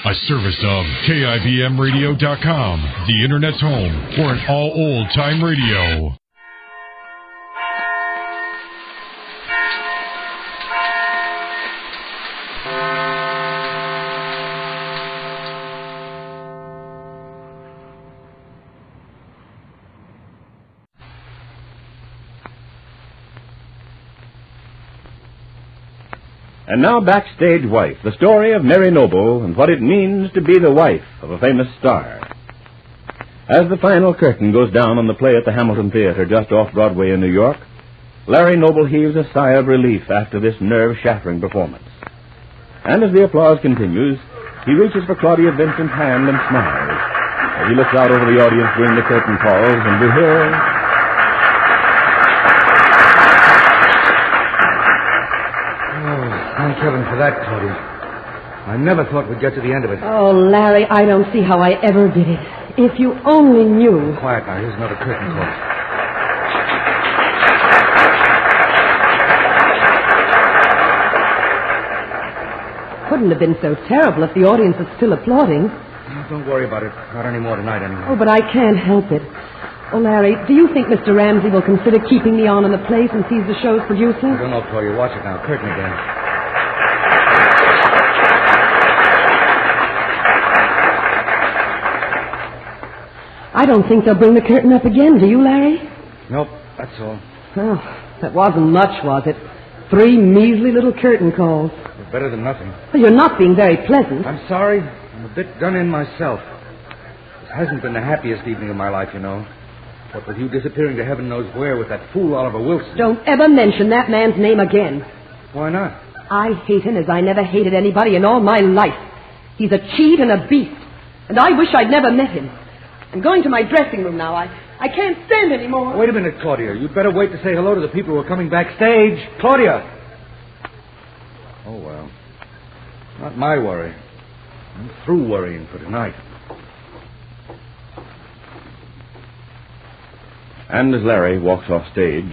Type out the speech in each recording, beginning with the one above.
A service of KIBMradio.com, the Internet's home for an all old-time radio. And now Backstage Wife, the story of Mary Noble and what it means to be the wife of a famous star. As the final curtain goes down on the play at the Hamilton Theater just off Broadway in New York, Larry Noble heaves a sigh of relief after this nerve-shattering performance. And as the applause continues, he reaches for Claudia Vincent's hand and smiles as he looks out over the audience during the curtain calls, and we hear... Thank heaven for that, Claudia. I never thought we'd get to the end of it. Oh, Larry, I don't see how I ever did it. If you only knew. Quiet now. Here's another curtain call. Couldn't have been so terrible if the audience is still applauding. Don't worry about it. Not anymore tonight, anyway. Oh, but I can't help it. Oh, Larry, do you think Mr. Ramsey will consider keeping me on in the play since he's the show's producer? I don't know, Claudia. Watch it now. Curtain again. I don't think they'll bring the curtain up again, do you, Larry? Nope, that's all. Oh, that wasn't much, was it? 3 measly little curtain calls. It's better than nothing. Well, you're not being very pleasant. I'm sorry. I'm a bit done in myself. This hasn't been the happiest evening of my life, you know. What with you disappearing to heaven knows where with that fool Oliver Wilson. Don't ever mention that man's name again. Why not? I hate him as I never hated anybody in all my life. He's a cheat and a beast. And I wish I'd never met him. I'm going to my dressing room now. I can't stand anymore. Wait a minute, Claudia. You'd better wait to say hello to the people who are coming backstage. Claudia! Oh, well. Not my worry. I'm through worrying for tonight. And as Larry walks off stage,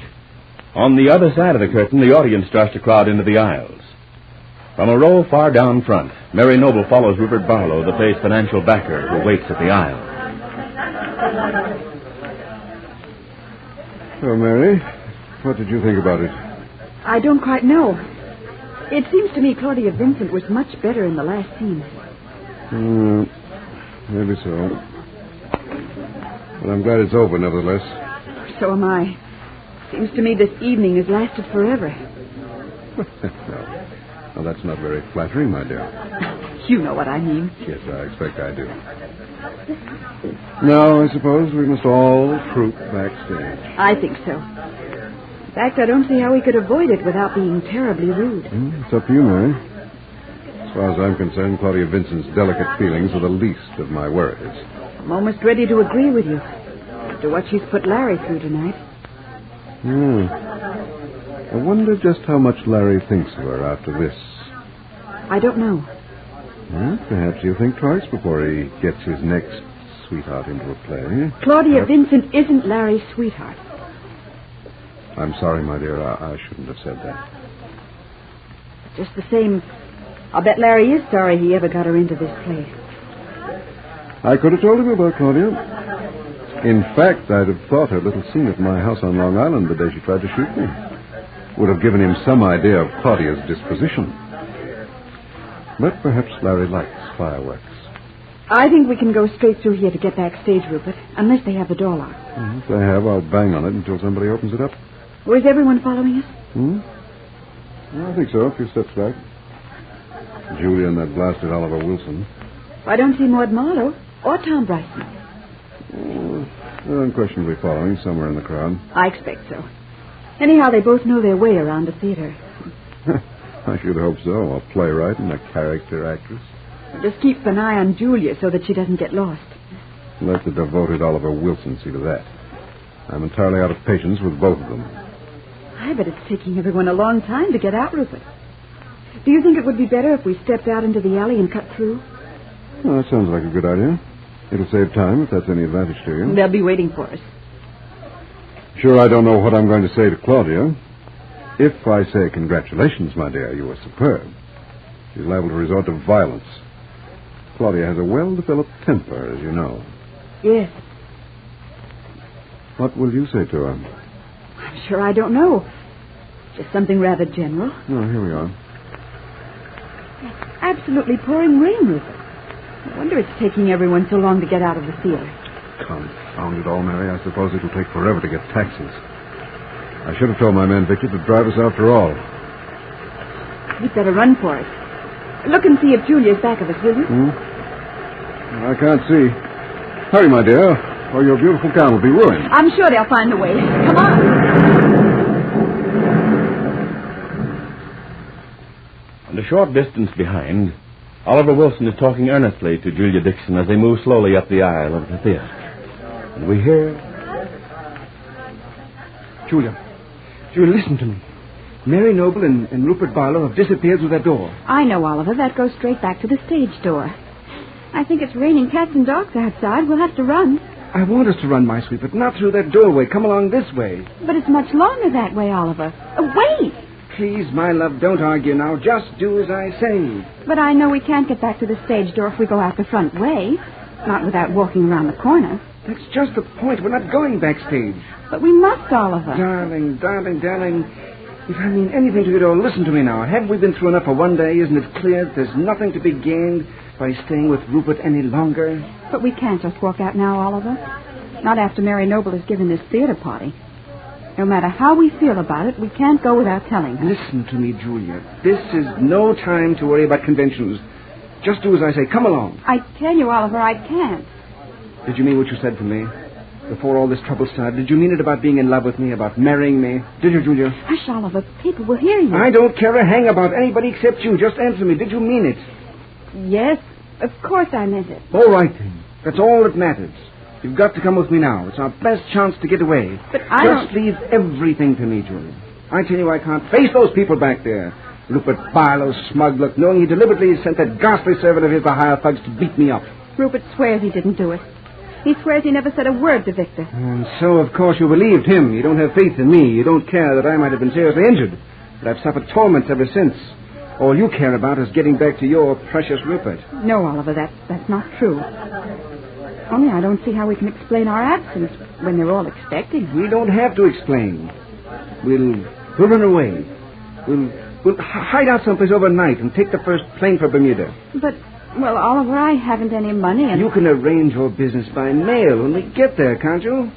on the other side of the curtain, the audience starts to crowd into the aisles. From a row far down front, Mary Noble follows Rupert Barlow, the play's financial backer, who waits at the aisle. Oh, Mary, what did you think about it? I don't quite know. It seems to me Claudia Vincent was much better in the last scene. Maybe so. But I'm glad it's over, nevertheless. So am I. Seems to me this evening has lasted forever. Well, that's not very flattering, my dear. You know what I mean. Yes, I expect I do. Now, I suppose we must all troop backstage. I think so. In fact, I don't see how we could avoid it without being terribly rude. It's up to you, Mary. As far as I'm concerned, Claudia Vincent's delicate feelings are the least of my worries. I'm almost ready to agree with you. After what she's put Larry through tonight. I wonder just how much Larry thinks of her after this. I don't know. Well, perhaps he'll think twice before he gets his next sweetheart into a play. Claudia Vincent isn't Larry's sweetheart. I'm sorry, my dear. I shouldn't have said that. Just the same, I'll bet Larry is sorry he ever got her into this play. I could have told him about Claudia. In fact, I'd have thought her little scene at my house on Long Island the day she tried to shoot me would have given him some idea of Claudia's disposition. But perhaps Larry likes fireworks. I think we can go straight through here to get backstage, Rupert, unless they have the door locked. If they have, I'll bang on it until somebody opens it up. Was everyone following us? Well, I think so, a few steps back. Julia and that blasted Oliver Wilson. I don't see Maud Marlowe or Tom Bryson. They're unquestionably following somewhere in the crowd. I expect so. Anyhow, they both know their way around the theater. I should hope so. A playwright and a character actress. Just keep an eye on Julia so that she doesn't get lost. Let the devoted Oliver Wilson see to that. I'm entirely out of patience with both of them. I bet it's taking everyone a long time to get out, Rupert. Do you think it would be better if we stepped out into the alley and cut through? Well, that sounds like a good idea. It'll save time if that's any advantage to you. They'll be waiting for us. Sure, I don't know what I'm going to say to Claudia. If I say congratulations, my dear, you were superb, she's liable to resort to violence. Claudia has a well-developed temper, as you know. Yes. What will you say to her? I'm sure I don't know. Just something rather general. Oh, here we are. It's absolutely pouring rain, Rupert. No wonder it's taking everyone so long to get out of the theater. Confound it all, Mary. I suppose it'll take forever to get taxis. I should have told my man Victor to drive us after all. We'd better run for it. Look and see if Julia's back of us, will you? I can't see. Hurry, my dear, or your beautiful gown will be ruined. I'm sure they'll find a way. Come on. And a short distance behind, Oliver Wilson is talking earnestly to Julia Dixon as they move slowly up the aisle of the theater. And we hear... Julia, listen to me. Mary Noble and Rupert Barlow have disappeared through that door. I know, Oliver. That goes straight back to the stage door. I think it's raining cats and dogs outside. We'll have to run. I want us to run, my sweet, but not through that doorway. Come along this way. But it's much longer that way, Oliver. Wait! Please, my love, don't argue now. Just do as I say. But I know we can't get back to the stage door if we go out the front way. Not without walking around the corner. That's just the point. We're not going backstage. But we must, Oliver. Darling. If I mean anything to you at all, listen to me now. Haven't we been through enough for one day? Isn't it clear that there's nothing to be gained by staying with Rupert any longer? But we can't just walk out now, Oliver. Not after Mary Noble has given this theater party. No matter how we feel about it, we can't go without telling her. Listen to me, Julia. This is no time to worry about conventions. Just do as I say. Come along. I tell you, Oliver, I can't. Did you mean what you said to me? Before all this trouble started, did you mean it about being in love with me, about marrying me? Did you, Julia? Hush, Oliver. People will hear you. I don't care a hang about anybody except you. Just answer me. Did you mean it? Yes, of course I meant it. All right, then. That's all that matters. You've got to come with me now. It's our best chance to get away. But I Just leave everything to me, Julia. I tell you, I can't face those people back there. Rupert Barlow's smug look, knowing he deliberately sent that ghastly servant of his to hire thugs to beat me up. Rupert swears he didn't do it. He swears he never said a word to Victor. And so, of course, you believed him. You don't have faith in me. You don't care that I might have been seriously injured. But I've suffered torments ever since. All you care about is getting back to your precious Rupert. No, Oliver, that's not true. Only I don't see how we can explain our absence when they're all expecting us. We don't have to explain. We'll run away. We'll hide out someplace overnight and take the first plane for Bermuda. But, well, Oliver, I haven't any money and... You can arrange your business by mail when we get there, can't you?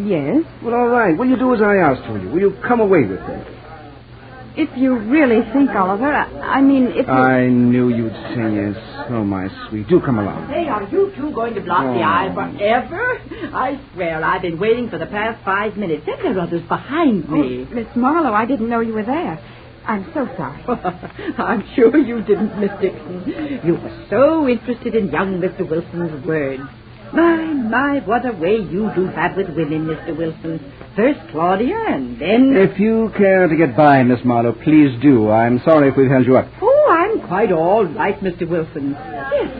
Yes. Well, all right. Will you do as I asked for you? Will you come away with me? If you really think, Oliver, I mean, if you... I knew you'd say yes. Oh, my sweet. Do come along. Hey, are you two going to block the aisle forever? I swear, I've been waiting for the past 5 minutes. And there are others behind me. Oh, Miss Marlowe, I didn't know you were there. I'm so sorry. I'm sure you didn't, Miss Dixon. You were so interested in young Mr. Wilson's words. My, what a way you do have with women, Mr. Wilson. First Claudia, and then... If you care to get by, Miss Marlowe, please do. I'm sorry if we've held you up. Oh, I'm quite all right, Mr. Wilson.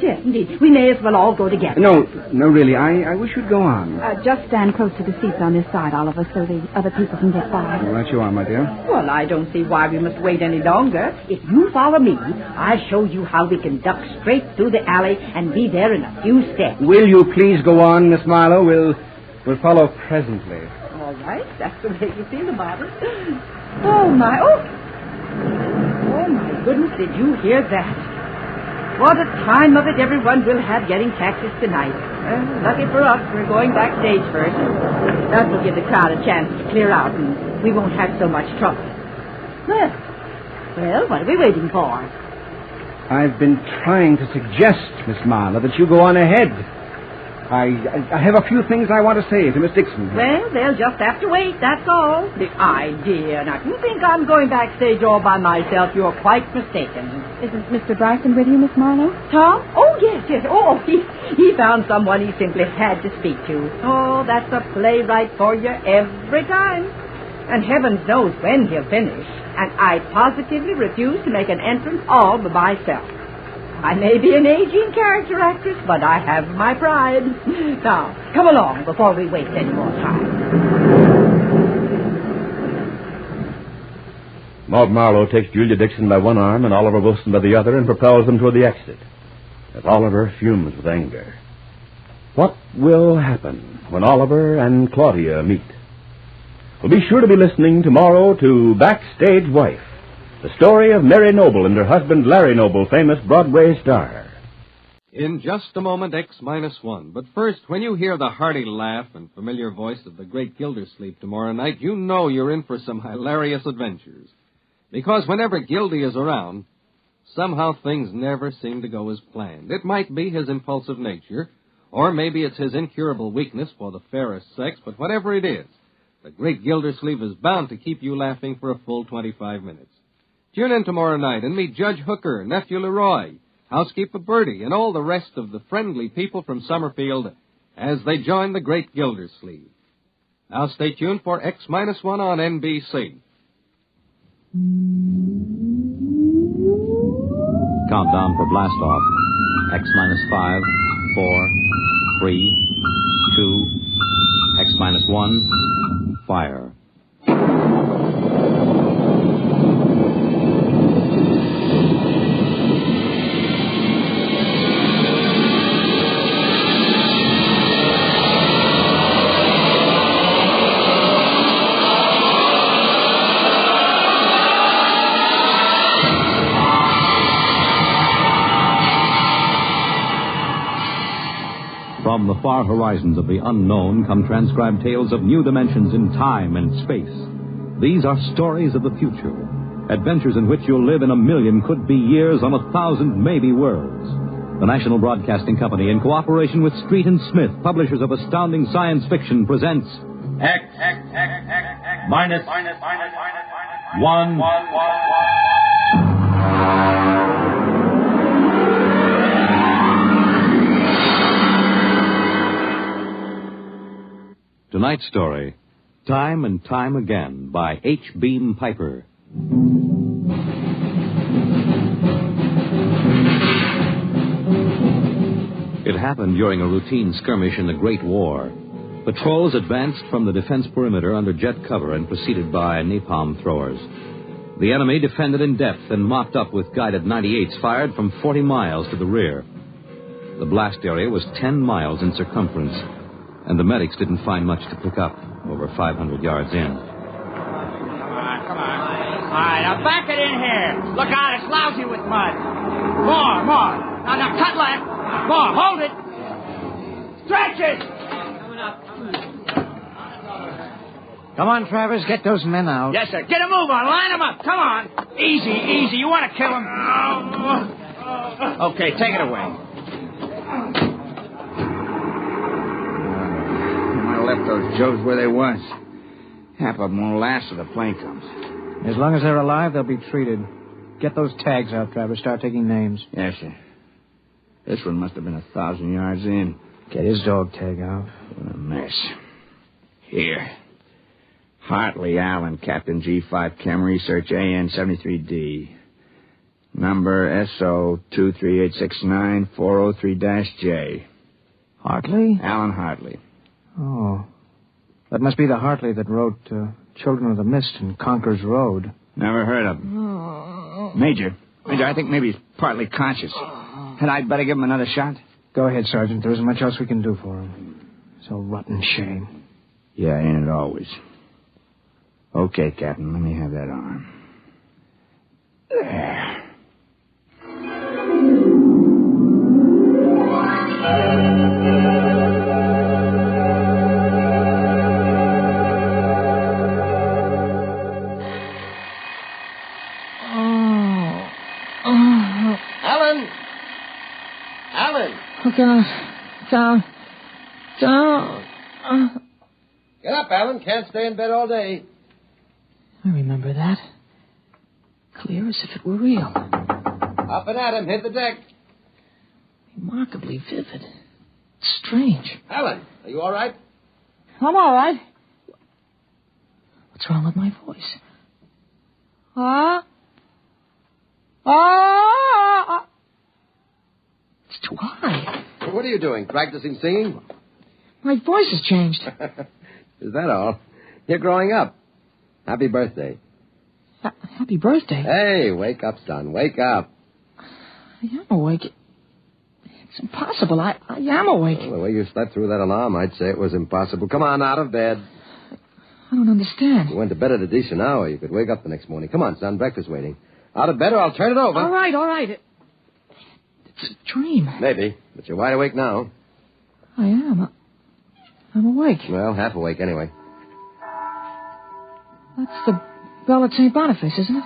Yes, indeed. We may as well all go together. No, really. I wish you'd go on. Just stand close to the seats on this side, Oliver, so the other people can get by. All right, you are, my dear. Well, I don't see why we must wait any longer. If you follow me, I'll show you how we can duck straight through the alley and be there in a few steps. Will you please go on, Miss Marlowe? We'll follow presently. All right, that's the way you feel about it. Oh, my goodness, did you hear that? What a time of it everyone will have getting taxis tonight. Lucky for us, we're going backstage first. That will give the crowd a chance to clear out, and we won't have so much trouble. Well, what are we waiting for? I've been trying to suggest, Miss Marlowe, that you go on ahead. I have a few things I want to say to Miss Dixon. Well, they'll just have to wait, that's all. The idea. Now, if you think I'm going backstage all by myself, you're quite mistaken. Isn't Mr. Bryson with you, Miss Marlowe? Tom? Oh, yes. Oh, he found someone he simply had to speak to. Oh, that's a playwright for you every time. And heavens knows when he'll finish. And I positively refuse to make an entrance all by myself. I may be an aging character actress, but I have my pride. Now, come along before we waste any more time. Maud Marlowe takes Julia Dixon by one arm and Oliver Wilson by the other and propels them toward the exit. as Oliver fumes with anger. What will happen when Oliver and Claudia meet? Well, be sure to be listening tomorrow to Backstage Wife, the story of Mary Noble and her husband Larry Noble, famous Broadway star. In just a moment, X-1. But first, when you hear the hearty laugh and familiar voice of the great Gildersleeve tomorrow night, you know you're in for some hilarious adventures. Because whenever Gildy is around, somehow things never seem to go as planned. It might be his impulsive nature, or maybe it's his incurable weakness for the fairest sex, but whatever it is, the great Gildersleeve is bound to keep you laughing for a full 25 minutes. Tune in tomorrow night and meet Judge Hooker, Nephew Leroy, Housekeeper Bertie, and all the rest of the friendly people from Summerfield as they join the great Gildersleeve. Now stay tuned for X-1 on NBC. Countdown for blast off. X-5, 4, 3, 2, X-1, fire. From the far horizons of the unknown come transcribed tales of new dimensions in time and space. These are stories of the future, adventures in which you'll live in a million could-be years on 1,000 maybe worlds. The National Broadcasting Company, in cooperation with Street and Smith, publishers of astounding science fiction, presents X minus 1. Tonight's story, Time and Time Again, by H. Beam Piper. It happened during a routine skirmish in the Great War. Patrols advanced from the defense perimeter under jet cover and preceded by napalm throwers. The enemy defended in depth and mopped up with guided 98s fired from 40 miles to the rear. The blast area was 10 miles in circumference, and the medics didn't find much to pick up over 500 yards in. Come on. All right, now back it in here. Look out, it's lousy with mud. More. Now cut left. More, hold it. Stretch it. Come on, Travers, get those men out. Yes, sir. Get a move on. Line them up. Come on. Easy. You want to kill them? Okay, take it away. Left those Joes where they was. Half of them won't last till the plane comes. As long as they're alive, they'll be treated. Get those tags out, Travers. Start taking names. Yes, sir. This one must have been 1,000 yards in. Get his dog tag out. What a mess. Here. Hartley Allen, Captain G5 Chem Research, AN73D. Number SO23869-403-J. Hartley? Allen Hartley. Oh. That must be the Hartley that wrote Children of the Mist and Conker's Road. Never heard of him. Major, I think maybe he's partly conscious. Had I better give him another shot? Go ahead, Sergeant. There isn't much else we can do for him. It's a rotten shame. Yeah, ain't it always? Okay, Captain, let me have that arm. There. Down. Get up, Alan. Can't stay in bed all day. I remember that. Clear as if it were real. Up and at him. Hit the deck. Remarkably vivid. Strange. Alan, are you all right? I'm all right. What's wrong with my voice? It's too high. What are you doing? Practicing singing? My voice has changed. Is that all? You're growing up. Happy birthday. Happy birthday? Hey, wake up, son. Wake up. I am awake. It's impossible. I am awake. Well, the way you slept through that alarm, I'd say it was impossible. Come on, out of bed. I don't understand. You went to bed at a decent hour. You could wake up the next morning. Come on, son. Breakfast waiting. Out of bed or I'll turn it over. All right. It's a dream. Maybe, but you're wide awake now. I am. I'm awake. Well, half awake anyway. That's the bell at St. Boniface, isn't it?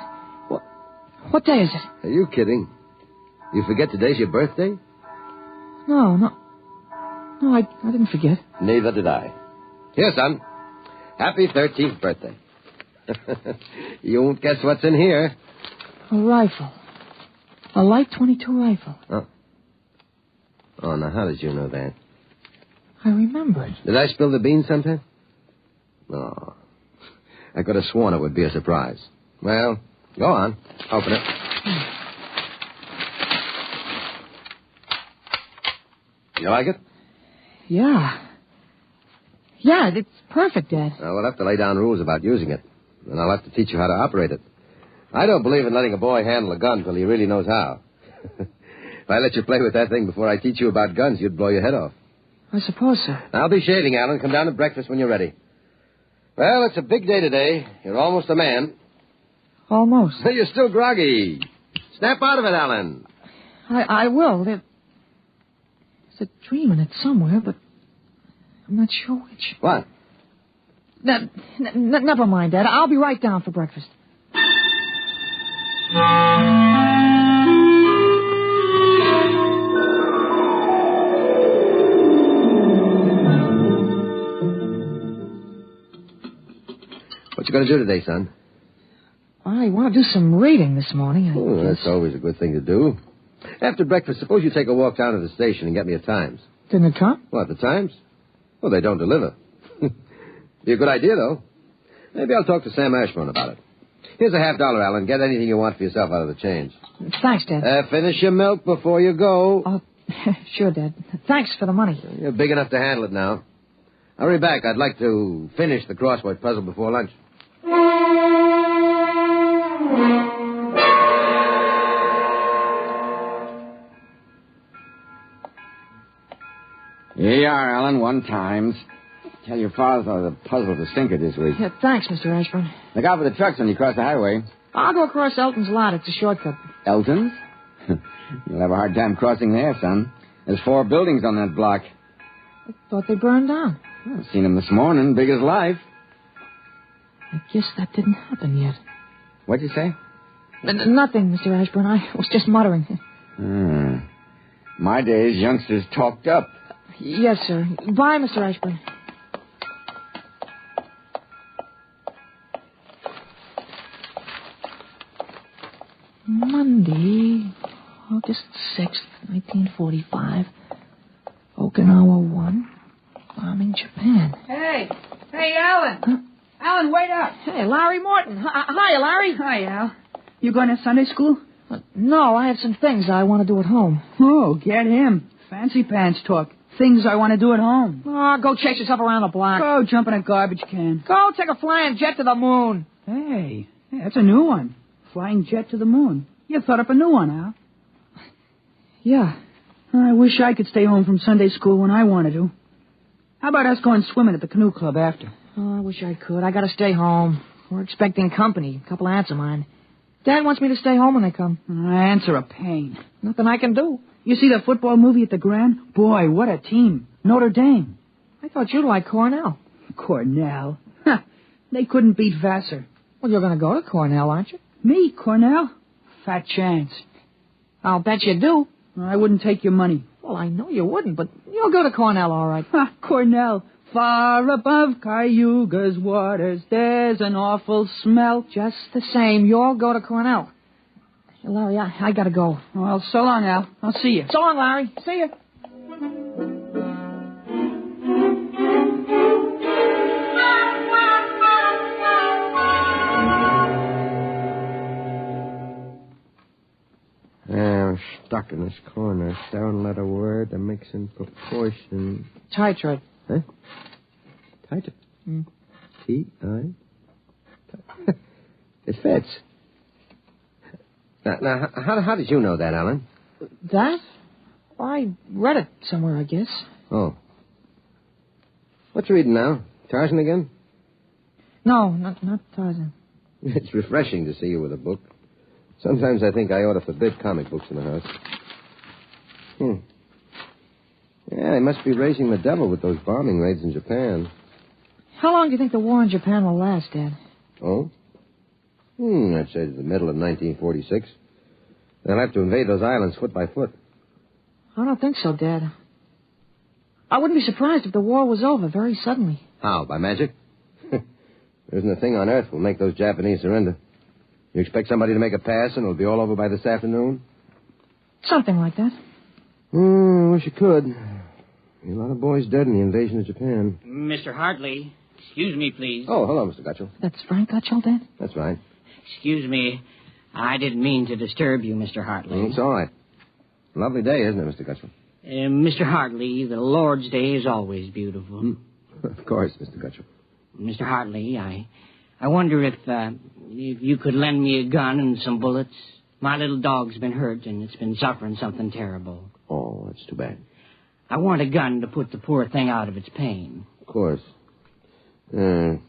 What day is it? Are you kidding? You forget today's your birthday? No, I didn't forget. Neither did I. Here, son. Happy 13th birthday. You won't guess what's in here. A rifle. A light .22 rifle. Oh, now how did you know that? I remembered. Did I spill the beans sometime? No. I could have sworn it would be a surprise. Well, go on. Open it. You like it? Yeah. Yeah, it's perfect, Dad. Well, we'll have to lay down rules about using it. And I'll have to teach you how to operate it. I don't believe in letting a boy handle a gun till he really knows how. If I let you play with that thing before I teach you about guns, you'd blow your head off. I suppose so. I'll be shaving, Alan. Come down to breakfast when you're ready. Well, it's a big day today. You're almost a man. Almost. You're still groggy. Snap out of it, Alan. I will. There's a dream in it somewhere, but I'm not sure which. What? Never mind, Dad. I'll be right down for breakfast. What you going to do today, son? I want to do some reading this morning. I guess. That's always a good thing to do. After breakfast, suppose you take a walk down to the station and get me a Times. Didn't it come? What, the Times? Well, they don't deliver. Be a good idea, though. Maybe I'll talk to Sam Ashburn about it. Here's a $50, Alan. Get anything you want for yourself out of the change. Thanks, Dad. Finish your milk before you go. Oh, sure, Dad. Thanks for the money. You're big enough to handle it now. Hurry back. I'd like to finish the crossword puzzle before lunch. Here you are, Alan. 1 Times. Tell your father the puzzle to stinker this week. Yeah, thanks, Mr. Ashburn. Look out for the trucks when you cross the highway. I'll go across Elton's lot. It's a shortcut. Elton's? You'll have a hard time crossing there, son. There's 4 buildings on that block. I thought they burned down. I've seen them this morning, big as life. I guess that didn't happen yet. What'd you say? Nothing, Mr. Ashburn. I was just muttering. My days, youngsters talked up. Yes, sir. Bye, Mr. Ashburn. Monday, August 6th, 1945. Okinawa 1. Bombing Japan. Hey, Alan. Huh? Alan, wait up. Hey, Larry Morton. Hiya, Larry. Hi, Al. You going to Sunday school? No, I have some things I want to do at home. Oh, get him. Fancy pants talk. Things I want to do at home. Oh, go chase yourself around the block. Go jump in a garbage can. Go take a flying jet to the moon. Hey, that's a new one. Flying jet to the moon. You thought up a new one, Al. Yeah. I wish I could stay home from Sunday school when I wanted to. How about us going swimming at the canoe club after? Oh, I wish I could. I got to stay home. We're expecting company. A couple of aunts of mine. Dad wants me to stay home when they come. Aunts are a pain. Nothing I can do. You see the football movie at the Grand? Boy, what a team. Notre Dame. I thought you'd like Cornell. Cornell? Huh. They couldn't beat Vassar. Well, you're going to go to Cornell, aren't you? Me, Cornell? Fat chance. I'll bet you do. I wouldn't take your money. Well, I know you wouldn't, but you'll go to Cornell, all right. Cornell. Far above Cayuga's waters, there's an awful smell. Just the same, you'll go to Cornell. Hey, Larry, I got to go. Well, so long, Al. I'll see you. So long, Larry. See you. I'm stuck in this corner. Don't let a word that makes in proportion. Tight. Huh? Tight? T-I? It fits. Now, how did you know that, Alan? That? I read it somewhere, I guess. Oh. What you reading now? Tarzan again? No, not Tarzan. It's refreshing to see you with a book. Sometimes I think I ought to forbid comic books in the house. Yeah, they must be raising the devil with those bombing raids in Japan. How long do you think the war in Japan will last, Dad? Oh? I'd say the middle of 1946. They'll have to invade those islands foot by foot. I don't think so, Dad. I wouldn't be surprised if the war was over very suddenly. How, by magic? There isn't a thing on earth will make those Japanese surrender. You expect somebody to make a pass and it'll be all over by this afternoon? Something like that. I wish you could. A lot of boys dead in the invasion of Japan. Mr. Hartley, excuse me, please. Oh, hello, Mr. Gutchell. That's Frank Gutchell, Dad? That's right. Excuse me. I didn't mean to disturb you, Mr. Hartley. It's all right. Lovely day, isn't it, Mr. Gutchell? Mr. Hartley, the Lord's Day is always beautiful. Of course, Mr. Gutchell. Mr. Hartley, I wonder if you could lend me a gun and some bullets. My little dog's been hurt, and it's been suffering something terrible. Oh, that's too bad. I want a gun to put the poor thing out of its pain. Of course. Now,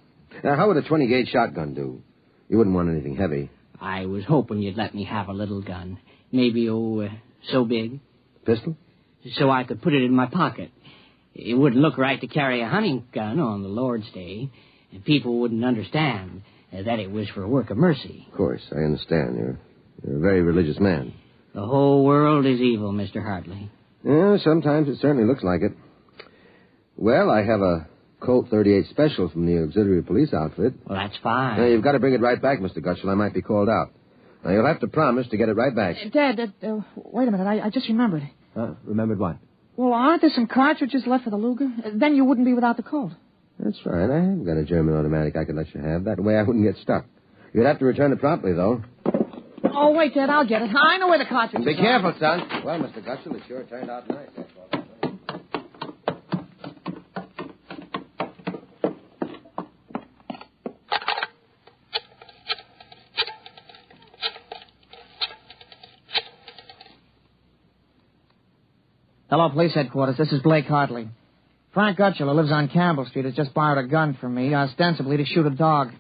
how would a 20-gauge shotgun do? You wouldn't want anything heavy. I was hoping you'd let me have a little gun. Maybe, so big. Pistol? So I could put it in my pocket. It wouldn't look right to carry a hunting gun on the Lord's Day. And people wouldn't understand that it was for a work of mercy. Of course, I understand. You're a very religious man. The whole world is evil, Mr. Hartley. Yeah, sometimes it certainly looks like it. Well, I have a Colt 38 Special from the auxiliary police outfit. Well, that's fine. Now, you've got to bring it right back, Mr. Gutchell. I might be called out. Now, you'll have to promise to get it right back. Dad, wait a minute. I just remembered. Remembered what? Well, aren't there some cartridges left for the Luger? Then you wouldn't be without the Colt. That's right. I have got a German automatic I could let you have. That way I wouldn't get stuck. You'd have to return it promptly, though. Oh, wait, Dad, I'll get it. I know where the cartridges are. Be careful, son. Well, Mr. Gutchell, it sure turned out nice. That's all. Hello, police headquarters. This is Blake Hartley. Frank Gutchell, who lives on Campbell Street, has just borrowed a gun from me, ostensibly to shoot a dog.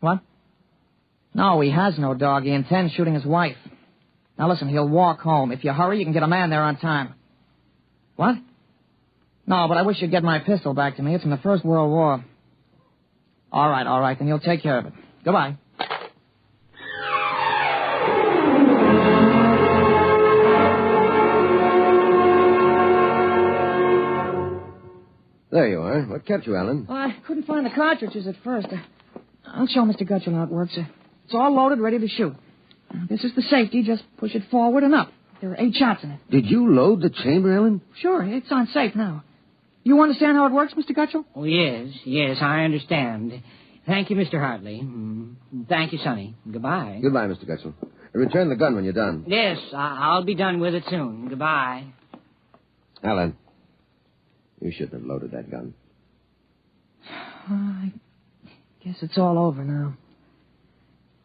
What? No, he has no dog. He intends shooting his wife. Now, listen, he'll walk home. If you hurry, you can get a man there on time. What? No, but I wish you'd get my pistol back to me. It's from the First World War. All right, then you'll take care of it. Goodbye. There you are. What kept you, Alan? I couldn't find the cartridges at first. I'll show Mr. Gutchell how it works. It's all loaded, ready to shoot. This is the safety. Just push it forward and up. There are 8 shots in it. Did you load the chamber, Alan? Sure, it's on safe now. You understand how it works, Mr. Gutchell? Oh, yes, I understand. Thank you, Mr. Hartley. Thank you, Sonny. Goodbye. Goodbye, Mr. Gutchell. Return the gun when you're done. Yes, I'll be done with it soon. Goodbye. Alan, you shouldn't have loaded that gun. I guess it's all over now.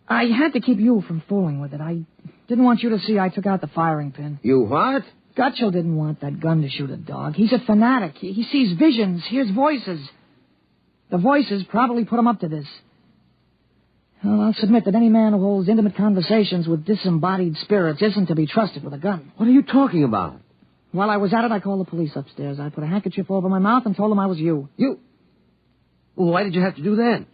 I had to keep you from fooling with it. I didn't want you to see I took out the firing pin. You what? Gutchell didn't want that gun to shoot a dog. He's a fanatic. He sees visions, hears voices. The voices probably put him up to this. Well, I'll submit that any man who holds intimate conversations with disembodied spirits isn't to be trusted with a gun. What are you talking about? While I was at it, I called the police upstairs. I put a handkerchief over my mouth and told them I was you. You? Well, why did you have to do that?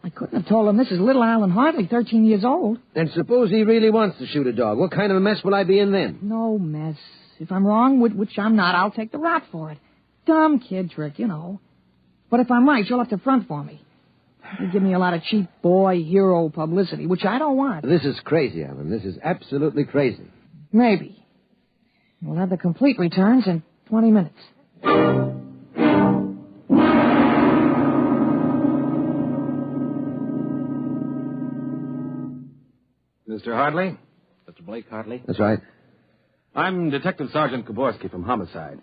I couldn't have told them this is little Alan Hartley, 13 years old. And suppose he really wants to shoot a dog. What kind of a mess will I be in then? No mess. If I'm wrong, which I'm not, I'll take the rap for it. Dumb kid trick, you know. But if I'm right, you'll have to front for me. You give me a lot of cheap boy hero publicity, which I don't want. This is crazy, Alan. This is absolutely crazy. Maybe. We'll have the complete returns in 20 minutes. Mr. Hartley? Mr. Blake Hartley? That's right. I'm Detective Sergeant Koborski from Homicide.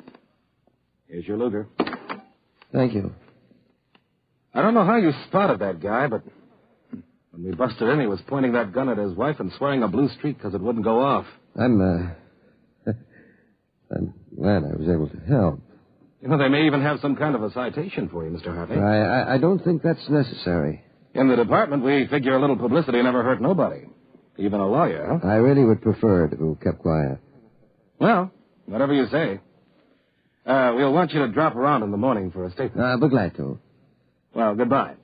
Here's your Luger. Thank you. I don't know how you spotted that guy, but when we busted in, he was pointing that gun at his wife and swearing a blue streak because it wouldn't go off. I'm glad I was able to help. You know, they may even have some kind of a citation for you, Mr. Hartley. I don't think that's necessary. In the department, we figure a little publicity never hurt nobody. Even a lawyer, huh? I really would prefer it if we kept quiet. Well, whatever you say. We'll want you to drop around in the morning for a statement. I'll be glad to. Well, goodbye.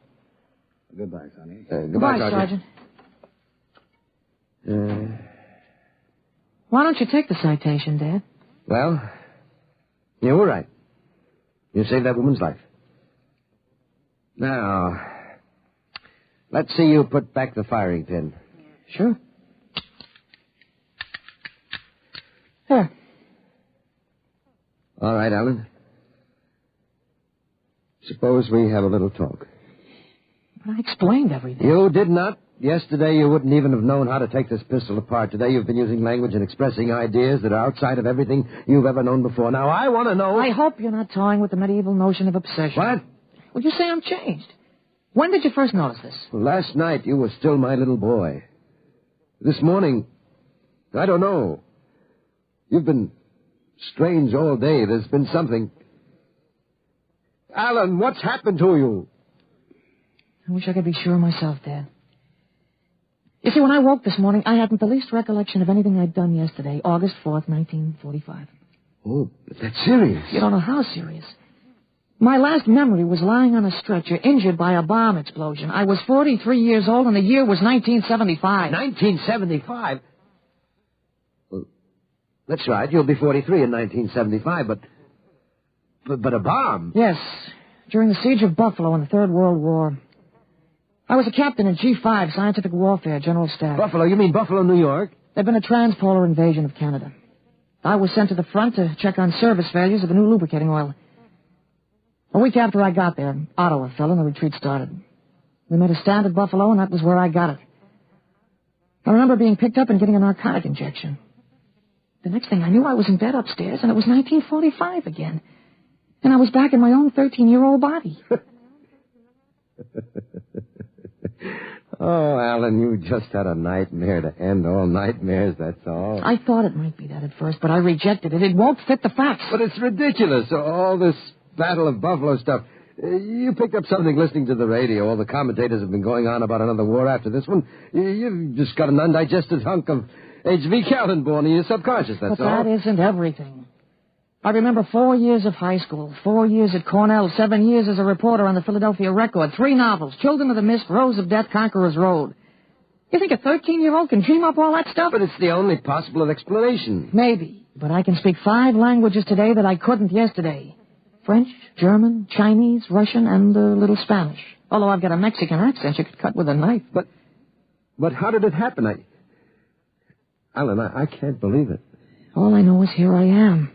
Goodbye, Sonny. Goodbye, Sergeant. Why don't you take the citation, Dad? Well, you were right. You saved that woman's life. Now, let's see you put back the firing pin. Sure. Here. All right, Alan. Suppose we have a little talk. But I explained everything. You did not. Yesterday, you wouldn't even have known how to take this pistol apart. Today, you've been using language and expressing ideas that are outside of everything you've ever known before. Now, I want to know... I hope you're not toying with the medieval notion of obsession. What? Well, you say I'm changed. When did you first notice this? Last night, you were still my little boy. This morning, I don't know. You've been strange all day. There's been something... Alan, what's happened to you? I wish I could be sure myself, Dad. You see, when I woke this morning, I hadn't the least recollection of anything I'd done yesterday, August 4th, 1945. Oh, but that's serious. You don't know how serious. My last memory was lying on a stretcher, injured by a bomb explosion. I was 43 years old, and the year was 1975. 1975? Well, that's right. You'll be 43 in 1975, but a bomb? Yes, during the siege of Buffalo in the Third World War. I was a captain in G5, Scientific Warfare, General Staff. Buffalo? You mean Buffalo, New York? There'd been a transpolar invasion of Canada. I was sent to the front to check on service failures of a new lubricating oil. A week after I got there, Ottawa fell and the retreat started. We made a stand at Buffalo, and that was where I got it. I remember being picked up and getting a narcotic injection. The next thing I knew, I was in bed upstairs, and it was 1945 again. And I was back in my own 13-year-old body. Oh, Alan, you just had a nightmare to end all nightmares, that's all. I thought it might be that at first, but I rejected it. It won't fit the facts. But it's ridiculous, all this Battle of Buffalo stuff. You picked up something listening to the radio. All the commentators have been going on about another war after this one. You've just got an undigested hunk of H.V. Callan born in your subconscious, that's all. But that isn't everything. I remember 4 years of high school, 4 years at Cornell, 7 years as a reporter on the Philadelphia Record, 3 novels, Children of the Mist, Rose of Death, Conqueror's Road. You think a 13-year-old can dream up all that stuff? But it's the only possible explanation. Maybe, but I can speak 5 languages today that I couldn't yesterday. French, German, Chinese, Russian, and a little Spanish. Although I've got a Mexican accent you could cut with a knife. But how did it happen? Alan, I can't believe it. All I know is here I am.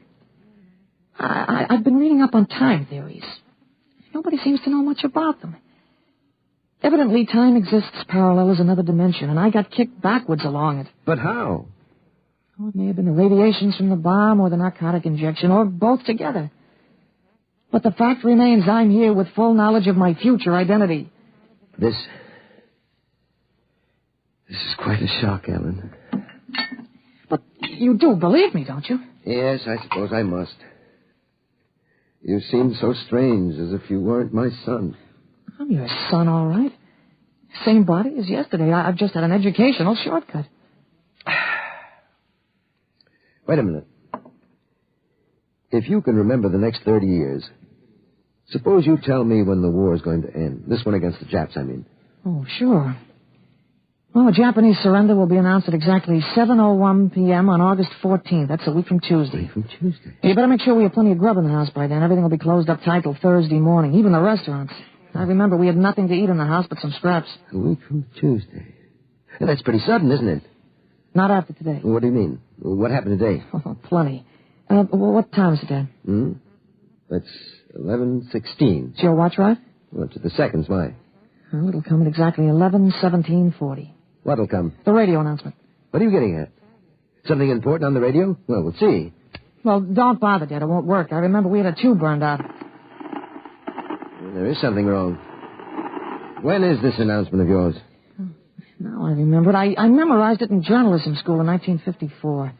I've been reading up on time theories. Nobody seems to know much about them. Evidently, time exists parallel as another dimension, and I got kicked backwards along it. But how? Oh, it may have been the radiations from the bomb or the narcotic injection, or both together. But the fact remains I'm here with full knowledge of my future identity. This is quite a shock, Alan. But you do believe me, don't you? Yes, I suppose I must. You seem so strange, as if you weren't my son. I'm your son, all right. Same body as yesterday. I've just had an educational shortcut. Wait a minute. If you can remember the next 30 years, suppose you tell me when the war is going to end. This one against the Japs, I mean. Oh, sure. Well, the Japanese surrender will be announced at exactly 7:01 p.m. on August 14th. That's a week from Tuesday. You better make sure we have plenty of grub in the house by then. Everything will be closed up tight till Thursday morning, even the restaurants. I remember we had nothing to eat in the house but some scraps. A week from Tuesday. That's pretty sudden, isn't it? Not after today. What do you mean? What happened today? Oh, plenty. What time is it, Dad? That's 11:16. Is your watch right? Well, to the seconds, why? Well, it'll come at exactly 11:17:40. What'll come? The radio announcement. What are you getting at? Something important on the radio? Well, we'll see. Well, don't bother, Dad. It won't work. I remember we had a tube burned out. There is something wrong. When is this announcement of yours? Now I remember it. I memorized it in journalism school in 1954.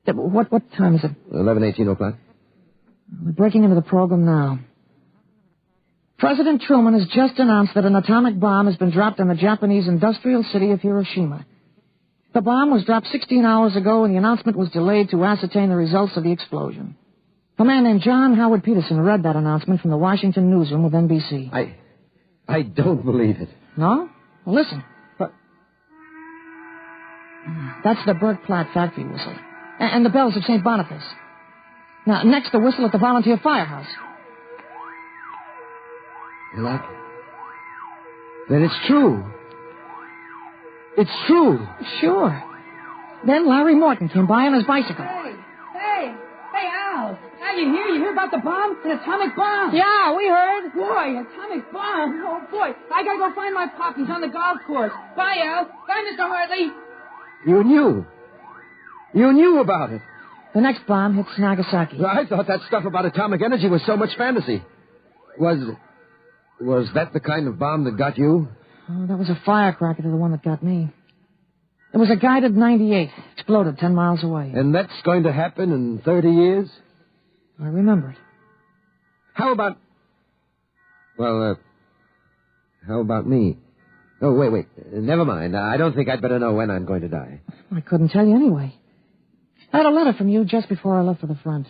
What time is it? 11:18 o'clock. We're breaking into the program now. President Truman has just announced that an atomic bomb has been dropped on the Japanese industrial city of Hiroshima. The bomb was dropped 16 hours ago, and the announcement was delayed to ascertain the results of the explosion. A man named John Howard Peterson read that announcement from the Washington newsroom of NBC. I don't believe it. No? Well, listen. That's the Berg Platt factory whistle. And the bells of St. Boniface. Now, next, the whistle at the volunteer firehouse. Look. Then it's true. It's true. Sure. Then Larry Morton came by on his bicycle. Hey, Al. How you hear? You hear about the bomb? An atomic bomb. Yeah, we heard. Boy, atomic bomb. Oh, boy. I gotta go find my pop. He's on the golf course. Bye, Al. Bye, Mr. Hartley. You knew. You knew about it. The next bomb hits Nagasaki. I thought that stuff about atomic energy was so much fantasy. Was that the kind of bomb that got you? Oh, that was a firecracker to the one that got me. It was a guided 98. Exploded 10 miles away. And that's going to happen in 30 years? I remember it. How about me? Oh, wait. Never mind. I don't think I'd better know when I'm going to die. I couldn't tell you anyway. I had a letter from you just before I left for the front.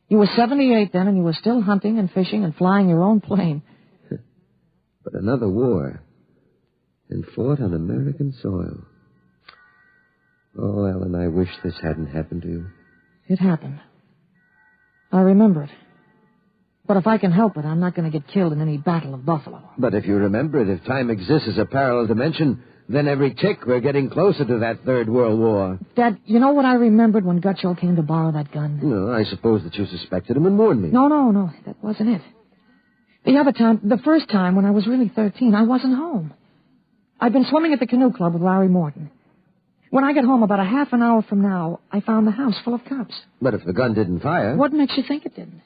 You were 78 then, and you were still hunting and fishing and flying your own plane. But another war. And fought on American soil. Oh, Ellen, I wish this hadn't happened to you. It happened. I remember it. But if I can help it, I'm not going to get killed in any Battle of Buffalo. But if you remember it, if time exists as a parallel dimension, then every tick we're getting closer to that Third World War. Dad, you know what I remembered when Gutchell came to borrow that gun? No, I suppose that you suspected him and warned me. No, that wasn't it. The first time when I was really 13, I wasn't home. I'd been swimming at the canoe club with Larry Morton. When I got home about a half an hour from now, I found the house full of cops. But if the gun didn't fire... What makes you think it didn't?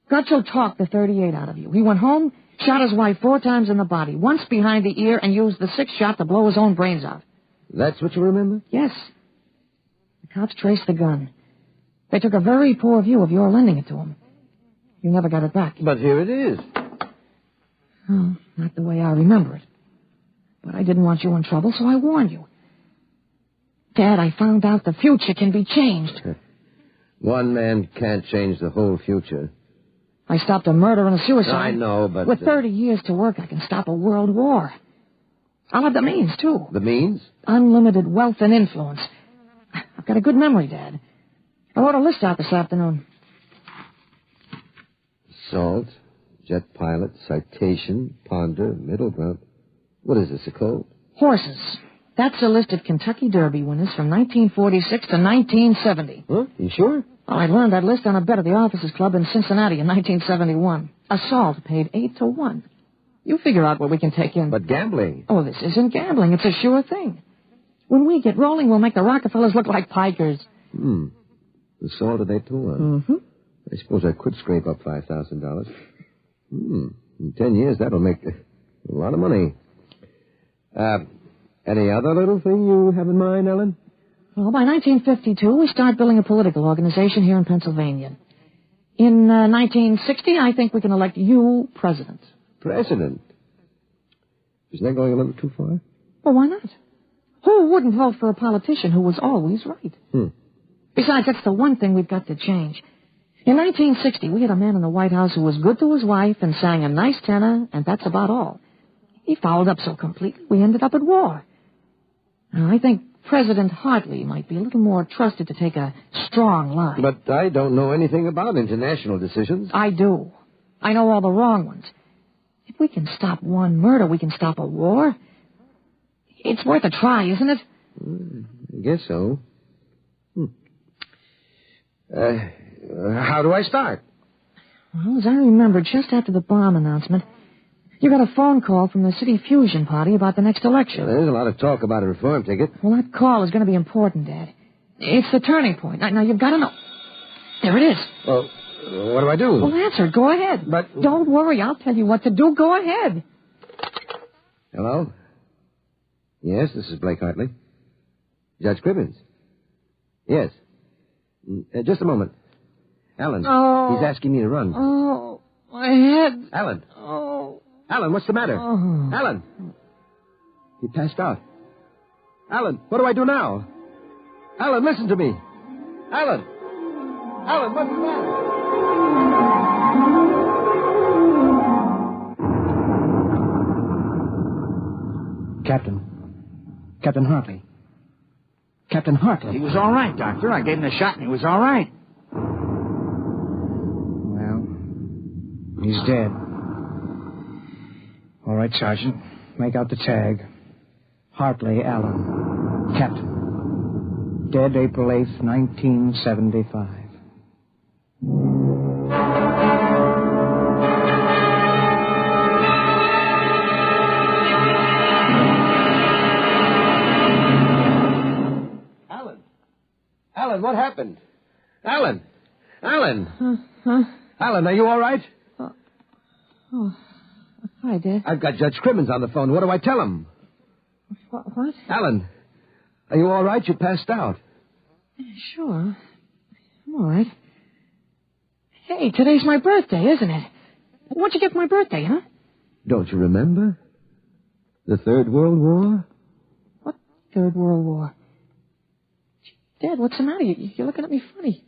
Gutchell talked the 38 out of you. He went home, shot his wife 4 times in the body, once behind the ear, and used the 6th shot to blow his own brains out. That's what you remember? Yes. The cops traced the gun. They took a very poor view of your lending it to him. You never got it back. But here it is. Oh, not the way I remember it. But I didn't want you in trouble, so I warned you. Dad, I found out the future can be changed. One man can't change the whole future. I stopped a murder and a suicide. I know, but... With 30 years to work, I can stop a world war. I'll have the means, too. The means? Unlimited wealth and influence. I've got a good memory, Dad. I wrote a list out this afternoon. Assault, jet pilot, citation, ponder, middle ground. What is this, a code? Horses. That's a list of Kentucky Derby winners from 1946 to 1970. Huh? You sure? Oh, I learned that list on a bet at the Officers Club in Cincinnati in 1971. Assault paid 8-1. You figure out what we can take in. But gambling. Oh, this isn't gambling. It's a sure thing. When we get rolling, we'll make the Rockefellers look like pikers. Assault at 8-1. Mm-hmm. I suppose I could scrape up $5,000. In 10 years, that'll make a lot of money. Any other little thing you have in mind, Ellen? Well, by 1952, we start building a political organization here in Pennsylvania. In 1960, I think we can elect you president. President? Isn't that going a little too far? Well, why not? Who wouldn't vote for a politician who was always right? Besides, that's the one thing we've got to change. In 1960, we had a man in the White House who was good to his wife and sang a nice tenor, and that's about all. He fouled up so completely, we ended up at war. Now, I think President Hartley might be a little more trusted to take a strong line. But I don't know anything about international decisions. I do. I know all the wrong ones. If we can stop one murder, we can stop a war. It's worth a try, isn't it? I guess so. How do I start? Well, as I remember, just after the bomb announcement, you got a phone call from the city fusion party about the next election. There's a lot of talk about a reform ticket. Well, that call is going to be important, Dad. It's the turning point. Now you've got to know. There it is. Well, what do I do? Well, answer it. Go ahead. But... Don't worry. I'll tell you what to do. Go ahead. Hello? Yes, this is Blake Hartley. Judge Cribbins? Yes. Just a moment. Alan, he's asking me to run. Oh, my head. Alan. Oh. Alan, what's the matter? Oh. Alan. He passed out. Alan, what do I do now? Alan, listen to me. Alan. Alan, what's the matter? Captain Hartley. Captain Hartley. He was all right, Doctor. I gave him a shot and he was all right. Well, he's dead. All right, Sergeant. Make out the tag. Hartley Allen. Captain. Dead April 8th, 1975. Alan, what happened? Alan! Alan! Huh? Alan, are you all right? Oh, hi, Dad. I've got Judge Crimmins on the phone. What do I tell him? What? Alan, are you all right? You passed out. Sure. I'm all right. Hey, today's my birthday, isn't it? What'd you get for my birthday, huh? Don't you remember? The Third World War? What Third World War? Dad, what's the matter? You're looking at me funny.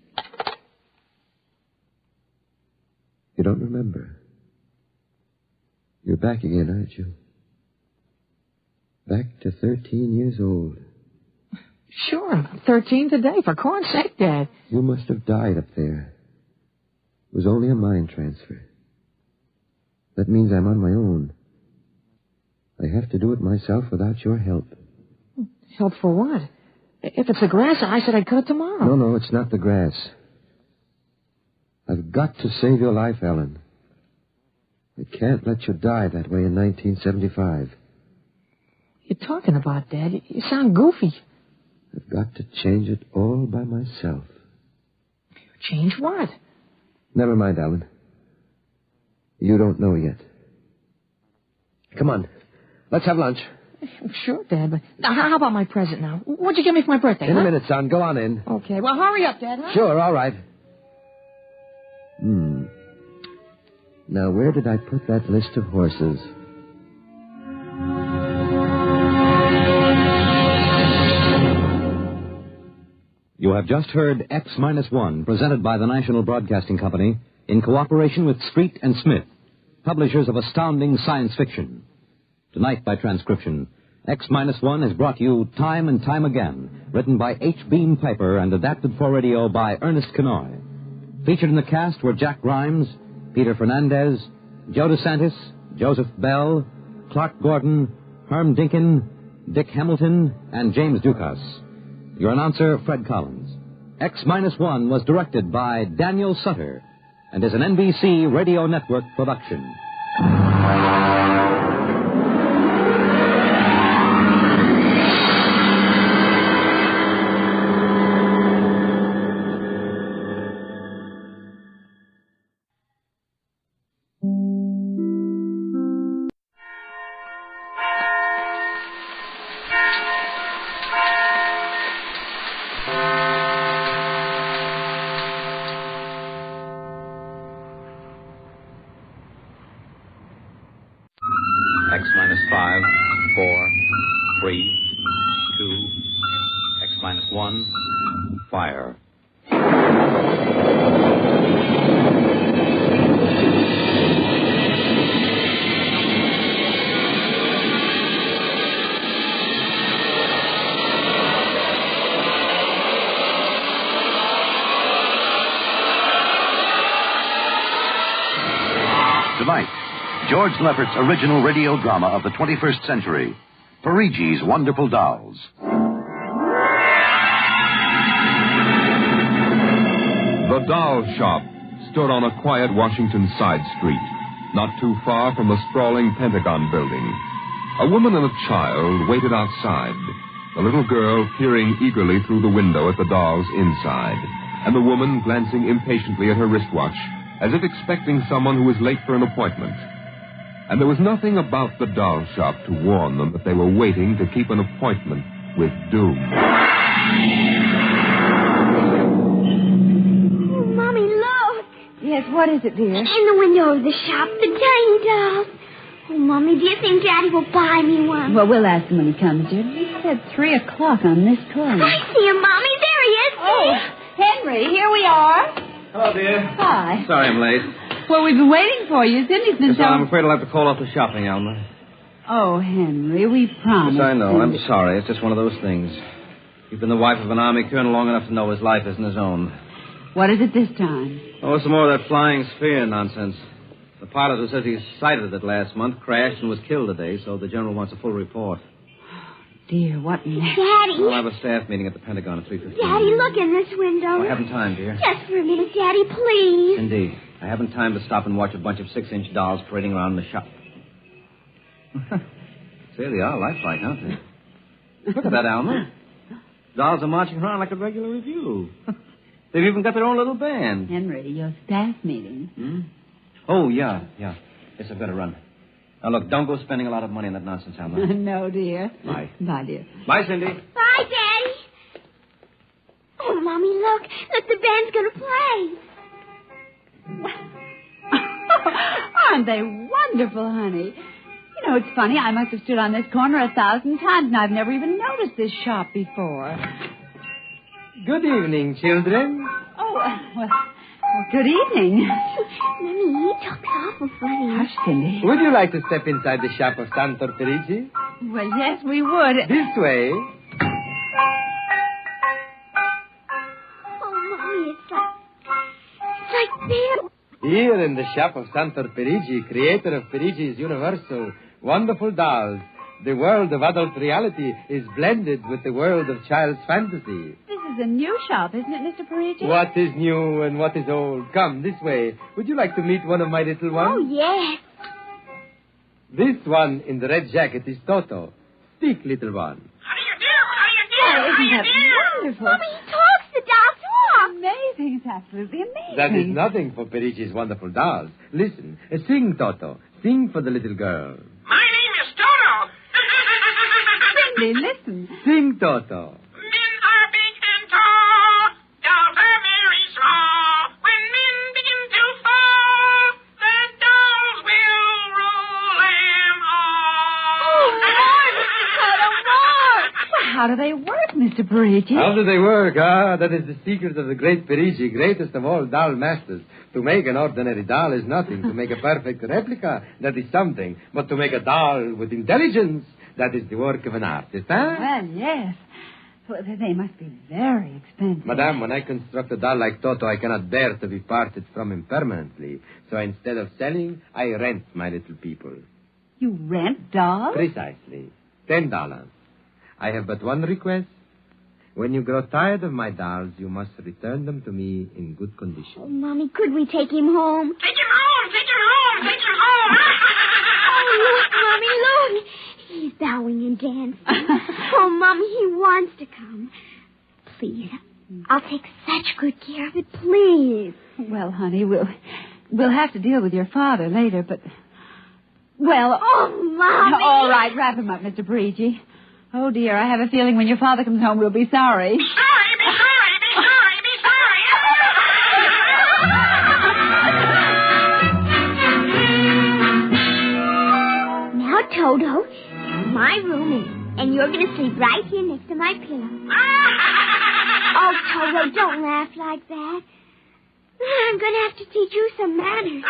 You don't remember. You're back again, aren't you? Back to 13 years old. Sure, I'm 13 today, for corn's sake, Dad. You must have died up there. It was only a mind transfer. That means I'm on my own. I have to do it myself without your help. Help for what? If it's the grass, I said I'd cut it tomorrow. No, it's not the grass. I've got to save your life, Ellen. I can't let you die that way in 1975. You're talking about, Dad? You sound goofy. I've got to change it all by myself. Change what? Never mind, Alan. You don't know yet. Come on. Let's have lunch. Sure, Dad, but now, how about my present now? What'd you give me for my birthday, In a minute, son. Go on in. Okay, well, hurry up, Dad, huh? Sure, all right. Now, where did I put that list of horses? You have just heard X-1, presented by the National Broadcasting Company in cooperation with Street and Smith, publishers of astounding science fiction. Tonight, by transcription, X-1 has brought you Time and Time Again, written by H. Beam Piper and adapted for radio by Ernest Kenoy. Featured in the cast were Jack Grimes, Peter Fernandez, Joe DeSantis, Joseph Bell, Clark Gordon, Herm Dinkin, Dick Hamilton, and James Dukas. Your announcer, Fred Collins. X-1 was directed by Daniel Sutter and is an NBC Radio Network production. X-5, 4, 3, 2, X-1, fire. Tonight, George Lefferts's original radio drama of the 21st century, Perigis' Wonderful Dolls. The doll shop stood on a quiet Washington side street, not too far from the sprawling Pentagon building. A woman and a child waited outside, the little girl peering eagerly through the window at the dolls inside, and the woman glancing impatiently at her wristwatch, as if expecting someone who was late for an appointment. And there was nothing about the doll shop to warn them that they were waiting to keep an appointment with doom. Yes, what is it, dear? In the window of the shop, the tiny dolls. Oh, Mommy, do you think Daddy will buy me one? Well, we'll ask him when he comes, dear. He said 3 o'clock on this corner. I see him, Mommy. There he is. Oh, Henry, here we are. Hello, dear. Hi. Sorry I'm late. Well, we've been waiting for you. Cindy's been I'm afraid I'll have to call off the shopping, Alma. Oh, Henry, we promised. Yes, I know. I'm Cindy. sorry. It's just one of those things. You've been the wife of an army colonel long enough to know his life isn't his own. What is it this time? Oh, some more of that flying sphere nonsense. The pilot who says he sighted it last month crashed and was killed today, so the general wants a full report. Dear, what next? Daddy. We'll have a staff meeting at the Pentagon at 3:15. Daddy, look in this window. I haven't time, dear. Just for a minute, Daddy, please. Indeed. I haven't time to stop and watch a bunch of 6-inch dolls parading around in the shop. Say, they are lifelike, aren't they? Look at that, Alma. Dolls are marching around like a regular review. They've even got their own little band. Henry, your staff meeting. Hmm? Oh, yeah. Yes, I've got to run. Now, look, don't go spending a lot of money on that nonsense, Alma. No, dear. Bye. Bye, dear. Bye, Cindy. Bye, Daddy. Oh, Mommy, look. Look, the band's going to play. Aren't they wonderful, honey? You know, it's funny. I must have stood on this corner 1,000 times, and I've never even noticed this shop before. Good evening, children. Oh, well, good evening. Mommy, he talks awful funny. Hush, Cindy. Would you like to step inside the shop of Santor Perigis? Well, yes, we would. This way. Oh, Mommy, it's like there. Here in the shop of Santor Perigi, creator of Perigis Universal, wonderful dolls, the world of adult reality is blended with the world of child's fantasy. This is a new shop, isn't it, Mr. Perigi? What is new and what is old? Come, this way. Would you like to meet one of my little ones? Oh, yes. This one in the red jacket is Toto. Speak, little one. Oh, isn't that wonderful? Mommy, he talks. The dolls talk. Amazing. It's absolutely amazing. That is nothing for Perigi's wonderful dolls. Listen, sing, Toto. Sing for the little girl. My name is Toto. Cindy, listen. Sing, Toto. Men are big and tall. Dolls are very small. When men begin to fall, the dolls will roll them all. How do they work, Mr. Perigi? How do they work? That is the secret of the great Perigi, greatest of all doll masters. To make an ordinary doll is nothing. To make a perfect replica, that is something. But to make a doll with intelligence, that is the work of an artist, huh? Well, yes. Well, they must be very expensive. Madame, when I construct a doll like Toto, I cannot bear to be parted from him permanently. So instead of selling, I rent my little people. You rent dolls? Precisely. $10. I have but one request. When you grow tired of my dolls, you must return them to me in good condition. Oh, Mommy, could we take him home? Take him home. Take him home. Take him home. Oh, look, Mommy, look. He's bowing and dancing. Oh, Mommy, he wants to come. Please, I'll take such good care of it, please. Well, honey, we'll have to deal with your father later, but... Well... Oh, Mommy! All right, wrap him up, Mr. Perigi. Oh, dear, I have a feeling when your father comes home, we'll be sorry. Be sorry. Be sorry. Be sorry. Be sorry. Now, Toto, my room, and you're going to sleep right here next to my pillow. Oh, Toto, don't laugh like that. I'm going to have to teach you some manners.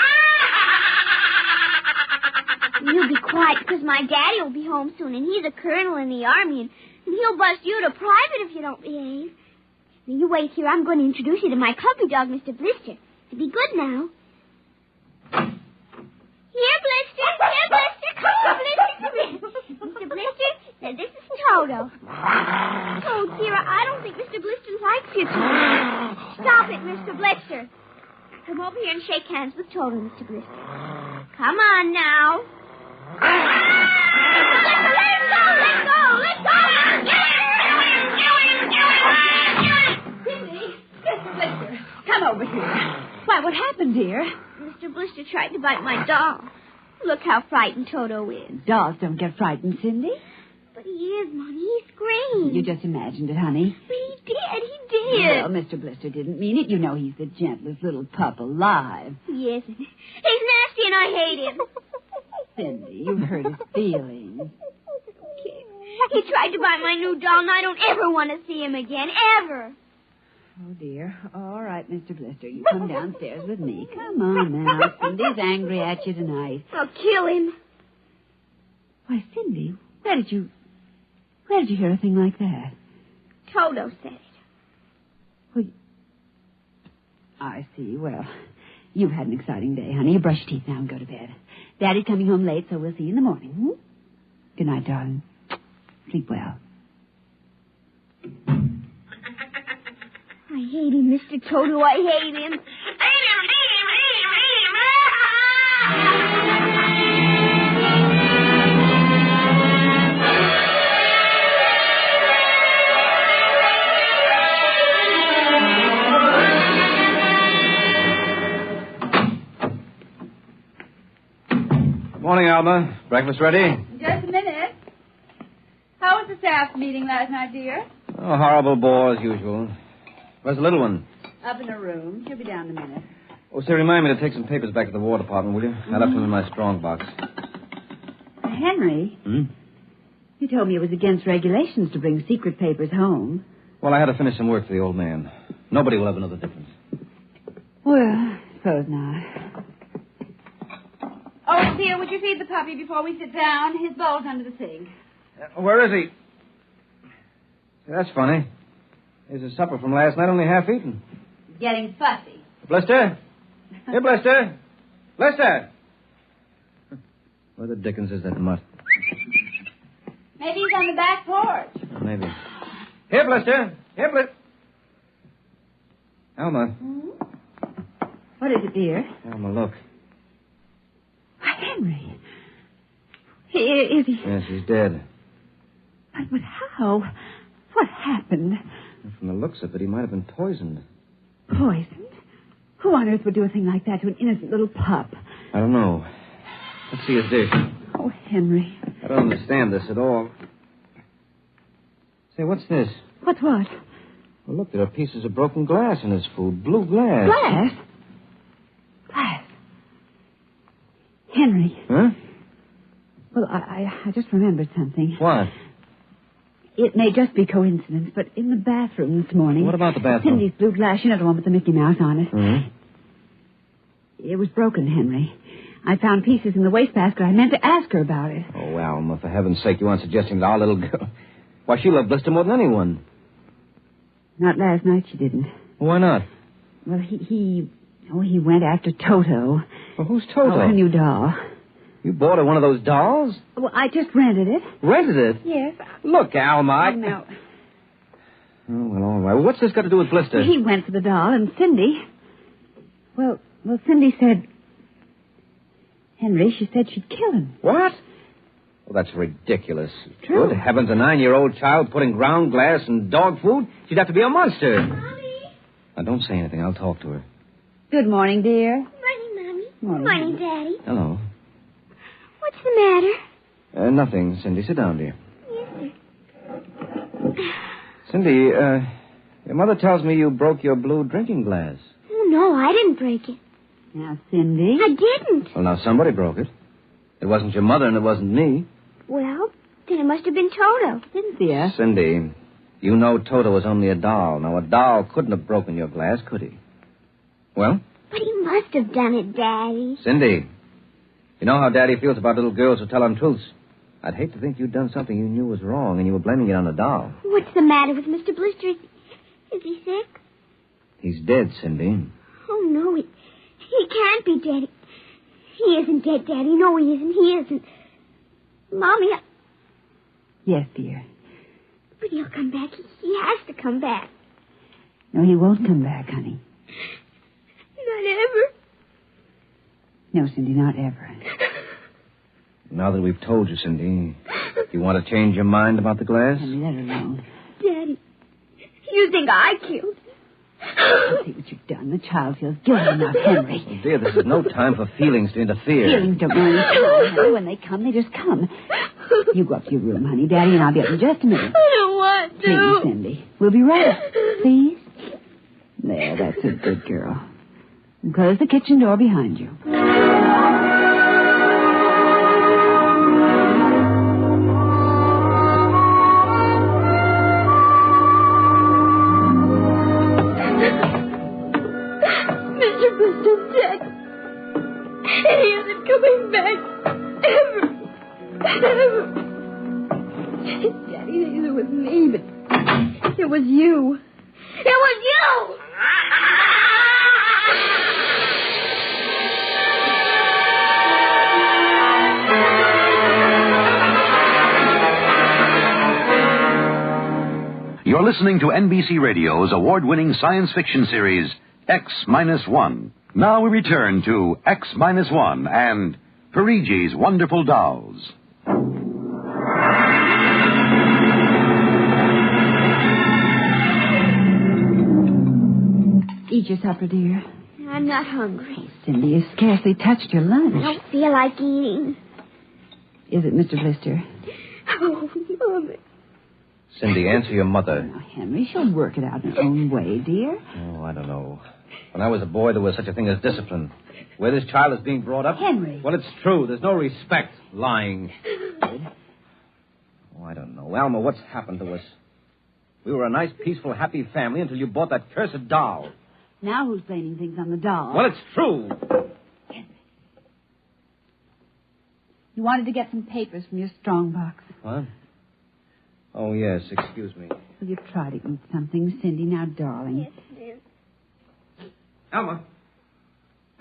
You be quiet, because my daddy will be home soon, and he's a colonel in the army, and he'll bust you to private if you don't behave. Now, you wait here. I'm going to introduce you to my puppy dog, Mr. Blister. Be good now. Here, Blister. Here, Blister. Come on, Blister. Mr. Blister, now this is Toto. Oh, dear, I don't think Mr. Blister likes you too. Stop it, Mr. Blister. Come over here and shake hands with Toto, Mr. Blister. Come on now. Let go. Cindy, Mr. Blister, come over here. Why, what happened, dear? Mr. Blister tried to bite my doll. Look how frightened Toto is. Dolls don't get frightened, Cindy. But he is, Mommy. He screamed. You just imagined it, honey. But he did. He did. Well, Mr. Blister didn't mean it. You know he's the gentlest little pup alive. Yes. He's nasty and I hate him. Cindy, you've hurt his feelings. He tried to buy my new doll, and I don't ever want to see him again. Ever. Oh, dear. All right, Mr. Blister. You come downstairs with me. Come on now. Cindy's angry at you tonight. I'll kill him. Why, Cindy, where did you hear a thing like that? Toto said it. Well, I see. Well, you've had an exciting day, honey. You brush your teeth now and go to bed. Daddy's coming home late, so we'll see you in the morning. Hmm? Good night, darling. Sleep well. I hate him, Mr. Toto. I hate him. Morning, Alma. Breakfast ready? Just a minute. How was the staff meeting last night, dear? Oh, horrible bore as usual. Where's the little one? Up in her room. She'll be down in a minute. Oh, say, remind me to take some papers back to the War Department, will you? I left them in my strong box. Henry, you told me it was against regulations to bring secret papers home. Well, I had to finish some work for the old man. Nobody will ever know the difference. Well, I suppose not. Oh, dear, would you feed the puppy before we sit down? His bowl's under the sink. Where is he? Say, that's funny. Here's his supper from last night, only half eaten. Getting fussy. Blister? Here, Blister. Blister! Where the dickens is that mutt? Maybe he's on the back porch. Maybe. Here, Blister. Here, Blister. Alma. What is it, dear? Alma, look. Henry. Is he? Yes, he's dead. But how? What happened? From the looks of it, he might have been poisoned. Poisoned? Who on earth would do a thing like that to an innocent little pup? I don't know. Let's see his dish. Oh, Henry. I don't understand this at all. Say, what's this? What's what? Well, look, there are pieces of broken glass in his food. Blue glass. Glass? Glass. Henry. Huh? Well, I just remembered something. What? It may just be coincidence, but in the bathroom this morning... What about the bathroom? Cindy's blue glass, you know, the one with the Mickey Mouse on it. Mm-hmm. It was broken, Henry. I found pieces in the wastebasket. I meant to ask her about it. Oh, Alma, for heaven's sake, you aren't suggesting that our little girl... Why, she loved Blister more than anyone. Not last night, she didn't. Why not? Well, he went after Toto. Well, who's Toto? Oh, her new doll. You bought her one of those dolls? Well, I just rented it. Rented it? Yes. Look, Alma, No. Oh, well, all right. Well, what's this got to do with Blister? He went for the doll, and Cindy... Well, Cindy said... Henry, she said she'd kill him. What? Well, that's ridiculous. True. Good heavens, a 9-year-old child putting ground glass in dog food? She'd have to be a monster. Mommy. Now, don't say anything. I'll talk to her. Good morning, dear. Morning, Mommy. Morning. Daddy. Hello. What's the matter? Nothing, Cindy. Sit down, dear. Yes, sir. Cindy, your mother tells me you broke your blue drinking glass. Oh, no, I didn't break it. Now, Cindy. I didn't. Well, now, somebody broke it. It wasn't your mother and it wasn't me. Well, then it must have been Toto. Cynthia. Cindy, you know Toto was only a doll. Now, a doll couldn't have broken your glass, could he? Well? But he must have done it, Daddy. Cindy, you know how Daddy feels about little girls who tell untruths. I'd hate to think you'd done something you knew was wrong and you were blaming it on a doll. What's the matter with Mr. Blister? Is he sick? He's dead, Cindy. Oh, no, he can't be dead. He isn't dead, Daddy. No, he isn't. He isn't. Mommy, Yes, dear. but he'll come back. He has to come back. No, he won't come back, honey. Not ever. No, Cindy, not ever. Now that we've told you, Cindy, you want to change your mind about the glass? Honey, let her alone. Daddy, you think I killed him? See what you've done. The child feels guilty enough, Henry. Oh, dear, this is no time for feelings to interfere. Feelings don't know any time, Henry. When they come, they just come. You go up to your room, honey. Daddy and I'll be up in just a minute. I don't want to. Please, Cindy. We'll be right up. Please? There, that's a good girl. And close the kitchen door behind you. Mr. Blister's dead. He isn't coming back. Ever. Daddy, it was me, but it was you. It was you! You're listening to NBC Radio's award-winning science fiction series, X-1. Now we return to X-1 and Perigis' Wonderful Dolls. Eat your supper, dear. I'm not hungry. Cindy, you scarcely touched your lunch. I don't feel like eating. Is it Mr. Blister? Oh, Mother. Cindy, answer your mother. Oh, Henry, she'll work it out in her own way, dear. Oh, I don't know. When I was a boy, there was such a thing as discipline. Where this child is being brought up... Henry. Well, it's true. There's no respect. Lying. Oh, I don't know. Alma, what's happened to us? We were a nice, peaceful, happy family until you bought that cursed doll. Now who's blaming things on the doll? Well, it's true. You wanted to get some papers from your strong box. What? Oh, yes. Excuse me. Will you try to eat something, Cindy? Now, darling. Yes, dear. Alma.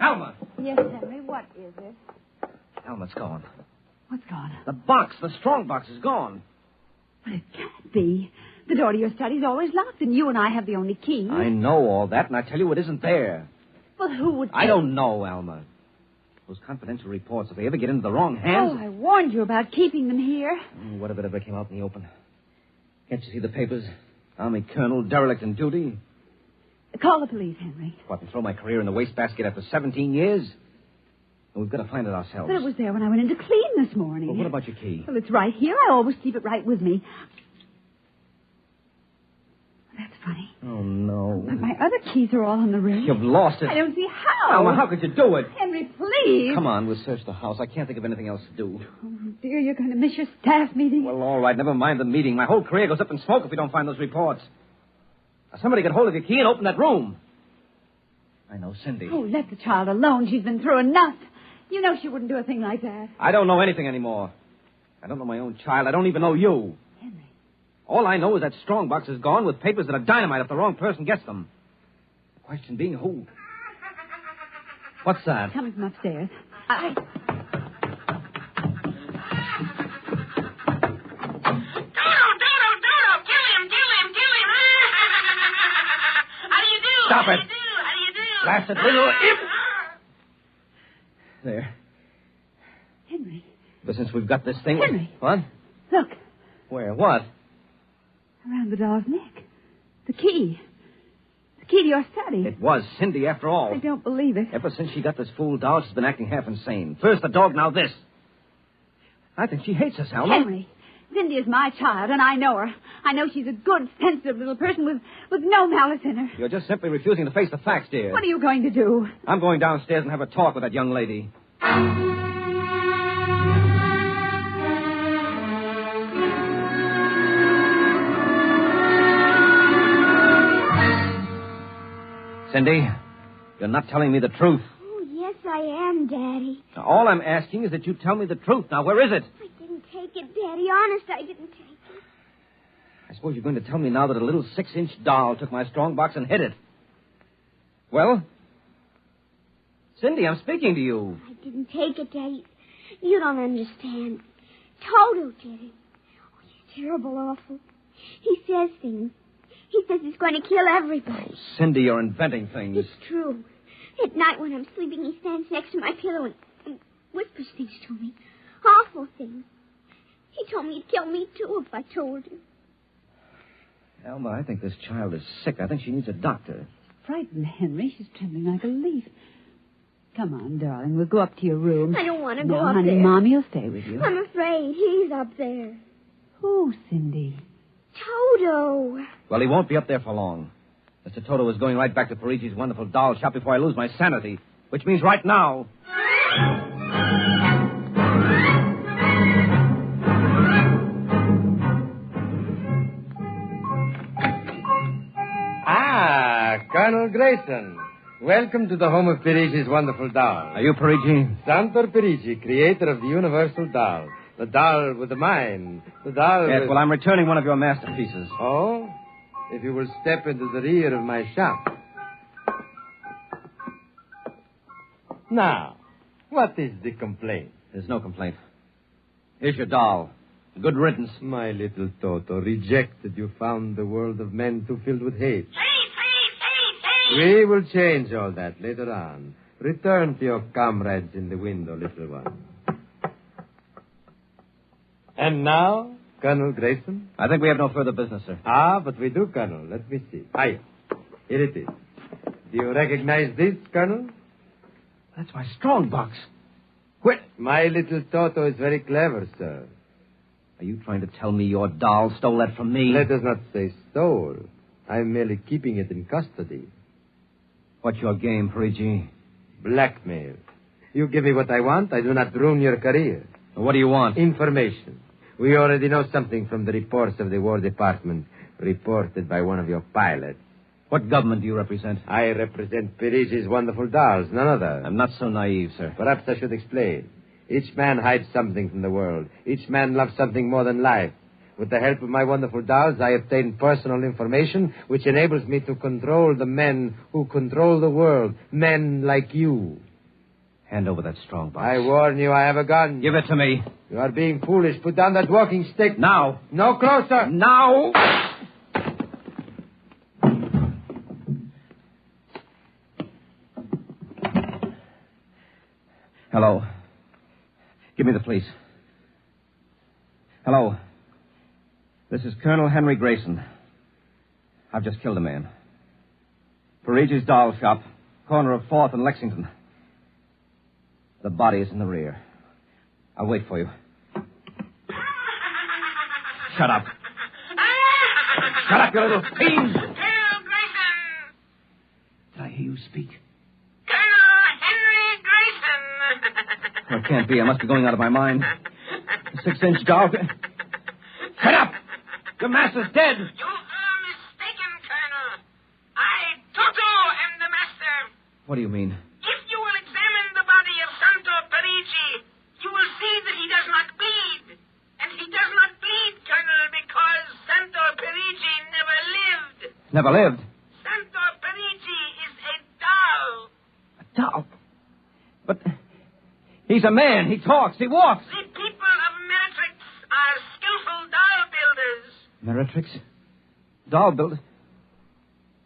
Alma. Yes, Henry, what is it? Alma's gone. What's gone? The box, the strong box, is gone. But it can't be. The door to your study's always locked, and you and I have the only key. I know all that, and I tell you it isn't there. Well, who would... I don't know, Alma. Those confidential reports, if they ever get into the wrong hands... Oh, I warned you about keeping them here. What if it ever came out in the open? Can't you see the papers? Army colonel, derelict in duty. Call the police, Henry. What, and throw my career in the wastebasket after 17 years? Well, we've got to find it ourselves. But it was there when I went in to clean this morning. Well, what about your key? Well, it's right here. I always keep it right with me. That's funny. Oh, no. But my other keys are all on the ring. You've lost it. I don't see how. Alma, how could you do it? Henry, please. Come on, we'll search the house. I can't think of anything else to do. Oh, dear, you're going to miss your staff meeting. Well, all right, never mind the meeting. My whole career goes up in smoke if we don't find those reports. Now, somebody get hold of your key and open that room. I know, Cindy. Oh, let the child alone. She's been through enough. You know she wouldn't do a thing like that. I don't know anything anymore. I don't know my own child. I don't even know you. Henry. All I know is that strong box is gone with papers that are dynamite if the wrong person gets them. The question being who? What's that? Coming from upstairs. Doodle, kill him. How do you do? Stop How it. do you do? How do you do? Blasted little imp! There. Henry. But since we've got this thing... Henry. What? Look. Where? What? Around the doll's neck. The key. The key to your study. It was Cindy, after all. I don't believe it. Ever since she got this fool doll, she's been acting half insane. First the dog, now this. I think she hates us, Alma. Henry. Cindy is my child, and I know her. I know she's a good, sensitive little person with no malice in her. You're just simply refusing to face the facts, dear. What are you going to do? I'm going downstairs and have a talk with that young lady. Cindy, you're not telling me the truth. Oh, yes, I am, Daddy. Now, all I'm asking is that you tell me the truth. Now, where is it? I didn't take it, Daddy. Honest, I didn't take it. I suppose you're going to tell me now that a little 6-inch doll took my strong box and hid it. Well? Cindy, I'm speaking to you. I didn't take it, Daddy. You don't understand. Toto did it. Oh, he's terrible, awful. He says things. He says he's going to kill everybody. Oh, Cindy, you're inventing things. It's true. At night when I'm sleeping, he stands next to my pillow and whispers things to me. Awful things. He told me he'd kill me, too, if I told him. Alma, I think this child is sick. I think she needs a doctor. frightened, Henry. She's trembling like a leaf. Come on, darling. We'll go up to your room. I don't want to no, go up honey, there. Mommy will stay with you. I'm afraid. He's up there. Who, Cindy? Toto. Well, he won't be up there for long. Mr. Toto is going right back to Perigis' wonderful doll shop before I lose my sanity, which means right now. Colonel Grayson. Welcome to the home of Perigis' wonderful doll. Are you Perigi? Santor Perigi, creator of the universal doll. The doll with the mind. The doll Yes, with... well, I'm returning one of your masterpieces. Oh? If you will step into the rear of my shop. Now, what is the complaint? There's no complaint. Here's your doll. Good riddance. My little Toto, rejected, you found the world of men too filled with hate. We will change all that later on. Return to your comrades in the window, little one. And now, Colonel Grayson? I think we have no further business, sir. Ah, but we do, Colonel. Let me see. Aye. Here it is. Do you recognize this, Colonel? That's my strong box. Quit. My little Toto is very clever, sir. Are you trying to tell me your doll stole that from me? Let us not say stole. I'm merely keeping it in custody. What's your game, Perigi? Blackmail. You give me what I want, I do not ruin your career. What do you want? Information. We already know something from the reports of the War Department, reported by one of your pilots. What government do you represent? I represent Perigis' wonderful dolls, none other. I'm not so naive, sir. Perhaps I should explain. Each man hides something from the world. Each man loves something more than life. With the help of my wonderful dolls, I obtain personal information which enables me to control the men who control the world. Men like you. Hand over that strong box. I warn you, I have a gun. Give it to me. You are being foolish. Put down that walking stick. Now. No closer. Now. Hello. Give me the police. Hello. This is Colonel Henry Grayson. I've just killed a man. Perigis' doll shop, corner of 4th and Lexington. The body is in the rear. I'll wait for you. Shut up. Shut up, you little fiend! Colonel Grayson! Did I hear you speak? Colonel Henry Grayson! Well, it can't be. I must be going out of my mind. The 6-inch doll. Shut up! Your master's dead! You are mistaken, Colonel. I, Toto, am the master. What do you mean? If you will examine the body of Santo Perigi, you will see that he does not bleed. And he does not bleed, Colonel, because Santo Perigi never lived. Never lived? Santo Perigi is a doll. A doll? But he's a man. He talks. He walks. The people of Meritrix are skillful doll builders. Meritrix? Doll builder?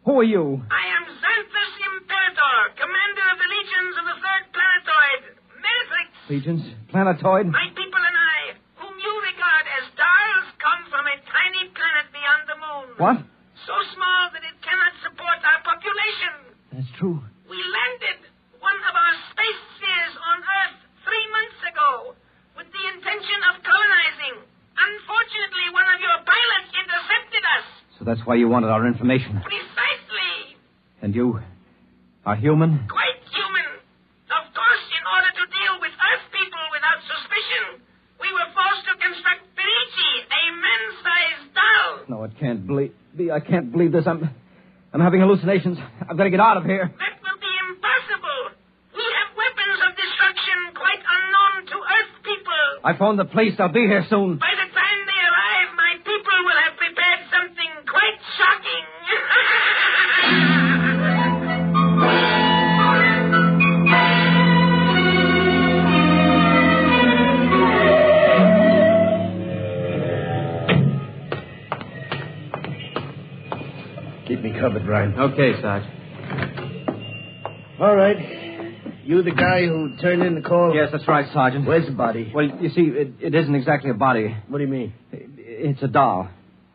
Who are you? I am Xanthus Imperator, commander of the legions of the 3rd planetoid, Meritrix. Legions? Planetoid? My people and I, whom you regard as dolls, come from a tiny planet beyond the moon. What? So small that it cannot support our population. That's true. We landed one of our space spheres on Earth 3 months ago with the intention of colonizing. Unfortunately, one of your pilots intercepted us. So that's why you wanted our information. Precisely. And you are human? Quite human. Of course, in order to deal with Earth people without suspicion, we were forced to construct Perigi, a man-sized doll. No, it can't be. I can't believe this. I'm having hallucinations. I've got to get out of here. That will be impossible. We have weapons of destruction quite unknown to Earth people. I phoned the police. I'll be here soon. By the time they arrive, my people will have prepared something quite shocking. Keep me covered, Brian. Okay, Sarge. All right. You the guy who turned in the call? Yes, that's right, Sergeant. Where's the body? Well, you see, it isn't exactly a body. What do you mean? It's a doll.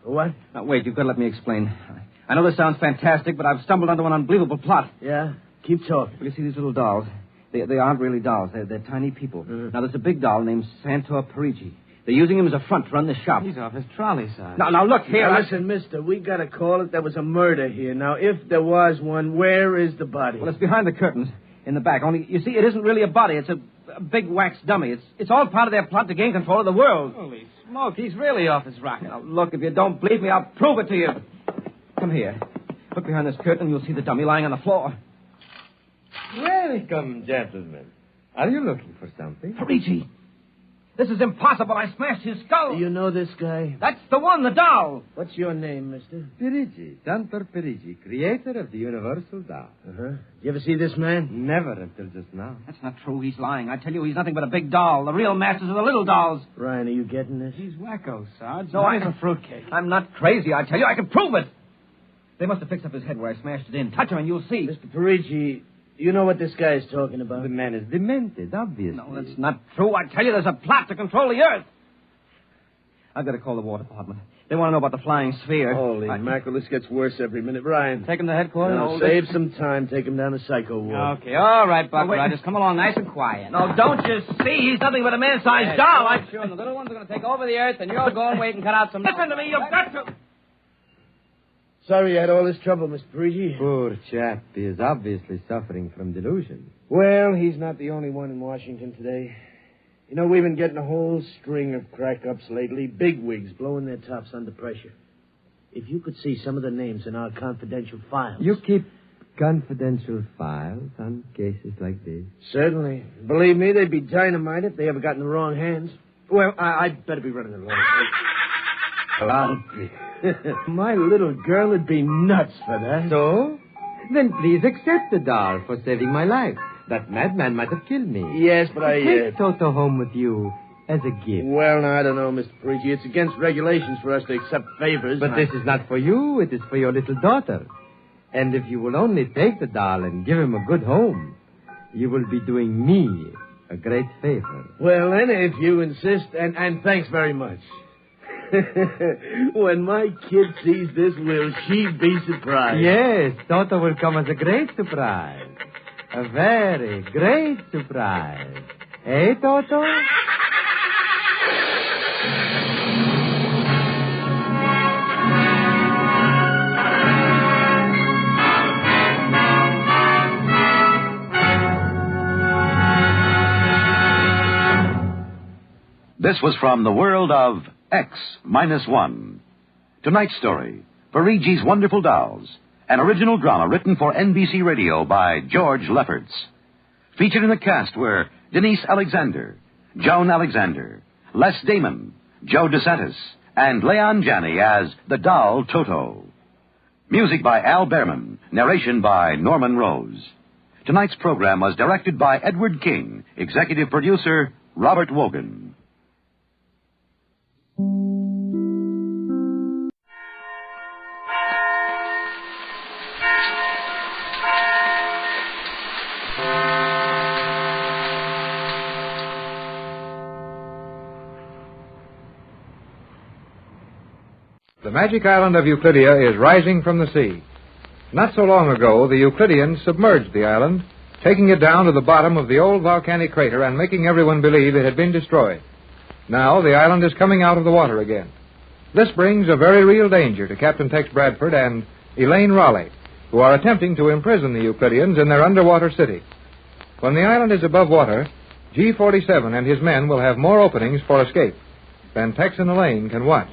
What? Now, wait, you've got to let me explain. I know this sounds fantastic, but I've stumbled onto an unbelievable plot. Yeah? Keep talking. Well, you see these little dolls? They aren't really dolls. They're tiny people. Now, there's a big doll named Santor Perigis. They're using him as a front to run the shop. He's off his trolley, Sarge. Now, look here. Now, listen, mister, we got to call it. There was a murder here. Now, if there was one, where is the body? Well, it's behind the curtains in the back. Only, you see, it isn't really a body. It's a big wax dummy. It's all part of their plot to gain control of the world. Holy smoke, he's really off his rocker. Now, look, if you don't believe me, I'll prove it to you. Come here. Look behind this curtain, and you'll see the dummy lying on the floor. Welcome, gentlemen. Are you looking for something? Perigis. This is impossible. I smashed his skull. Do you know this guy? That's the one, the doll. What's your name, mister? Perigis, Santor Perigis, creator of the universal doll. Uh-huh. You ever see this man? Never until just now. That's not true. He's lying. I tell you, he's nothing but a big doll. The real masters are the little dolls. Ryan, are you getting this? He's wacko, Sarge. No, I'm a fruitcake. I'm not crazy, I tell you. I can prove it. They must have fixed up his head where I smashed it in. Touch him and you'll see. Mr. Perigis, you know what this guy is talking about? The man is demented, obviously. No, that's not true. I tell you, there's a plot to control the earth. I've got to call the War Department. They want to know about the flying sphere. Holy mackerel, this gets worse every minute. Ryan. Take him to headquarters? No, save some time. Take him down to Psycho Ward. Okay, all right, Buck. wait. Just come along nice and quiet. No, don't you see? He's nothing but a man-sized doll. Sure, and the little ones are going to take over the earth, and you'll go and wait and cut out some... Listen to me. You've got to... Sorry you had all this trouble, Mr. Perigis. Poor chap. He is obviously suffering from delusion. Well, he's not the only one in Washington today. You know, we've been getting a whole string of crack-ups lately. Bigwigs blowing their tops under pressure. If you could see some of the names in our confidential files. You keep confidential files on cases like this? Certainly. Believe me, they'd be dynamite if they ever got in the wrong hands. Well, I'd better be running along. My little girl would be nuts for that. So? Then please accept the doll for saving my life. That madman might have killed me. Yes, but Take Toto home with you as a gift. Well, now, I don't know, Mr. Perigis. It's against regulations for us to accept favors. But this is not for you. It is for your little daughter. And if you will only take the doll and give him a good home, you will be doing me a great favor. Well, then, if you insist, and thanks very much. When my kid sees this, will she be surprised? Yes, Toto will come as a great surprise. A very great surprise. Hey, Toto? This was from the world of X-1. Tonight's story, Perigis' Wonderful Dolls, an original drama written for NBC Radio by George Lefferts. Featured in the cast were Denise Alexander, Joan Alexander, Les Damon, Joe DeSantis, and Leon Janney as the doll Toto. Music by Al Behrman, narration by Norman Rose. Tonight's program was directed by Edward King, executive producer Robert Wogan. The magic island of Euclidia is rising from the sea. Not so long ago, the Euclideans submerged the island, taking it down to the bottom of the old volcanic crater and making everyone believe it had been destroyed. Now the island is coming out of the water again. This brings a very real danger to Captain Tex Bradford and Elaine Raleigh, who are attempting to imprison the Euclideans in their underwater city. When the island is above water, G-47 and his men will have more openings for escape than Tex and Elaine can watch.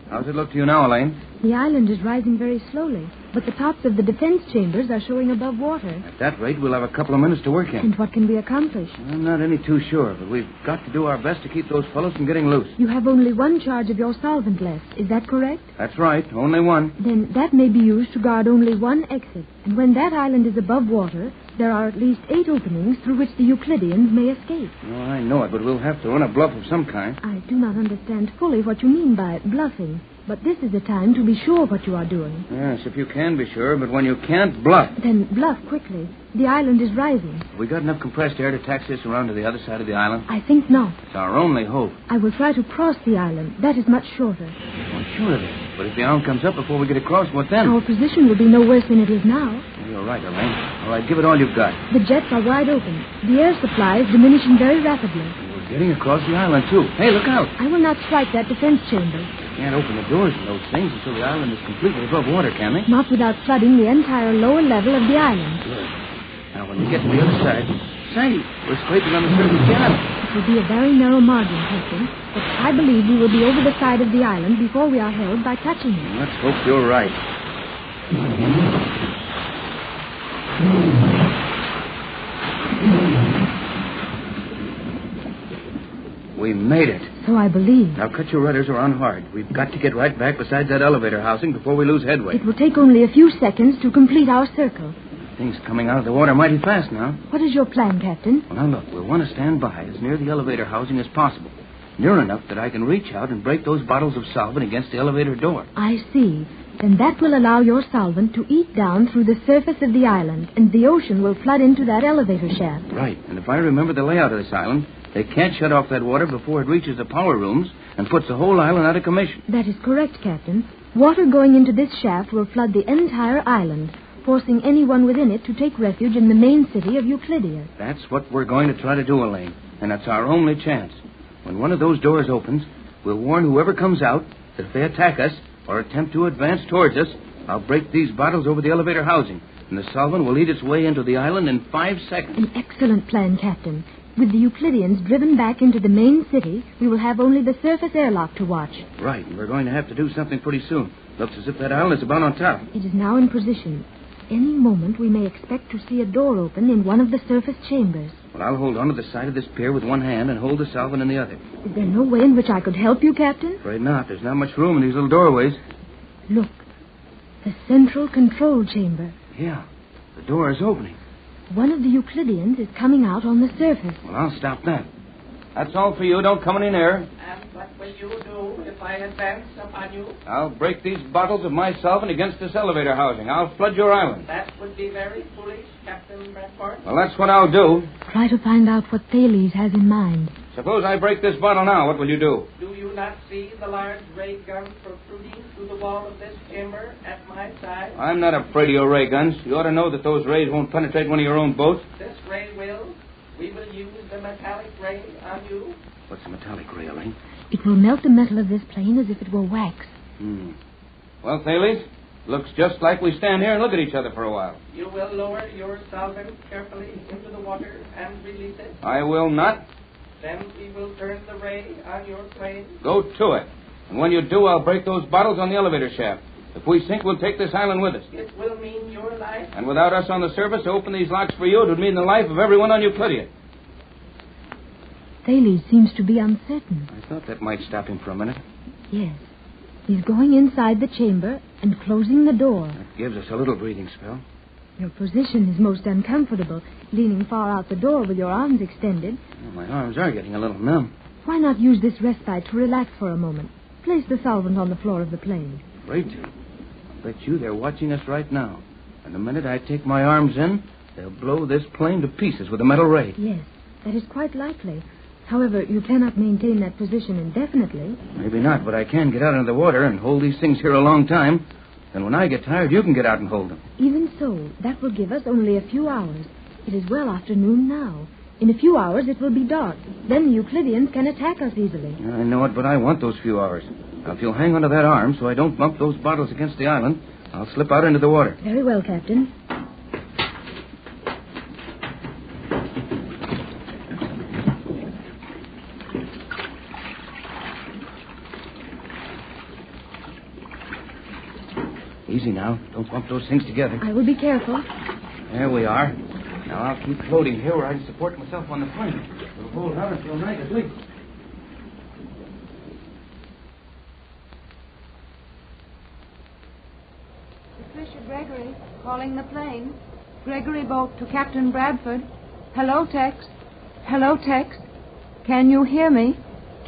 How's it look to you now, Elaine? The island is rising very slowly, but the tops of the defense chambers are showing above water. At that rate, we'll have a couple of minutes to work in. And what can we accomplish? I'm not any too sure, but we've got to do our best to keep those fellows from getting loose. You have only one charge of your solvent left. Is that correct? That's right. Only one. Then that may be used to guard only one exit. And when that island is above water, there are at least 8 openings through which the Euclideans may escape. Oh, I know it, but we'll have to run a bluff of some kind. I do not understand fully what you mean by bluffing. But this is the time to be sure what you are doing. Yes, if you can be sure, but when you can't, bluff. Then bluff quickly. The island is rising. We got enough compressed air to taxi us around to the other side of the island? I think not. It's our only hope. I will try to cross the island. That is much shorter. Won't Sure it is. But if the island comes up before we get across, what then? Our position will be no worse than it is now. You're right, Elaine. All right, give it all you've got. The jets are wide open. The air supply is diminishing very rapidly. We're getting across the island, too. Hey, look out. I will not strike that defense chamber. Can't open the doors and those things until the island is completely above water, can they? Not without flooding the entire lower level of the island. Good. Now, when we get to the other side... Say, we're scraping on the surface again. It will be a very narrow margin, Captain, but I believe we will be over the side of the island before we are held by touching it. Let's hope you're right. We made it. So I believe. Now cut your rudders or on hard. We've got to get right back beside that elevator housing before we lose headway. It will take only a few seconds to complete our circle. Things coming out of the water mighty fast now. What is your plan, Captain? Well, now look, we'll want to stand by as near the elevator housing as possible. Near enough that I can reach out and break those bottles of solvent against the elevator door. I see. Then that will allow your solvent to eat down through the surface of the island, and the ocean will flood into that elevator shaft. Right. And if I remember the layout of this island, they can't shut off that water before it reaches the power rooms and puts the whole island out of commission. That is correct, Captain. Water going into this shaft will flood the entire island, forcing anyone within it to take refuge in the main city of Euclidia. That's what we're going to try to do, Elaine. And that's our only chance. When one of those doors opens, we'll warn whoever comes out that if they attack us or attempt to advance towards us, I'll break these bottles over the elevator housing, and the solvent will eat its way into the island in 5 seconds. An excellent plan, Captain. With the Euclideans driven back into the main city, we will have only the surface airlock to watch. Right, and we're going to have to do something pretty soon. Looks as if that island is about on top. It is now in position. Any moment we may expect to see a door open in one of the surface chambers. Well, I'll hold onto the side of this pier with one hand and hold the solvent in the other. Is there no way in which I could help you, Captain? Afraid not. There's not much room in these little doorways. Look, the central control chamber. Yeah, the door is opening. One of the Euclideans is coming out on the surface. Well, I'll stop that. That's all for you. Don't come any nearer. And what will you do if I advance upon you? I'll break these bottles of my solvent against this elevator housing. I'll flood your island. That would be very foolish, Captain Bradford. Well, that's what I'll do. Try to find out what Thales has in mind. Suppose I break this bottle now. What will you do? Do you not see the large ray gun protruding through the wall of this chamber at my side? I'm not afraid of your ray guns. You ought to know that those rays won't penetrate one of your own boats. This ray will. We will use the metallic ray on you. What's the metallic ray, Elaine? It will melt the metal of this plane as if it were wax. Well, Thales, looks just like we stand here and look at each other for a while. You will lower your solvent carefully into the water and release it. I will not. Then we will turn the ray on your plane. Go to it. And when you do, I'll break those bottles on the elevator shaft. If we sink, we'll take this island with us. It will mean your life. And without us on the surface to open these locks for you, it would mean the life of everyone on Euclidia. Thales seems to be uncertain. I thought that might stop him for a minute. Yes. He's going inside the chamber and closing the door. That gives us a little breathing spell. Your position is most uncomfortable, leaning far out the door with your arms extended. Well, my arms are getting a little numb. Why not use this respite to relax for a moment? Place the solvent on the floor of the plane. Afraid to. I'll bet you they're watching us right now. And the minute I take my arms in, they'll blow this plane to pieces with a metal ray. Yes, that is quite likely. However, you cannot maintain that position indefinitely. Maybe not, but I can get out into the water and hold these things here a long time. And when I get tired, you can get out and hold them. Even so, that will give us only a few hours. It is well after noon now. In a few hours, it will be dark. Then the Euclideans can attack us easily. I know it, but I want those few hours. Now, if you'll hang onto that arm so I don't bump those bottles against the island, I'll slip out into the water. Very well, Captain. Easy now. Don't bump those things together. I will be careful. There we are. Now I'll keep floating here where I can support myself on the plane. We'll hold out until night at least. Patricia Gregory, calling the plane. Gregory boat to Captain Bradford. Hello, Tex. Hello, Tex. Can you hear me?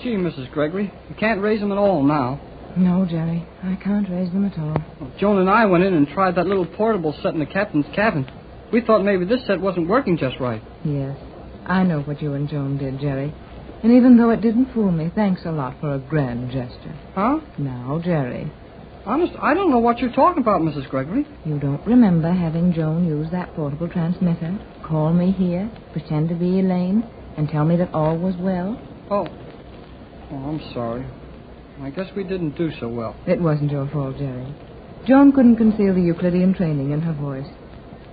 Gee, Mrs. Gregory, you can't raise them at all now. No, Jerry, I can't raise them at all. Well, Joan and I went in and tried that little portable set in the captain's cabin. We thought maybe this set wasn't working just right. Yes, I know what you and Joan did, Jerry. And even though it didn't fool me, thanks a lot for a grand gesture. Huh? Now, Jerry. Honest, I don't know what you're talking about, Mrs. Gregory. You don't remember having Joan use that portable transmitter, call me here, pretend to be Elaine, and tell me that all was well? Oh, I'm sorry. I guess we didn't do so well. It wasn't your fault, Jerry. Joan couldn't conceal the Euclidean training in her voice.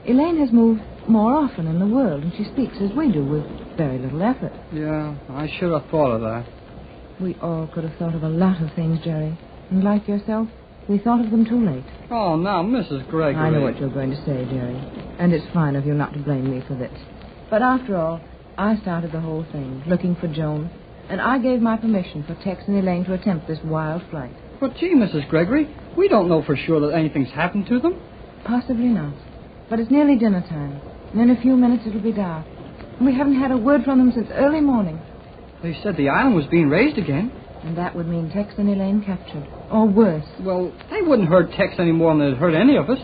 Elaine has moved more often in the world, and she speaks as we do, with very little effort. Yeah, I should have thought of that. We all could have thought of a lot of things, Jerry. And like yourself, we thought of them too late. Oh, now, Mrs. Gregory. I know what you're going to say, Jerry. And it's fine of you not to blame me for this. But after all, I started the whole thing, looking for Joan, and I gave my permission for Tex and Elaine to attempt this wild flight. But gee, Mrs. Gregory, we don't know for sure that anything's happened to them. Possibly not. But it's nearly dinner time, and in a few minutes it'll be dark. And we haven't had a word from them since early morning. They said the island was being raised again. And that would mean Tex and Elaine captured. Or worse. Well, they wouldn't hurt Tex any more than they'd hurt any of us.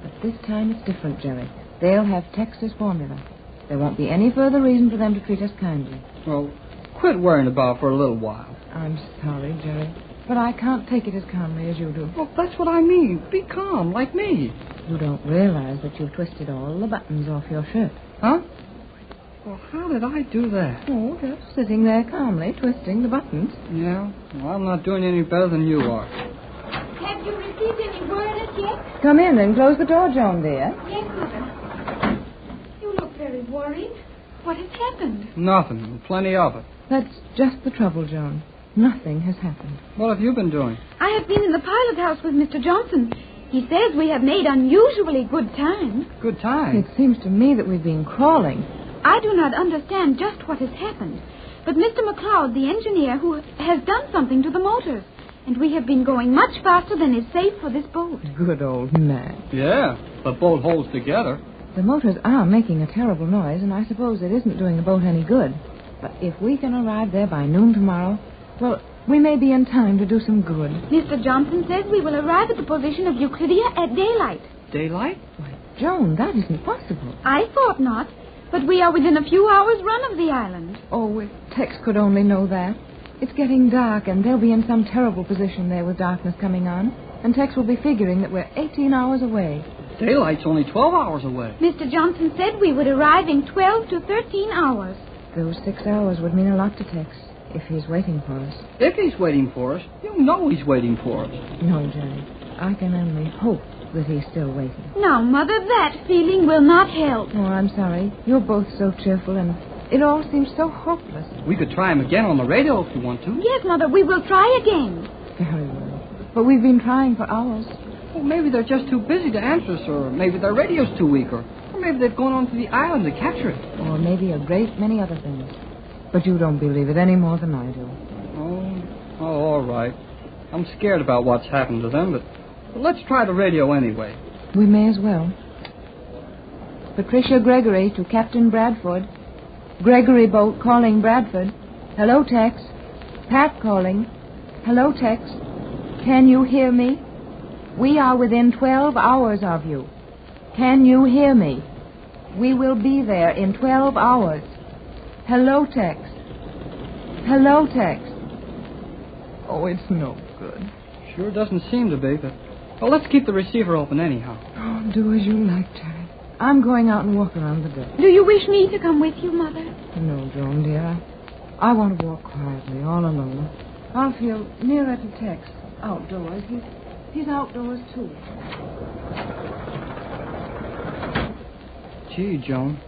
But this time it's different, Jerry. They'll have Tex's formula. There won't be any further reason for them to treat us kindly. Well, quit worrying about it for a little while. I'm sorry, Jerry, but I can't take it as calmly as you do. Well, that's what I mean. Be calm, like me. You don't realize that you've twisted all the buttons off your shirt. Huh? Well, how did I do that? Oh, just sitting there calmly, twisting the buttons. Yeah? Well, I'm not doing any better than you are. Have you received any word as yet? Come in and close the door, Joan, dear. Yes, Mother. You look very worried. What has happened? Nothing. Plenty of it. That's just the trouble, Joan. Nothing has happened. What have you been doing? I have been in the pilot house with Mr. Johnson. He says we have made unusually good time. Good time? It seems to me that we've been crawling. I do not understand just what has happened. But Mr. McLeod, the engineer, who has done something to the motors. And we have been going much faster than is safe for this boat. Good old man. Yeah, the boat holds together. The motors are making a terrible noise, and I suppose it isn't doing the boat any good. But if we can arrive there by noon tomorrow, well, we may be in time to do some good. Mr. Johnson says we will arrive at the position of Euclidia at daylight. Daylight? Why, Joan, that isn't possible. I thought not, but we are within a few hours' run of the island. Oh, if Tex could only know that. It's getting dark, and they'll be in some terrible position there with darkness coming on. And Tex will be figuring that we're 18 hours away. Daylight's only 12 hours away. Mr. Johnson said we would arrive in 12 to 13 hours. Those 6 hours would mean a lot to Tex, if he's waiting for us. If he's waiting for us, you know he's waiting for us. No, Jerry. I can only hope that he's still waiting. Now, Mother, that feeling will not help. Oh, I'm sorry. You're both so cheerful, and it all seems so hopeless. We could try him again on the radio if you want to. Yes, Mother, we will try again. Very well. But we've been trying for hours. Well, maybe they're just too busy to answer us, or maybe their radio's too weak, or maybe they've gone on to the island to capture it. Or maybe a great many other things. But you don't believe it any more than I do. Oh, all right. I'm scared about what's happened to them, but let's try the radio anyway. We may as well. Patricia Gregory to Captain Bradford. Gregory boat calling Bradford. Hello, Tex. Pat calling. Hello, Tex. Can you hear me? We are within 12 hours of you. Can you hear me? We will be there in 12 hours. Hello, Tex. Hello, Tex. Oh, it's no good. Sure doesn't seem to be, but... Well, let's keep the receiver open anyhow. Oh, do as you like, Jerry. I'm going out and walk around the deck. Do you wish me to come with you, Mother? No, Joan, dear. I want to walk quietly, all alone. I'll feel nearer to Tex, outdoors. He's outdoors, too. Gee, Joan,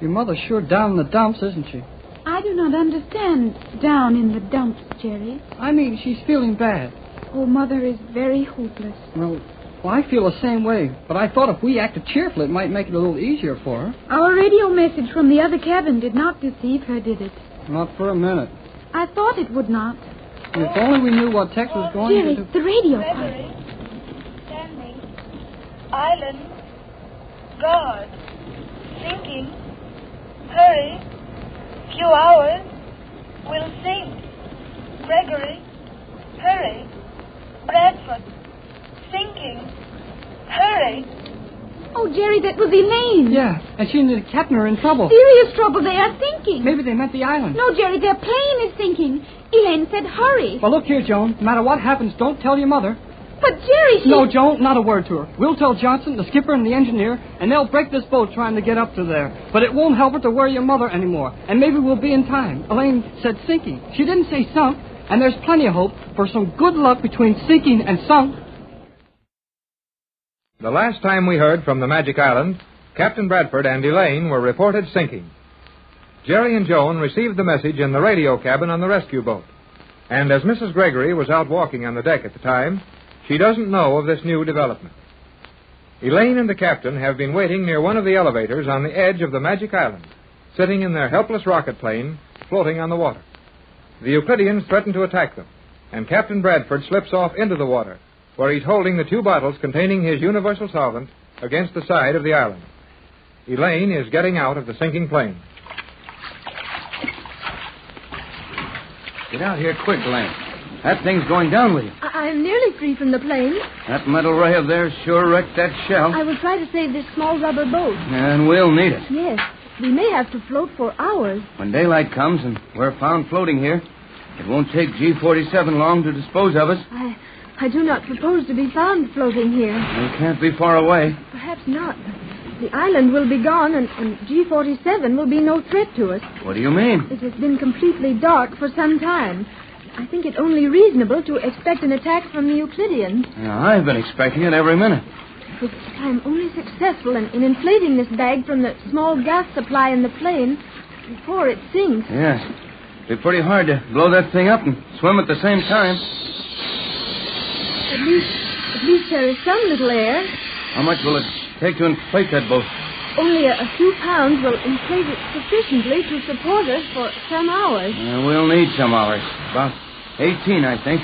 your mother's sure down in the dumps, isn't she? I do not understand down in the dumps, Jerry. I mean, she's feeling bad. Oh, Mother is very hopeless. Well, I feel the same way, but I thought if we acted cheerful, it might make it a little easier for her. Our radio message from the other cabin did not deceive her, did it? Not for a minute. I thought it would not. If only we knew what Tex was going Jerry, to do. the radio Gregory, standing. Island. Guard. Sinking. Hurry. Few hours. Will sink. Gregory. Hurry. Bradford. Sinking. Hurry. Oh, Jerry, that was Elaine. Yeah, and she and the captain are in trouble. Serious trouble. They are sinking. Maybe they meant the island. No, Jerry, their plane is sinking. Elaine said hurry. Well, look here, Joan. No matter what happens, don't tell your mother. But, Jerry, she... No, Joan, not a word to her. We'll tell Johnson, the skipper, and the engineer, and they'll break this boat trying to get up to there. But it won't help her to worry your mother anymore. And maybe we'll be in time. Elaine said sinking. She didn't say sunk. And there's plenty of hope for some good luck between sinking and sunk. The last time we heard from the Magic Island, Captain Bradford and Elaine were reported sinking. Jerry and Joan received the message in the radio cabin on the rescue boat. And as Mrs. Gregory was out walking on the deck at the time, she doesn't know of this new development. Elaine and the captain have been waiting near one of the elevators on the edge of the Magic Island, sitting in their helpless rocket plane, floating on the water. The Euclideans threaten to attack them, and Captain Bradford slips off into the water, where he's holding the 2 bottles containing his universal solvent against the side of the island. Elaine is getting out of the sinking plane. Get out here quick, Elaine. That thing's going down with you. I'm nearly free from the plane. That metal ray of theirs sure wrecked that shell. I will try to save this small rubber boat. And we'll need it. Yes. We may have to float for hours. When daylight comes and we're found floating here, it won't take G-47 long to dispose of us. I do not propose to be found floating here. We can't be far away. Perhaps not. The island will be gone, and G-47 will be no threat to us. What do you mean? It has been completely dark for some time. I think it only reasonable to expect an attack from the Euclideans. Yeah, I've been expecting it every minute. If I'm only successful in inflating this bag from the small gas supply in the plane before it sinks. Yes. It'd be pretty hard to blow that thing up and swim at the same time. At least there is some little air. How much will it take to inflate that boat? Only a few pounds will inflate it sufficiently to support us for some hours. We'll need some hours. About 18, I think.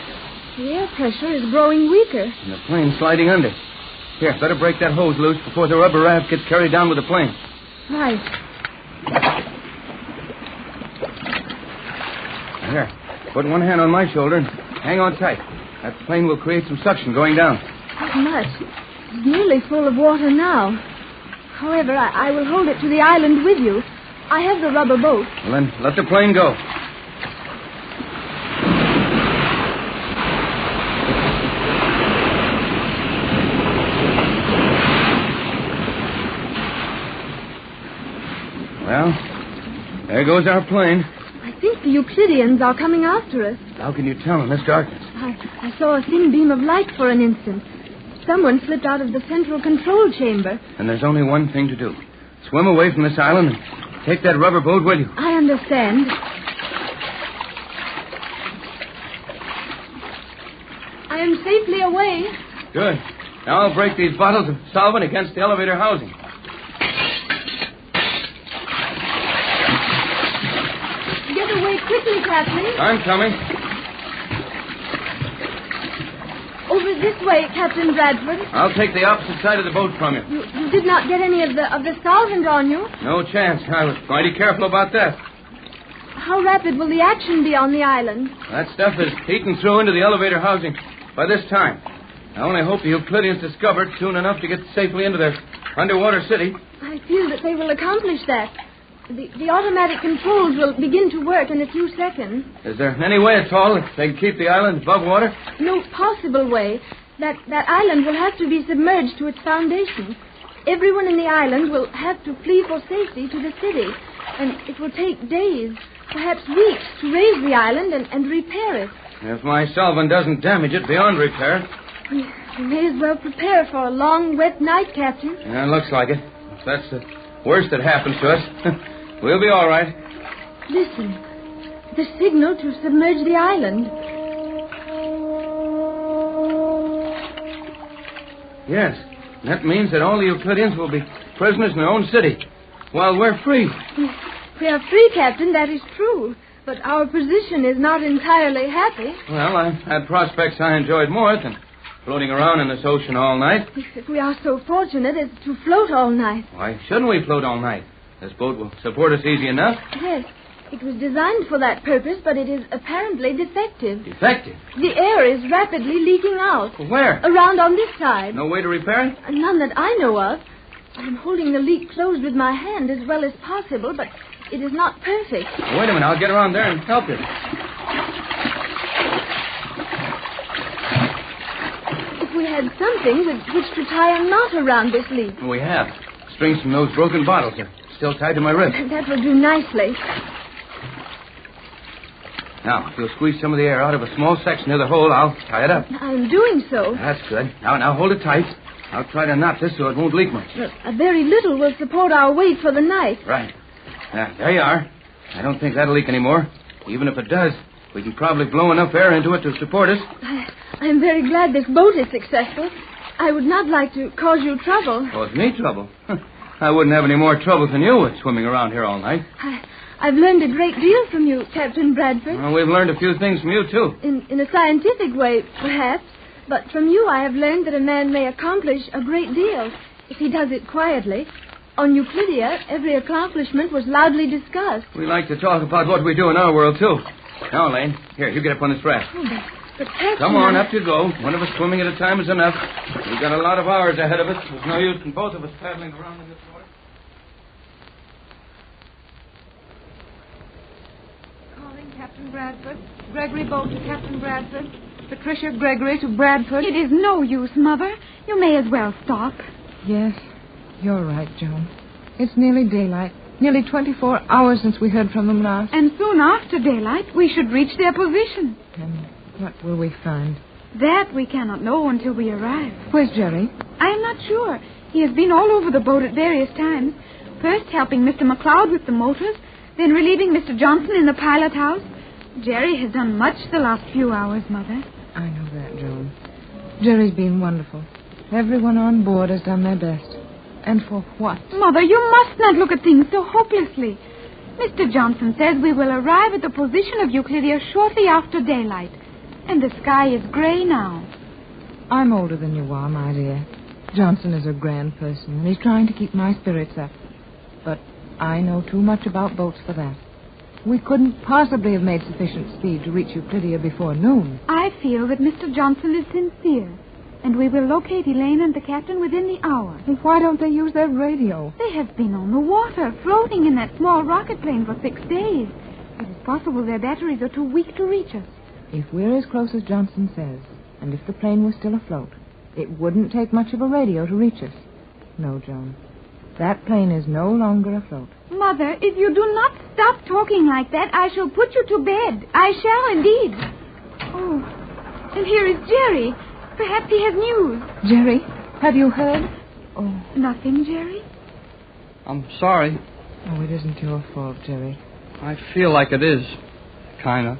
The air pressure is growing weaker. And the plane's sliding under. Here, better break that hose loose before the rubber raft gets carried down with the plane. Right. Here, put one hand on my shoulder and hang on tight. That plane will create some suction going down. Not much. It's nearly full of water now. However, I will hold it to the island with you. I have the rubber boat. Well, then, let the plane go. Well, there goes our plane. I think the Euclideans are coming after us. How can you tell in this darkness? I saw a thin beam of light for an instant. Someone slipped out of the central control chamber. And there's only one thing to do. Swim away from this island and take that rubber boat with you. I understand. I am safely away. Good. Now I'll break these bottles of solvent against the elevator housing. Get away quickly, Captain. I'm coming. Over this way, Captain Bradford. I'll take the opposite side of the boat from you. You did not get any of the solvent on you? No chance. I was mighty careful about that. How rapid will the action be on the island? That stuff is eating through into the elevator housing by this time. I only hope the Euclideans discover it soon enough to get safely into their underwater city. I feel that they will accomplish that. The automatic controls will begin to work in a few seconds. Is there any way at all that they can keep the island above water? No possible way. That island will have to be submerged to its foundation. Everyone in the island will have to flee for safety to the city. And it will take days, perhaps weeks, to raise the island and repair it. If my solvent doesn't damage it beyond repair. We may as well prepare for a long, wet night, Captain. Yeah, it looks like it. If that's the worst that happens to us, we'll be all right. Listen. The signal to submerge the island. Yes. That means that all the Euclideans will be prisoners in their own city, while we're free. We are free, Captain, that is true. But our position is not entirely happy. Well, I've had prospects I enjoyed more than floating around in this ocean all night. If we are so fortunate as to float all night. Why shouldn't we float all night? This boat will support us easy enough. Yes. It was designed for that purpose, but it is apparently defective. Defective? The air is rapidly leaking out. Where? Around on this side. No way to repair it? None that I know of. I'm holding the leak closed with my hand as well as possible, but it is not perfect. Wait a minute. I'll get around there and help you. If we had something with which to tie a knot around this leak. We have. Strings from those broken bottles are still tied to my wrist. That will do nicely. Now, if you'll squeeze some of the air out of a small section of the hole, I'll tie it up. I'm doing so. That's good. Now hold it tight. I'll try to knot this so it won't leak much. A very little will support our weight for the night. Right. There you are. I don't think that'll leak anymore. Even if it does, we can probably blow enough air into it to support us. I'm very glad this boat is successful. I would not like to cause you trouble. Cause me trouble? I wouldn't have any more trouble than you with swimming around here all night. I've learned a great deal from you, Captain Bradford. Well, we've learned a few things from you, too. In a scientific way, perhaps. But from you, I have learned that a man may accomplish a great deal if he does it quietly. On Euclidia, every accomplishment was loudly discussed. We like to talk about what we do in our world, too. Now, Elaine, here, you get up on this raft. Oh, but Captain... Come on, up you go. One of us swimming at a time is enough. We've got a lot of hours ahead of us. There's no use in both of us paddling around in this water. Captain Bradford. Gregory Boat to Captain Bradford. Patricia Gregory to Bradford. It is no use, Mother. You may as well stop. Yes, you're right, Joan. It's nearly daylight. Nearly 24 hours since we heard from them last. And soon after daylight, we should reach their position. And what will we find? That we cannot know until we arrive. Where's Jerry? I am not sure. He has been all over the boat at various times. First helping Mr. McLeod with the motors, then relieving Mr. Johnson in the pilot house. Jerry has done much the last few hours, Mother. I know that, Joan. Jerry's been wonderful. Everyone on board has done their best. And for what? Mother, you must not look at things so hopelessly. Mr. Johnson says we will arrive at the position of Euclidia shortly after daylight. And the sky is gray now. I'm older than you are, my dear. Johnson is a grand person, and he's trying to keep my spirits up. But I know too much about boats for that. We couldn't possibly have made sufficient speed to reach Euclidia before noon. I feel that Mr. Johnson is sincere, and we will locate Elaine and the captain within the hour. And why don't they use their radio? They have been on the water, floating in that small rocket plane for 6 days. It is possible their batteries are too weak to reach us. If we're as close as Johnson says, and if the plane was still afloat, it wouldn't take much of a radio to reach us. No, Joan. That plane is no longer afloat. Mother, if you do not stop talking like that, I shall put you to bed. I shall indeed. Oh, and here is Jerry. Perhaps he has news. Jerry, have you heard? Oh, nothing, Jerry? I'm sorry. Oh, it isn't your fault, Jerry. I feel like it is. Kind of.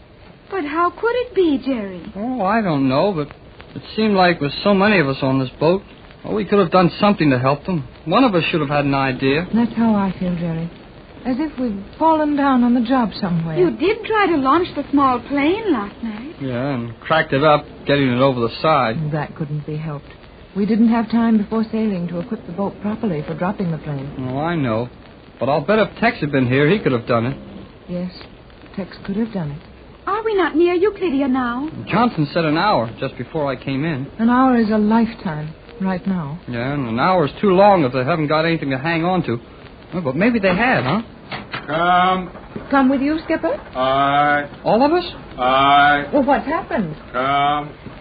But how could it be, Jerry? Oh, I don't know, but it seemed like with so many of us on this boat, well, we could have done something to help them. One of us should have had an idea. That's how I feel, Jerry. As if we'd fallen down on the job somewhere. You did try to launch the small plane last night. Yeah, and cracked it up, getting it over the side. That couldn't be helped. We didn't have time before sailing to equip the boat properly for dropping the plane. Oh, I know. But I'll bet if Tex had been here, he could have done it. Yes, Tex could have done it. Are we not near Euclidia now? Johnson said an hour just before I came in. An hour is a lifetime right now. Yeah, and an hour's too long if they haven't got anything to hang on to. Well, but maybe they have, huh? Come with you, Skipper? Aye. All of us? Aye. Well, what's happened?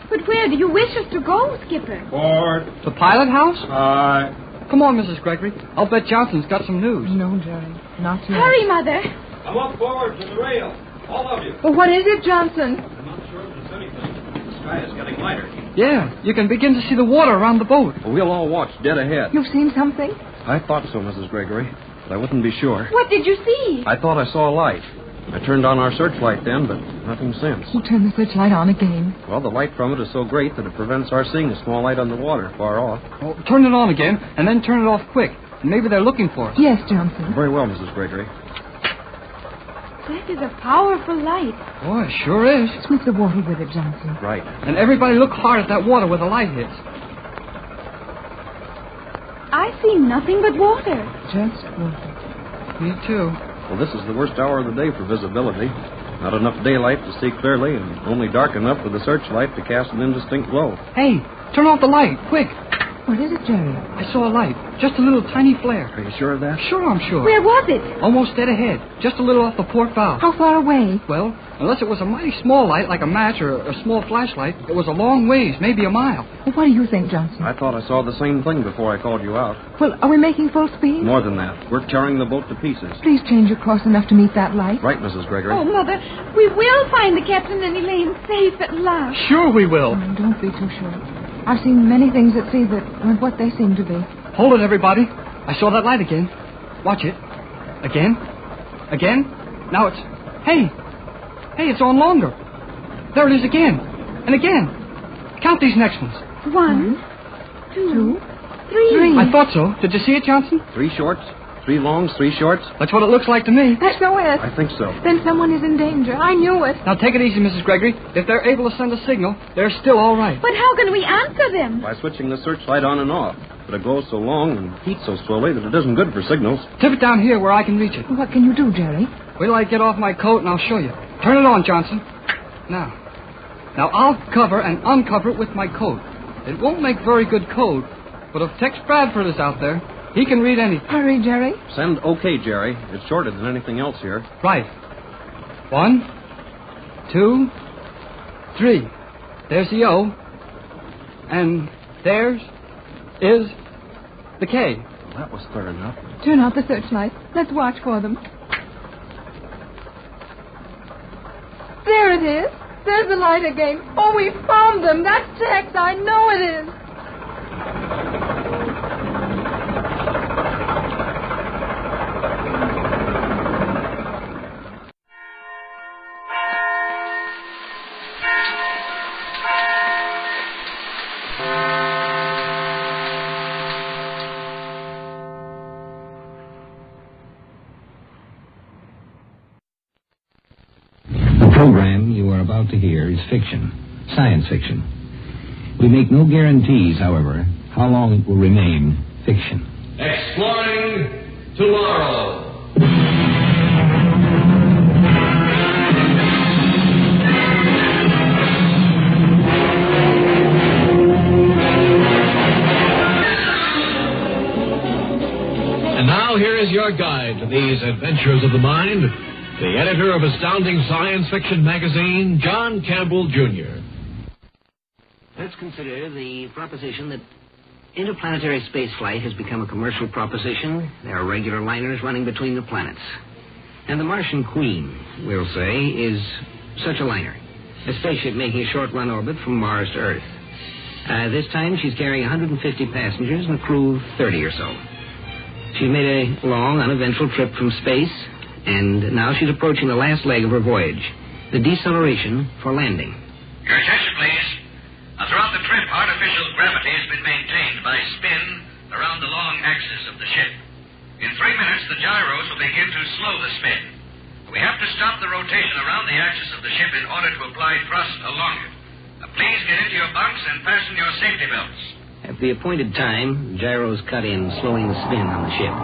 But where do you wish us to go, Skipper? Board. The pilot house? Aye. Come on, Mrs. Gregory. I'll bet Johnson's got some news. No, Jerry. Not yet. Hurry, Mother. Come up forward to the rail. All of you. Well, what is it, Johnson? I'm not sure if there's anything. The sky is getting lighter. Yeah, you can begin to see the water around the boat. We'll all watch dead ahead. You've seen something? I thought so, Mrs. Gregory, but I wouldn't be sure. What did you see? I thought I saw a light. I turned on our searchlight then, but nothing since. We'll turn the searchlight on again. Well, the light from it is so great that it prevents our seeing a small light on the water far off. Oh, turn it on again, and then turn it off quick. Maybe they're looking for us. Yes, Johnson. Very well, Mrs. Gregory. That is a powerful light. Oh, it sure is. Sweep the water with it, Johnson. Right. And everybody look hard at that water where the light hits. I see nothing but water. Just water. Me too. Well, this is the worst hour of the day for visibility. Not enough daylight to see clearly, and only dark enough for the searchlight to cast an indistinct glow. Hey, turn off the light, quick. What is it, Jerry? I saw a light. Just a little tiny flare. Are you sure of that? Sure, I'm sure. Where was it? Almost dead ahead. Just a little off the port bow. How far away? Well, unless it was a mighty small light like a match or a small flashlight, it was a long ways, maybe a mile. Well, what do you think, Johnson? I thought I saw the same thing before I called you out. Well, are we making full speed? More than that. We're tearing the boat to pieces. Please change your course enough to meet that light. Right, Mrs. Gregory. Oh, Mother, we will find the captain and Elaine safe at last. Sure we will. Oh, don't be too sure. I've seen many things at sea that weren't what they seem to be. Hold it, everybody. I saw that light again. Watch it. Again. Again. Now it's... Hey, it's on longer. There it is again. And again. Count these next ones. 1, 2, 3. I thought so. Did you see it, Johnson? 3 shorts, 3 longs, 3 shorts. That's what it looks like to me. SOS. I think so. Then someone is in danger. I knew it. Now take it easy, Mrs. Gregory. If they're able to send a signal, they're still all right. But how can we answer them? By switching the searchlight on and off. But it glows so long and heats so slowly that it isn't good for signals. Tip it down here where I can reach it. What can you do, Jerry? Wait till I get off my coat and I'll show you. Turn it on, Johnson. Now I'll cover and uncover it with my coat. It won't make very good code, but if Tex Bradford is out there, he can read anything. Hurry, Jerry. Send OK, Jerry. It's shorter than anything else here. Right. 1, 2, 3. There's the O. And there's is the K. Well, that was clear enough. Turn out the searchlight. Let's watch for them. There it is. There's the light again. Oh, we found them. That's Tex. I know it is. The program you are about to hear is fiction, science fiction. We make no guarantees, however, how long it will remain fiction. Exploring tomorrow. And now here is your guide to these adventures of the mind, the editor of Astounding Science Fiction magazine, John Campbell, Jr. Let's consider the proposition that interplanetary spaceflight has become a commercial proposition. There are regular liners running between the planets. And the Martian Queen, we'll say, is such a liner. A spaceship making a short-run orbit from Mars to Earth. This time she's carrying 150 passengers and a crew of 30 or so. She's made a long, uneventful trip from space, and now she's approaching the last leg of her voyage, the deceleration for landing. Your attention, please. Throughout the trip, artificial gravity has been maintained by spin around the long axis of the ship. In 3 minutes, the gyros will begin to slow the spin. We have to stop the rotation around the axis of the ship in order to apply thrust along it. Please get into your bunks and fasten your safety belts. At the appointed time, gyros cut in, slowing the spin on the ship.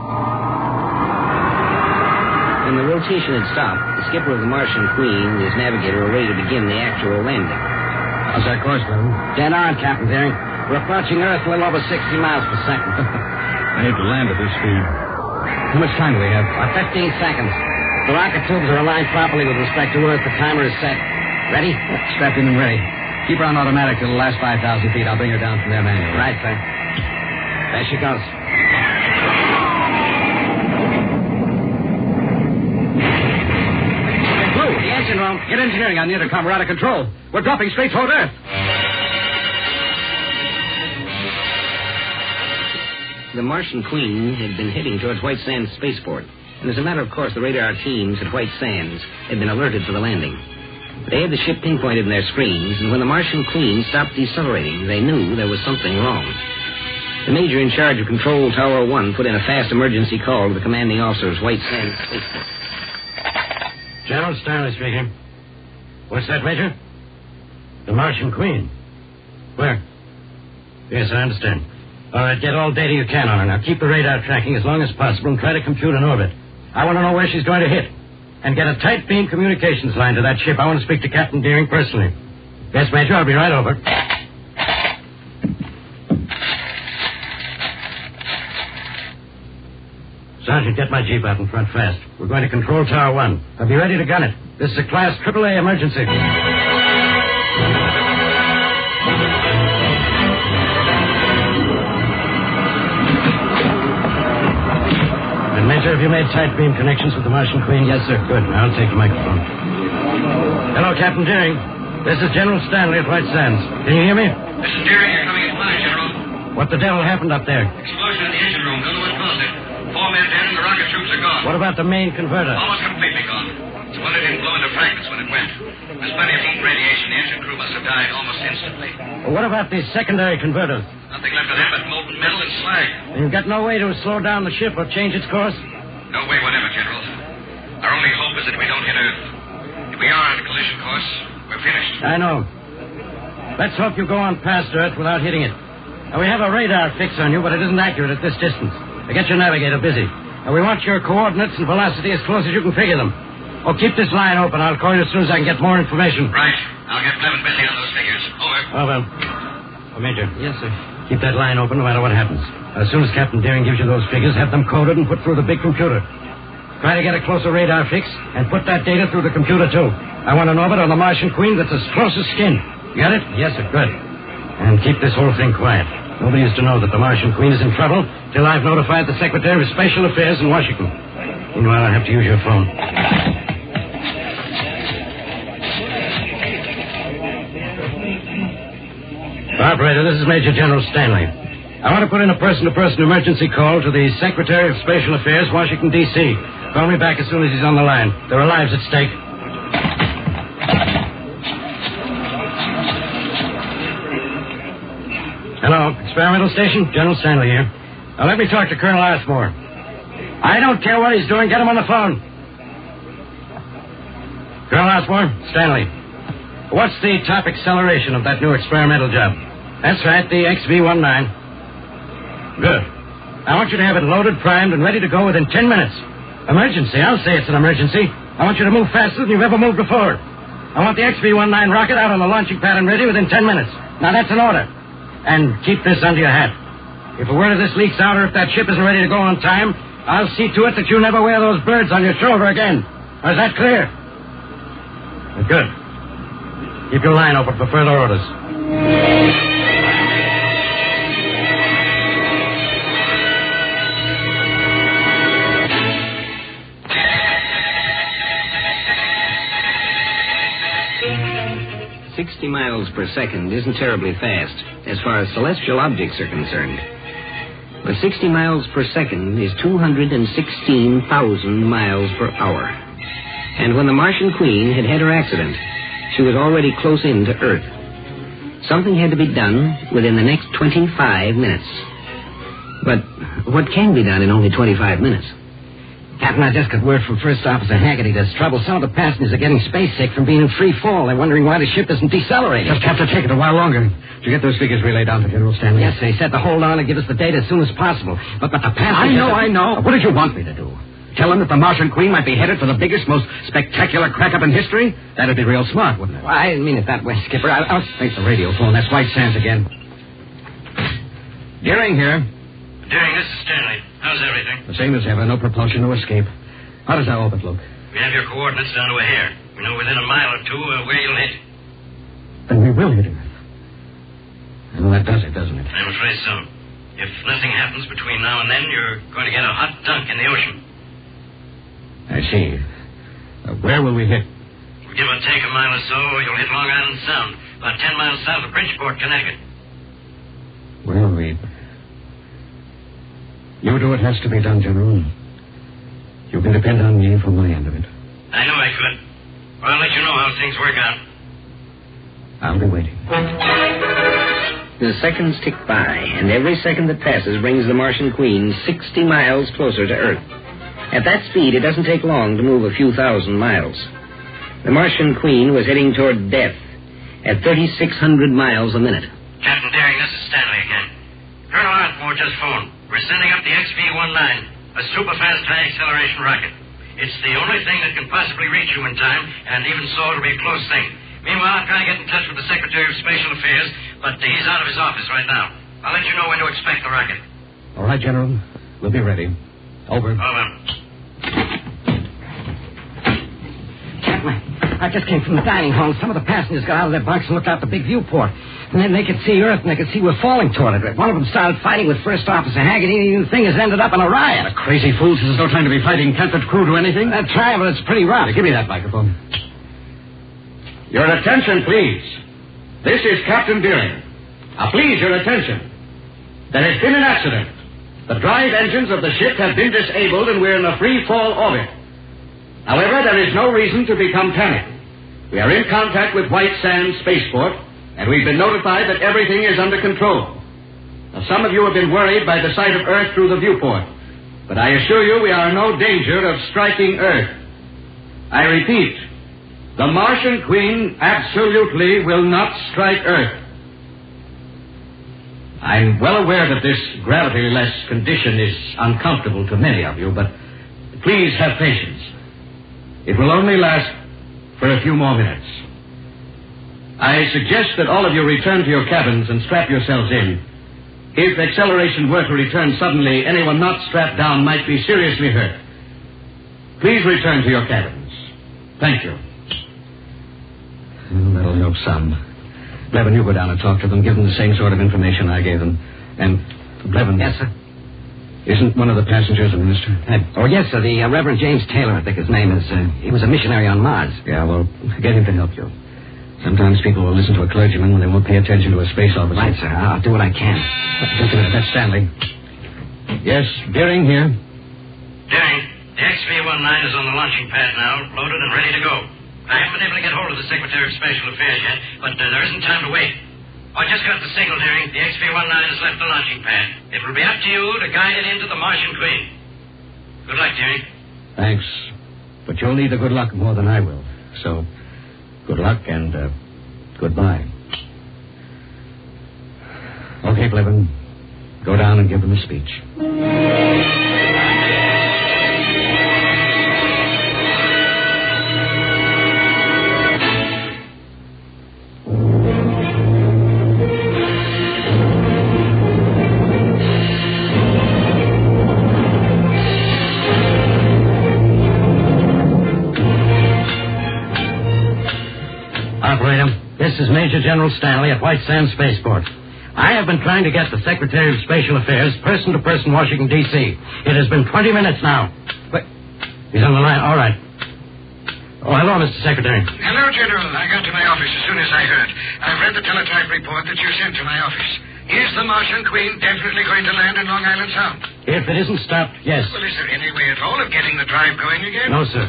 When the rotation had stopped, the skipper of the Martian Queen and his navigator were ready to begin the actual landing. How's our course, Captain? Dead on, Captain Derry. We're approaching Earth a little over 60 miles per second. I hate to land at this speed. How much time do we have? 15 seconds. The rocket tubes are aligned properly with respect to Earth. The timer is set. Ready? Strapped in and ready. Keep her on automatic till the last 5,000 feet. I'll bring her down from there manually. Right, sir. There she goes. Blue, the engine room. Get engineering on the intercom. We're out of control. We're dropping straight toward Earth. The Martian Queen had been heading towards White Sands Spaceport. And as a matter of course, the radar teams at White Sands had been alerted for the landing. They had the ship pinpointed in their screens, and when the Martian Queen stopped decelerating, they knew there was something wrong. The major in charge of Control Tower 1 put in a fast emergency call to the commanding officer of White Sands Spaceport. General Stanley speaking. What's that, Major? The Martian Queen. Where? Yes, I understand. All right, get all data you can on her. Now, keep the radar tracking as long as possible and try to compute an orbit. I want to know where she's going to hit. And get a tight beam communications line to that ship. I want to speak to Captain Deering personally. Yes, Major, I'll be right over. Sergeant, get my Jeep out in front fast. We're going to control Tower 1. I'll be ready to gun it. This is a Class AAA emergency. And, Major, have you made tight beam connections with the Martian Queen? Yes, sir. Good. Now I'll take the microphone. Hello, Captain Deering. This is General Stanley at White Sands. Can you hear me? This is Deering. You're coming in fine, General. What the devil happened up there? Explosion in the engine room. Don't know what caused it. 4 men dead and the rocket troops are gone. What about the main converter? Almost completely gone. It's one that didn't blow into fragments when it went. There's plenty of heat radiation. The engine crew must have died almost instantly. Well, what about the secondary converters? Nothing left of them but molten metal and slag. You've got no way to slow down the ship or change its course? No way whatever, General. Our only hope is that we don't hit Earth. If we are on a collision course, we're finished. I know. Let's hope you go on past Earth without hitting it. Now, we have a radar fix on you, but it isn't accurate at this distance. Now, get your navigator busy. Now, we want your coordinates and velocity as close as you can figure them. Oh, keep this line open. I'll call you as soon as I can get more information. Right. I'll get Blevin busy on those figures. Over. Oh, well. Oh, Major. Yes, sir. Keep that line open no matter what happens. As soon as Captain Deering gives you those figures, have them coded and put through the big computer. Try to get a closer radar fix and put that data through the computer, too. I want an orbit on the Martian Queen that's as close as skin. Got it? Yes, sir. Good. And keep this whole thing quiet. Nobody is to know that the Martian Queen is in trouble till I've notified the Secretary of Special Affairs in Washington. Meanwhile, I'll have to use your phone. Operator, this is Major General Stanley. I want to put in a person-to-person emergency call to the Secretary of Special Affairs, Washington, D.C. Call me back as soon as he's on the line. There are lives at stake. Hello, experimental station. General Stanley here. Now, let me talk to Colonel Osmore. I don't care what he's doing. Get him on the phone. Colonel Osmore, Stanley. What's the top acceleration of that new experimental job? That's right, the XV-19. Good. I want you to have it loaded, primed, and ready to go within 10 minutes. Emergency. I'll say it's an emergency. I want you to move faster than you've ever moved before. I want the XV-19 rocket out on the launching pad and ready within 10 minutes. Now, that's an order. And keep this under your hat. If a word of this leaks out or if that ship isn't ready to go on time, I'll see to it that you never wear those birds on your shoulder again. Now, is that clear? Good. Keep your line open for further orders. 60 miles per second isn't terribly fast as far as celestial objects are concerned. But 60 miles per second is 216,000 miles per hour. And when the Martian Queen had had her accident, she was already close in to Earth. Something had to be done within the next 25 minutes. But what can be done in only 25 minutes? Captain, I just got word from First Officer Haggerty. There's trouble. Some of the passengers are getting space sick from being in free fall. They're wondering why the ship isn't decelerating. Just have to take it a while longer. Did you get those figures relayed down to General Stanley? Yes, they said to hold on and give us the data as soon as possible. But the passengers... I know. What did you want me to do? Tell them that the Martian Queen might be headed for the biggest, most spectacular crack-up in history? That'd be real smart, wouldn't it? Well, I didn't mean it that way, Skipper. I'll... Thanks the radio phone. That's White Sands again. Deering here. Deering, this is Stanley. How's everything? The same as ever. No propulsion, no escape. How does our orbit look? We have your coordinates down to a hair. We know within a mile or two where you'll hit. Then we will hit Earth. Well, that does it, doesn't it? I'm afraid so. If nothing happens between now and then, you're going to get a hot dunk in the ocean. I see. Where will we hit? Give or take a mile or so, you'll hit Long Island Sound, about 10 miles south of Bridgeport, Connecticut. Well, you do what has to be done, General. You can depend on me for my end of it. I knew I could. Well, I'll let you know how things work out. I'll be waiting. The seconds tick by, and every second that passes brings the Martian Queen 60 miles closer to Earth. At that speed, it doesn't take long to move a few thousand miles. The Martian Queen was heading toward death at 3,600 miles a minute. Captain Deering, this is Stanley again. Colonel Osmore just phoned. We're sending up the XV-19. A super-fast high-acceleration rocket. It's the only thing that can possibly reach you in time, and even so, it'll be a close thing. Meanwhile, I'm trying to get in touch with the Secretary of Special Affairs, but he's out of his office right now. I'll let you know when to expect the rocket. All right, General. We'll be ready. Over. Captain, I just came from the dining hall. Some of the passengers got out of their bunks and looked out the big viewport. And then they could see Earth, and they could see we're falling toward it. One of them started fighting with First Officer Haggerty, and the thing has ended up in a riot. The crazy fools is no time to be fighting. Can't that crew do anything? They're trying, but it's pretty rough. Give me that microphone. Your attention, please. This is Captain Deering. Please, your attention. There has been an accident. The drive engines of the ship have been disabled, and we're in a free-fall orbit. However, there is no reason to become panicked. We are in contact with White Sands Spaceport, and we've been notified that everything is under control. Now, some of you have been worried by the sight of Earth through the viewport, but I assure you we are in no danger of striking Earth. I repeat, the Martian Queen absolutely will not strike Earth. I'm well aware that this gravity-less condition is uncomfortable to many of you, but please have patience. It will only last for a few more minutes. I suggest that all of you return to your cabins and strap yourselves in. If acceleration were to return suddenly, anyone not strapped down might be seriously hurt. Please return to your cabins. Thank you. Well, that'll help some. Blevin, you go down and talk to them. Give them the same sort of information I gave them. And, Blevin. Yes, sir. Isn't one of the passengers a minister? Oh, yes, sir. The Reverend James Taylor, I think his name is. He was a missionary on Mars. Yeah, well, get him to help you. Sometimes people will listen to a clergyman when they won't pay attention to a space officer. Right, sir. I'll do what I can. Just a minute. That's Stanley. Yes, Deering here. Deering, the XV-19 is on the launching pad now, loaded and ready to go. I haven't been able to get hold of the Secretary of Special Affairs yet, but there isn't time to wait. I just got the signal, Deering. The XV-19 has left the launching pad. It will be up to you to guide it into the Martian Queen. Good luck, Deering. Thanks. But you'll need the good luck more than I will. So, good luck and goodbye. Okay, Blevin. Go down and give them a speech. This is Major General Stanley at White Sands Spaceport. I have been trying to get the Secretary of Special Affairs person-to-person Washington, D.C. It has been 20 minutes now. But he's on the line. All right. Oh, hello, Mr. Secretary. Hello, General. I got to my office as soon as I heard. I've read the teletype report that you sent to my office. Is the Martian Queen definitely going to land in Long Island Sound? If it isn't stopped, yes. Well, is there any way at all of getting the drive going again? No, sir.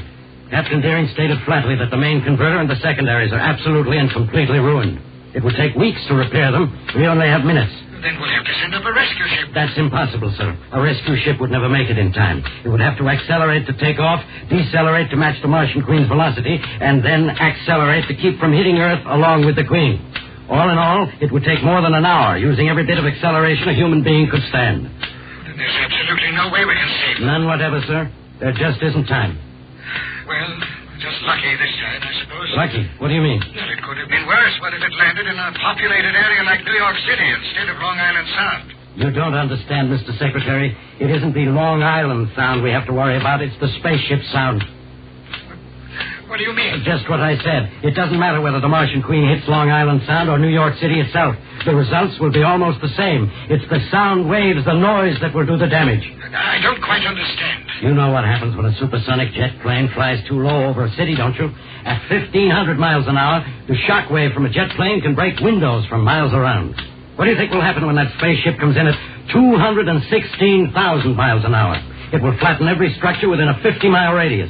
Captain Deering stated flatly that the main converter and the secondaries are absolutely and completely ruined. It would take weeks to repair them. We only have minutes. Then we'll have to send up a rescue ship. That's impossible, sir. A rescue ship would never make it in time. It would have to accelerate to take off, decelerate to match the Martian Queen's velocity, and then accelerate to keep from hitting Earth along with the Queen. All in all, it would take more than an hour, using every bit of acceleration a human being could stand. Then there's absolutely no way we can save them. None whatever, sir. There just isn't time. Well, just lucky this time, I suppose. Lucky? What do you mean? Well, it could have been worse. What if it landed in a populated area like New York City instead of Long Island Sound? You don't understand, Mr. Secretary. It isn't the Long Island Sound we have to worry about. It's the spaceship sound. What do you mean? Just what I said. It doesn't matter whether the Martian Queen hits Long Island Sound or New York City itself. The results will be almost the same. It's the sound waves, the noise that will do the damage. I don't quite understand. You know what happens when a supersonic jet plane flies too low over a city, don't you? At 1,500 miles an hour, the shock wave from a jet plane can break windows from miles around. What do you think will happen when that spaceship comes in at 216,000 miles an hour? It will flatten every structure within a 50-mile radius.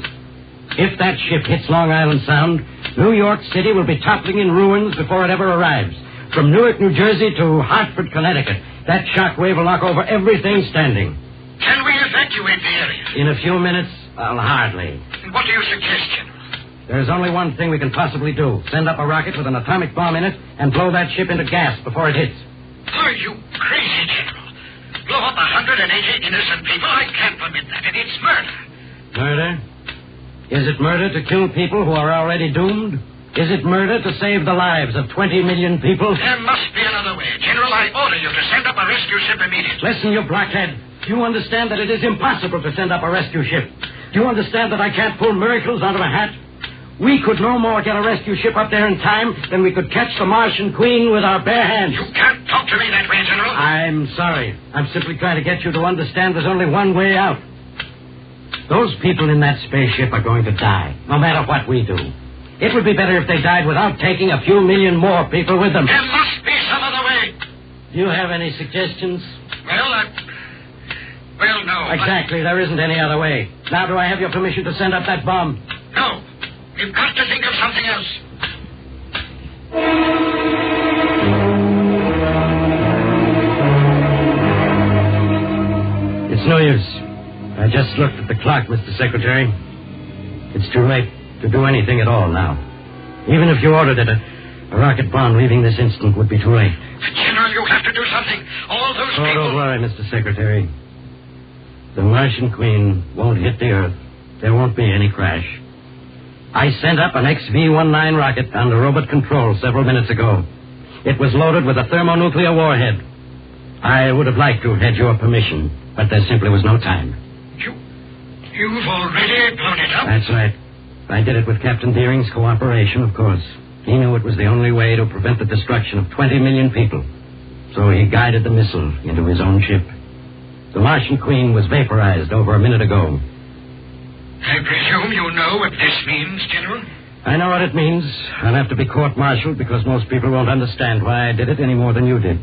If that ship hits Long Island Sound, New York City will be toppling in ruins before it ever arrives. From Newark, New Jersey to Hartford, Connecticut, that shock wave will knock over everything standing. Can we evacuate the area? In a few minutes, hardly. What do you suggest, General? There's only one thing we can possibly do. Send up a rocket with an atomic bomb in it and blow that ship into gas before it hits. Are you crazy, General? Blow up 180 innocent people? I can't permit that. It's murder. Murder? Is it murder to kill people who are already doomed? Is it murder to save the lives of 20 million people? There must be another way. General, I order you to send up a rescue ship immediately. Listen, you blockhead. Do you understand that it is impossible to send up a rescue ship? Do you understand that I can't pull miracles out of a hat? We could no more get a rescue ship up there in time than we could catch the Martian Queen with our bare hands. You can't talk to me that way, General. I'm sorry. I'm simply trying to get you to understand there's only one way out. Those people in that spaceship are going to die, no matter what we do. It would be better if they died without taking a few million more people with them. There must be some other way. Do you have any suggestions? Well, no. Exactly. There isn't any other way. Now, do I have your permission to send up that bomb? No. You've got to think of something else. It's no use. I just looked at the clock, Mr. Secretary. It's too late to do anything at all now. Even if you ordered it, a rocket bomb leaving this instant would be too late. General, you have to do something. All those people... Don't worry, Mr. Secretary. The Martian Queen won't hit the Earth. There won't be any crash. I sent up an XV-19 rocket under robot control several minutes ago. It was loaded with a thermonuclear warhead. I would have liked to have had your permission, but there simply was no time. You've already blown it up? That's right. I did it with Captain Deering's cooperation, of course. He knew it was the only way to prevent the destruction of 20 million people. So he guided the missile into his own ship. The Martian Queen was vaporized over a minute ago. I presume you know what this means, General? I know what it means. I'll have to be court-martialed because most people won't understand why I did it any more than you did.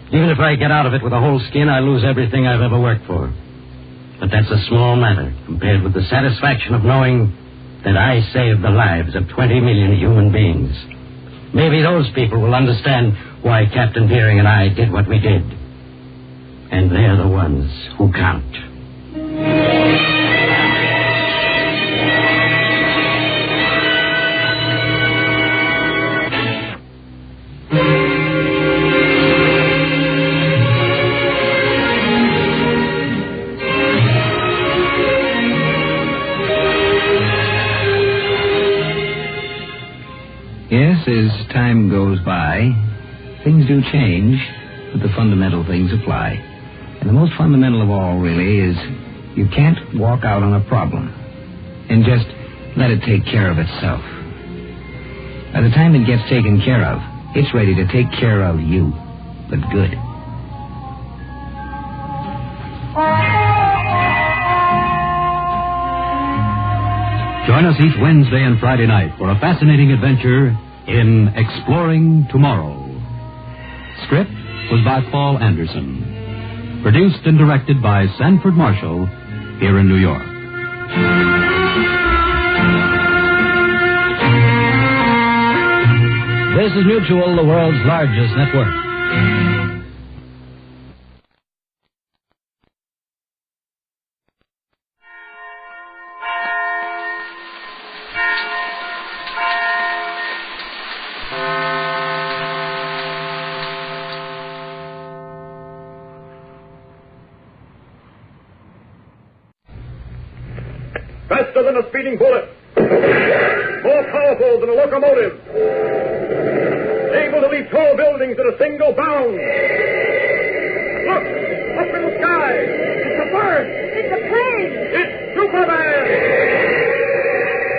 Even if I get out of it with a whole skin, I lose everything I've ever worked for. But that's a small matter compared with the satisfaction of knowing that I saved the lives of 20 million human beings. Maybe those people will understand why Captain Deering and I did what we did. And they're the ones who count. Yes, as time goes by, things do change, but the fundamental things apply. And the most fundamental of all, really, is you can't walk out on a problem and just let it take care of itself. By the time it gets taken care of, it's ready to take care of you, but good. Join us each Wednesday and Friday night for a fascinating adventure in Exploring Tomorrow. Script was by Paul Anderson. Produced and directed by Sanford Marshall here in New York. This is Mutual, the world's largest network. Faster than a speeding bullet. More powerful than a locomotive. Able to leap tall buildings at a single bound. Look! Up in the sky! It's a bird! It's a plane! It's Superman!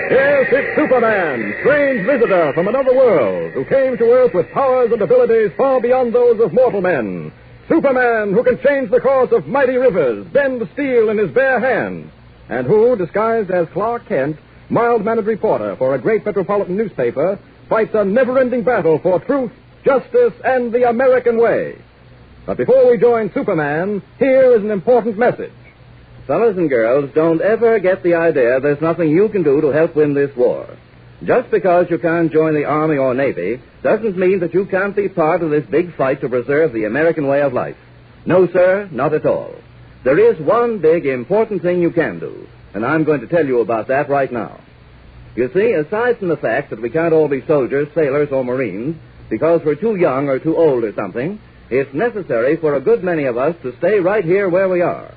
Yes, it's Superman, strange visitor from another world, who came to Earth with powers and abilities far beyond those of mortal men. Superman, who can change the course of mighty rivers, bend steel in his bare hands, and who, disguised as Clark Kent, mild-mannered reporter for a great metropolitan newspaper, fights a never-ending battle for truth, justice, and the American way. But before we join Superman, here is an important message. Fellas and girls, don't ever get the idea there's nothing you can do to help win this war. Just because you can't join the Army or Navy doesn't mean that you can't be part of this big fight to preserve the American way of life. No, sir, not at all. There is one big, important thing you can do, and I'm going to tell you about that right now. You see, aside from the fact that we can't all be soldiers, sailors, or Marines, because we're too young or too old or something, it's necessary for a good many of us to stay right here where we are.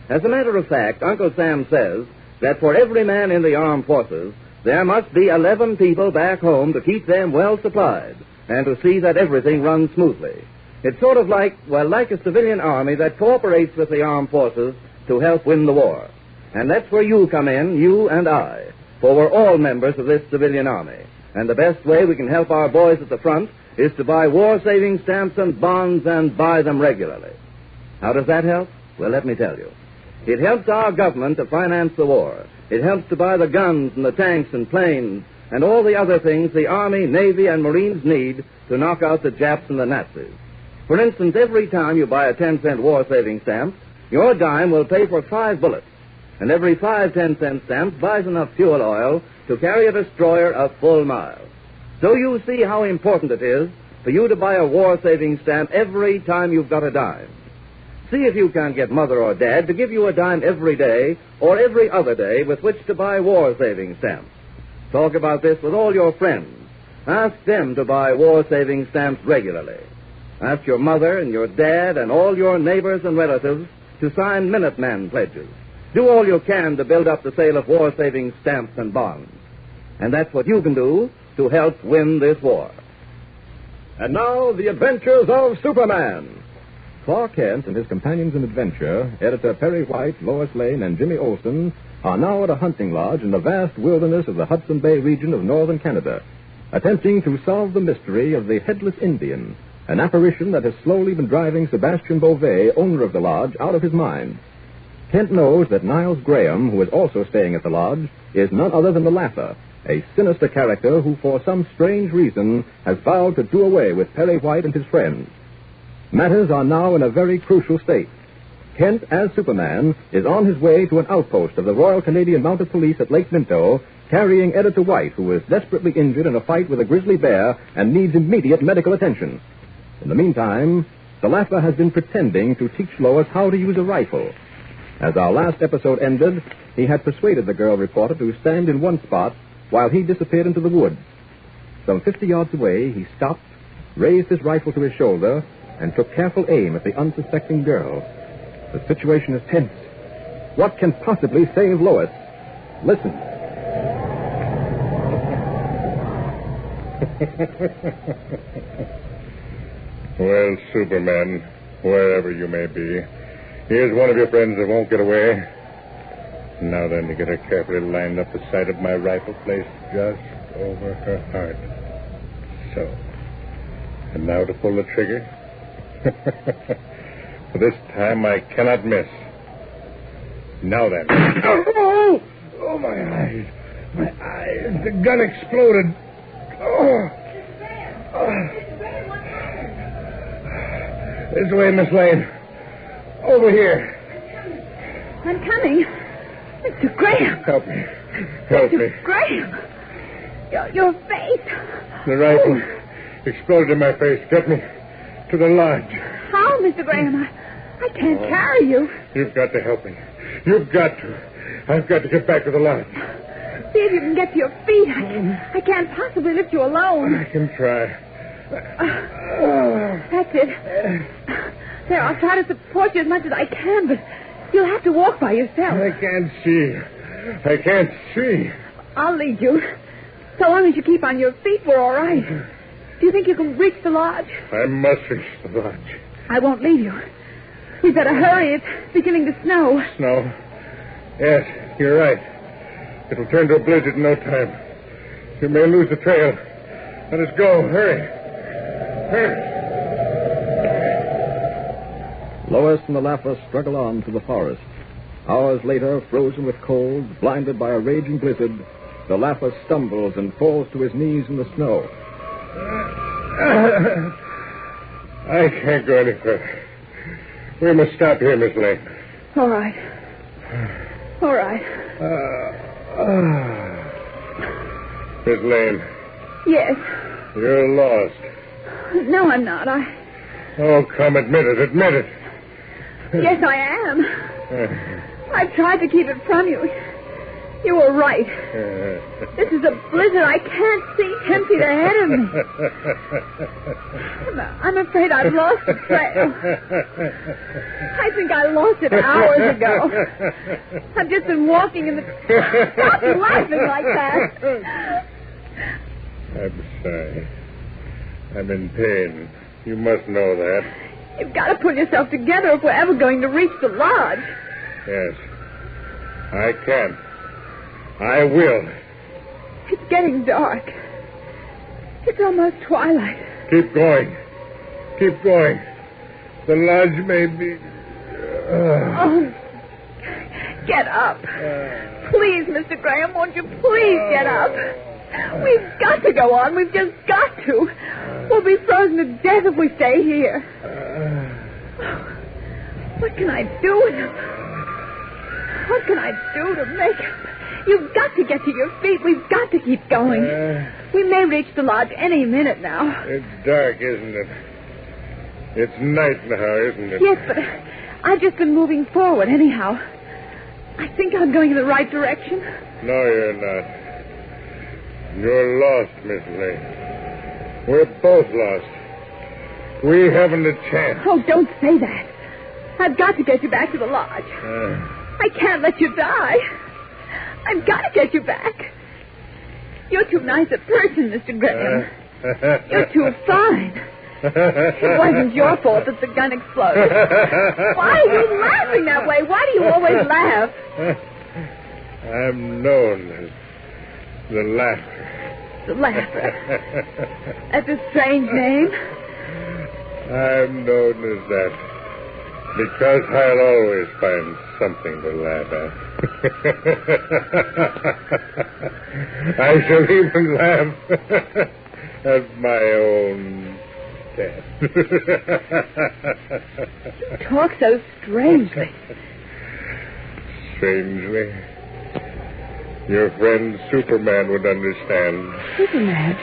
As a matter of fact, Uncle Sam says that for every man in the armed forces, there must be 11 people back home to keep them well supplied and to see that everything runs smoothly. It's sort of like a civilian army that cooperates with the armed forces to help win the war. And that's where you come in, you and I, for we're all members of this civilian army. And the best way we can help our boys at the front is to buy war-saving stamps and bonds and buy them regularly. How does that help? Well, let me tell you. It helps our government to finance the war. It helps to buy the guns and the tanks and planes and all the other things the Army, Navy, and Marines need to knock out the Japs and the Nazis. For instance, every time you buy a 10-cent war-saving stamp, your dime will pay for 5 bullets. And every 5 10-cent stamps buys enough fuel oil to carry a destroyer a full mile. So you see how important it is for you to buy a war-saving stamp every time you've got a dime. See if you can get Mother or Dad to give you a dime every day or every other day with which to buy war-saving stamps. Talk about this with all your friends. Ask them to buy war-saving stamps regularly. Ask your mother and your dad and all your neighbors and relatives to sign Minuteman pledges. Do all you can to build up the sale of war-saving stamps and bonds. And that's what you can do to help win this war. And now, the adventures of Superman. Clark Kent and his companions in adventure, editor Perry White, Lois Lane, and Jimmy Olsen, are now at a hunting lodge in the vast wilderness of the Hudson Bay region of northern Canada, attempting to solve the mystery of the Headless Indian, an apparition that has slowly been driving Sebastian Beauvais, owner of the lodge, out of his mind. Kent knows that Niles Graham, who is also staying at the lodge, is none other than the Laugher, a sinister character who, for some strange reason, has vowed to do away with Perry White and his friends. Matters are now in a very crucial state. Kent, as Superman, is on his way to an outpost of the Royal Canadian Mounted Police at Lake Minto, carrying Editor White, who is desperately injured in a fight with a grizzly bear and needs immediate medical attention. In the meantime, the Laugher has been pretending to teach Lois how to use a rifle. As our last episode ended, he had persuaded the girl reporter to stand in one spot while he disappeared into the woods. Some 50 yards away, he stopped, raised his rifle to his shoulder, and took careful aim at the unsuspecting girl. The situation is tense. What can possibly save Lois? Listen. Well, Superman, wherever you may be, here's one of your friends that won't get away. Now then, to get her carefully lined up the sight of my rifle placed just over her heart. So. And now to pull the trigger. For this time, I cannot miss. Now then. Oh, my eyes. My eyes. The gun exploded. This way, Miss Lane. Over here. I'm coming. Mr. Graham. Help me. Help me. Mr. Graham. Your face. The rifle exploded in my face. Get me to the lodge. How, Mr. Graham? I can't carry you. You've got to help me. You've got to. I've got to get back to the lodge. See if you can get to your feet. I can't possibly lift you alone. I can try. That's it. There, I'll try to support you as much as I can, but you'll have to walk by yourself. I can't see. I can't see. I'll lead you. So long as you keep on your feet, we're all right. Do you think you can reach the lodge? I must reach the lodge. I won't leave you. We'd better hurry. It's beginning to snow. Snow? Yes, you're right. It'll turn to a blizzard in no time. You may lose the trail. Let us go. Hurry. Hurry. Lois and the Laugher struggle on through the forest. Hours later, frozen with cold, blinded by a raging blizzard, the Laugher stumbles and falls to his knees in the snow. I can't go any further. We must stop here, Miss Lane. All right. All right. Miss Lane. Yes. You're lost. No, I'm not. Oh, come, admit it. Admit it. Yes, I am. I tried to keep it from you. You were right. This is a blizzard. I can't see 10 feet ahead of me. I'm afraid I've lost the trail. I think I lost it hours ago. I've just been walking in the... Stop laughing like that. I'm sorry. I'm in pain. You must know that. You've got to pull yourself together if we're ever going to reach the lodge. Yes. I can. I will. It's getting dark. It's almost twilight. Keep going. Keep going. The lodge may be... Oh, get up. Please, Mr. Graham, won't you please get up? We've got to go on. We've just got to. We'll be frozen to death if we stay here. What can I do? What can I do to make it? You've got to get to your feet. We've got to keep going. We may reach the lodge any minute now. It's dark, isn't it? It's night now, isn't it? Yes, but I've just been moving forward anyhow. I think I'm going in the right direction. No, you're not. You're lost, Miss Lane. We're both lost. We haven't a chance. Oh, don't say that. I've got to get you back to the lodge. I can't let you die. I've got to get you back. You're too nice a person, Mr. Graham. You're too fine. It wasn't your fault that the gun exploded. Why are you laughing that way? Why do you always laugh? I'm known as the Laugher. The Laugher. That's a strange name. I'm known as that because I'll always find something to laugh at. I shall even laugh at my own death. You talk so strangely. Strangely? Your friend Superman would understand. Superman?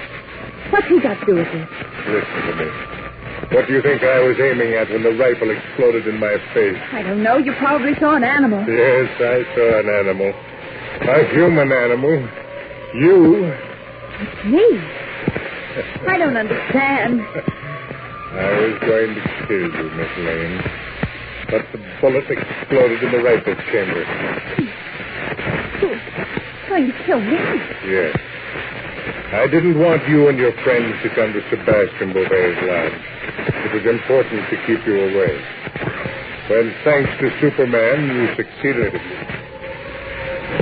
What's he got to do with this? Listen to me. What do you think I was aiming at when the rifle exploded in my face? I don't know. You probably saw an animal. Yes, I saw an animal. A human animal. You. It's me. I don't understand. I was going to kill you, Miss Lane. But the bullet exploded in the rifle chamber. You're going to kill me? Yes. I didn't want you and your friends to come to Sebastian Beauvais' lodge. It was important to keep you away. When, thanks to Superman, you succeeded.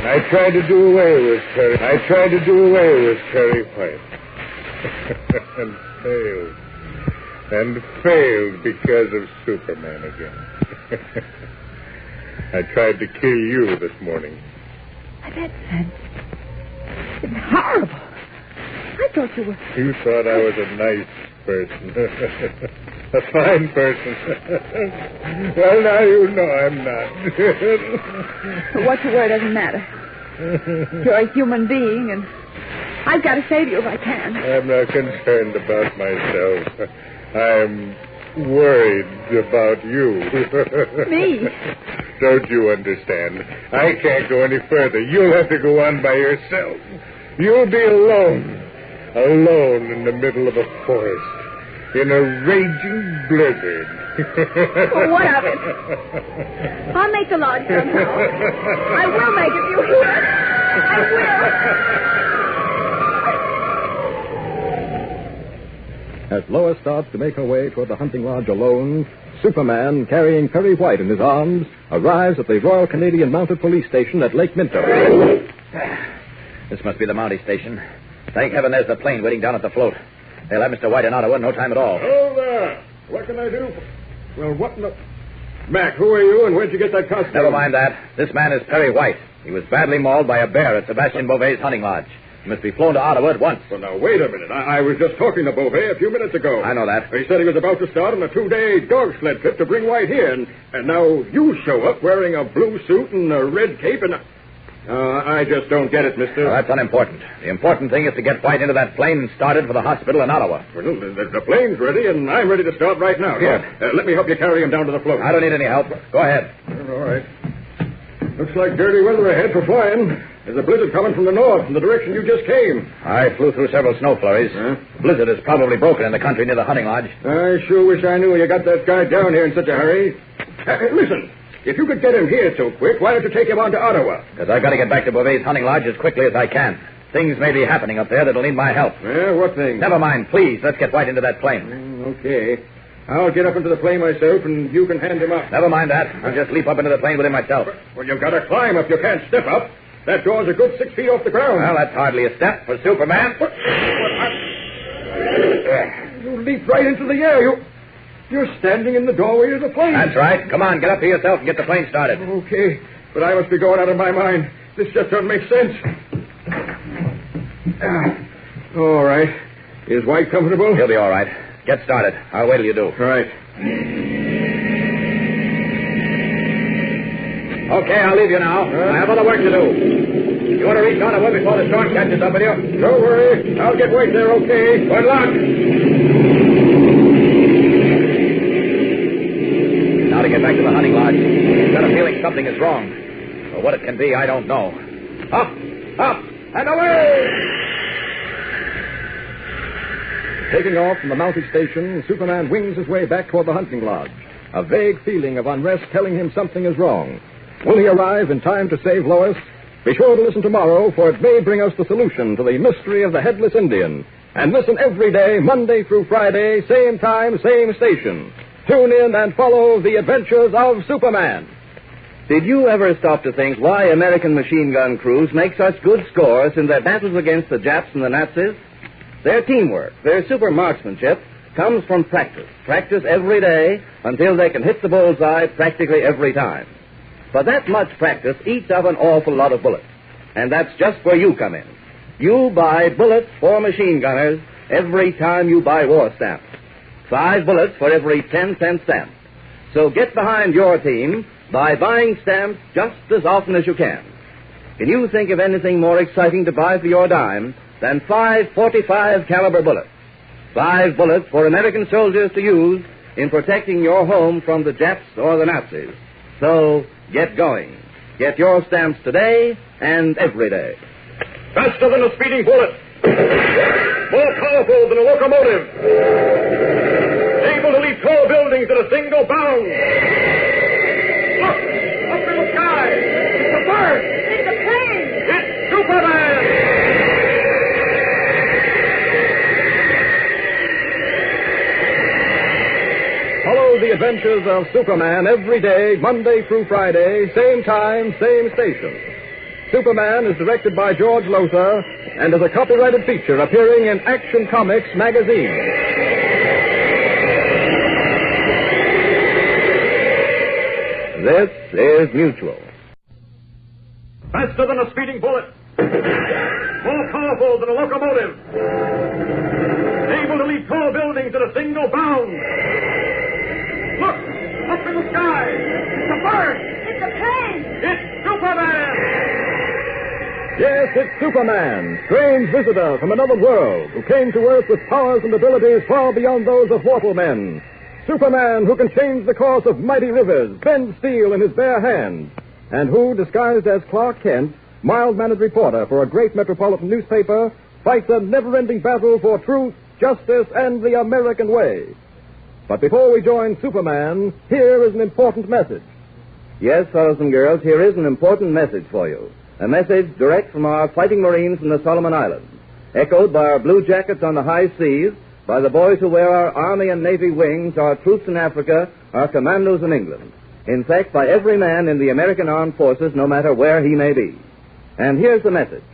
I tried to do away with Perry White. And failed. And failed because of Superman again. I tried to kill you this morning. It's horrible. I thought you were... You thought I was a nice person. A fine person. Well, now you know I'm not. But what you were doesn't matter. You're a human being, and I've got to save you if I can. I'm not concerned about myself. I'm worried about you. Me? Don't you understand? I can't go any further. You'll have to go on by yourself. You'll be alone. Alone in the middle of a forest. In a raging blizzard. Well, what of it? I'll make the lodge somehow. I will make it, you hear? I will. As Lois starts to make her way toward the hunting lodge alone, Superman, carrying Perry White in his arms, arrives at the Royal Canadian Mounted Police Station at Lake Minto. This must be the mountie station. Thank heaven there's the plane waiting down at the float. They'll have Mr. White in Ottawa in no time at all. Hello there. What can I do? Well, what in the... Mac, who are you and where'd you get that costume? Never mind that. This man is Perry White. He was badly mauled by a bear at Sebastian Beauvais' hunting lodge. He must be flown to Ottawa at once. Well, now, wait a minute. I was just talking to Beauvais a few minutes ago. I know that. He said he was about to start on a 2-day dog sled trip to bring White here, and now you show up wearing a blue suit and a red cape and... I just don't get it, mister. Well, that's unimportant. The important thing is to get White into that plane and started for the hospital in Ottawa. Well, the plane's ready, and I'm ready to start right now. Here. Let me help you carry him down to the float. I don't need any help. Go ahead. All right. Looks like dirty weather ahead for flying. There's a blizzard coming from the north, in the direction you just came. I flew through several snow flurries. The blizzard is probably broken in the country near the hunting lodge. I sure wish I knew you got that guy down here in such a hurry. Listen. If you could get him here so quick, why don't you take him on to Ottawa? Because I've got to get back to Beauvais' hunting lodge as quickly as I can. Things may be happening up there that'll need my help. Well, what thing? Never mind. Please, let's get White into that plane. Okay. I'll get up into the plane myself, and you can hand him up. Never mind that. I'll just leap up into the plane with him myself. Well, you've got to climb up. You can't step up. That door's a good 6 feet off the ground. Well, that's hardly a step for Superman. You leaped right into the air. You're standing in the doorway of the plane. That's right. Come on, get up here yourself and get the plane started. Okay, but I must be going out of my mind. This just doesn't make sense. All right. Is White comfortable? He'll be all right. Get started. I'll wait till you do. All right. Okay, I'll leave you now. I have other work to do. You want to reach on a way before the storm catches up with you? Don't worry. I'll get White there, okay? Good luck. Now to get back to the hunting lodge. I've got a feeling something is wrong. But what it can be, I don't know. Up, and away! Taking off from the mounted station, Superman wings his way back toward the hunting lodge. A vague feeling of unrest telling him something is wrong. Will he arrive in time to save Lois? Be sure to listen tomorrow, for it may bring us the solution to the mystery of the Headless Indian. And listen every day, Monday through Friday, same time, same station. Tune in and follow the adventures of Superman. Did you ever stop to think why American machine gun crews make such good scores in their battles against the Japs and the Nazis? Their teamwork, their super marksmanship, comes from practice. Practice every day until they can hit the bullseye practically every time. But that much practice eats up an awful lot of bullets. And that's just where you come in. You buy bullets for machine gunners every time you buy war stamps. 5 bullets for every 10-cent stamp. So get behind your team by buying stamps just as often as you can. Can you think of anything more exciting to buy for your dime than 5 .45 caliber bullets? 5 bullets for American soldiers to use in protecting your home from the Japs or the Nazis. So get going. Get your stamps today and every day. Faster than a speeding bullet. More powerful than a locomotive. Able to leap tall buildings in a single bound. Look! Up in the sky! It's a bird! It's a plane! It's Superman! Follow the adventures of Superman every day, Monday through Friday, same time, same station. Superman is directed by George Lothar and is a copyrighted feature appearing in Action Comics magazine. This is Mutual. Faster than a speeding bullet. More powerful than a locomotive. Able to leap tall buildings in a single bound. Look! Up in the sky! It's a bird! It's a plane! It's Superman! Yes, it's Superman, strange visitor from another world who came to Earth with powers and abilities far beyond those of mortal men. Superman who can change the course of mighty rivers, bend steel in his bare hands, and who, disguised as Clark Kent, mild-mannered reporter for a great metropolitan newspaper, fights a never-ending battle for truth, justice, and the American way. But before we join Superman, here is an important message. Yes, fellows and girls, here is an important message for you. A message direct from our fighting Marines from the Solomon Islands, echoed by our blue jackets on the high seas, by the boys who wear our Army and Navy wings, our troops in Africa, our commandos in England. In fact, by every man in the American armed forces, no matter where he may be. And here's the message.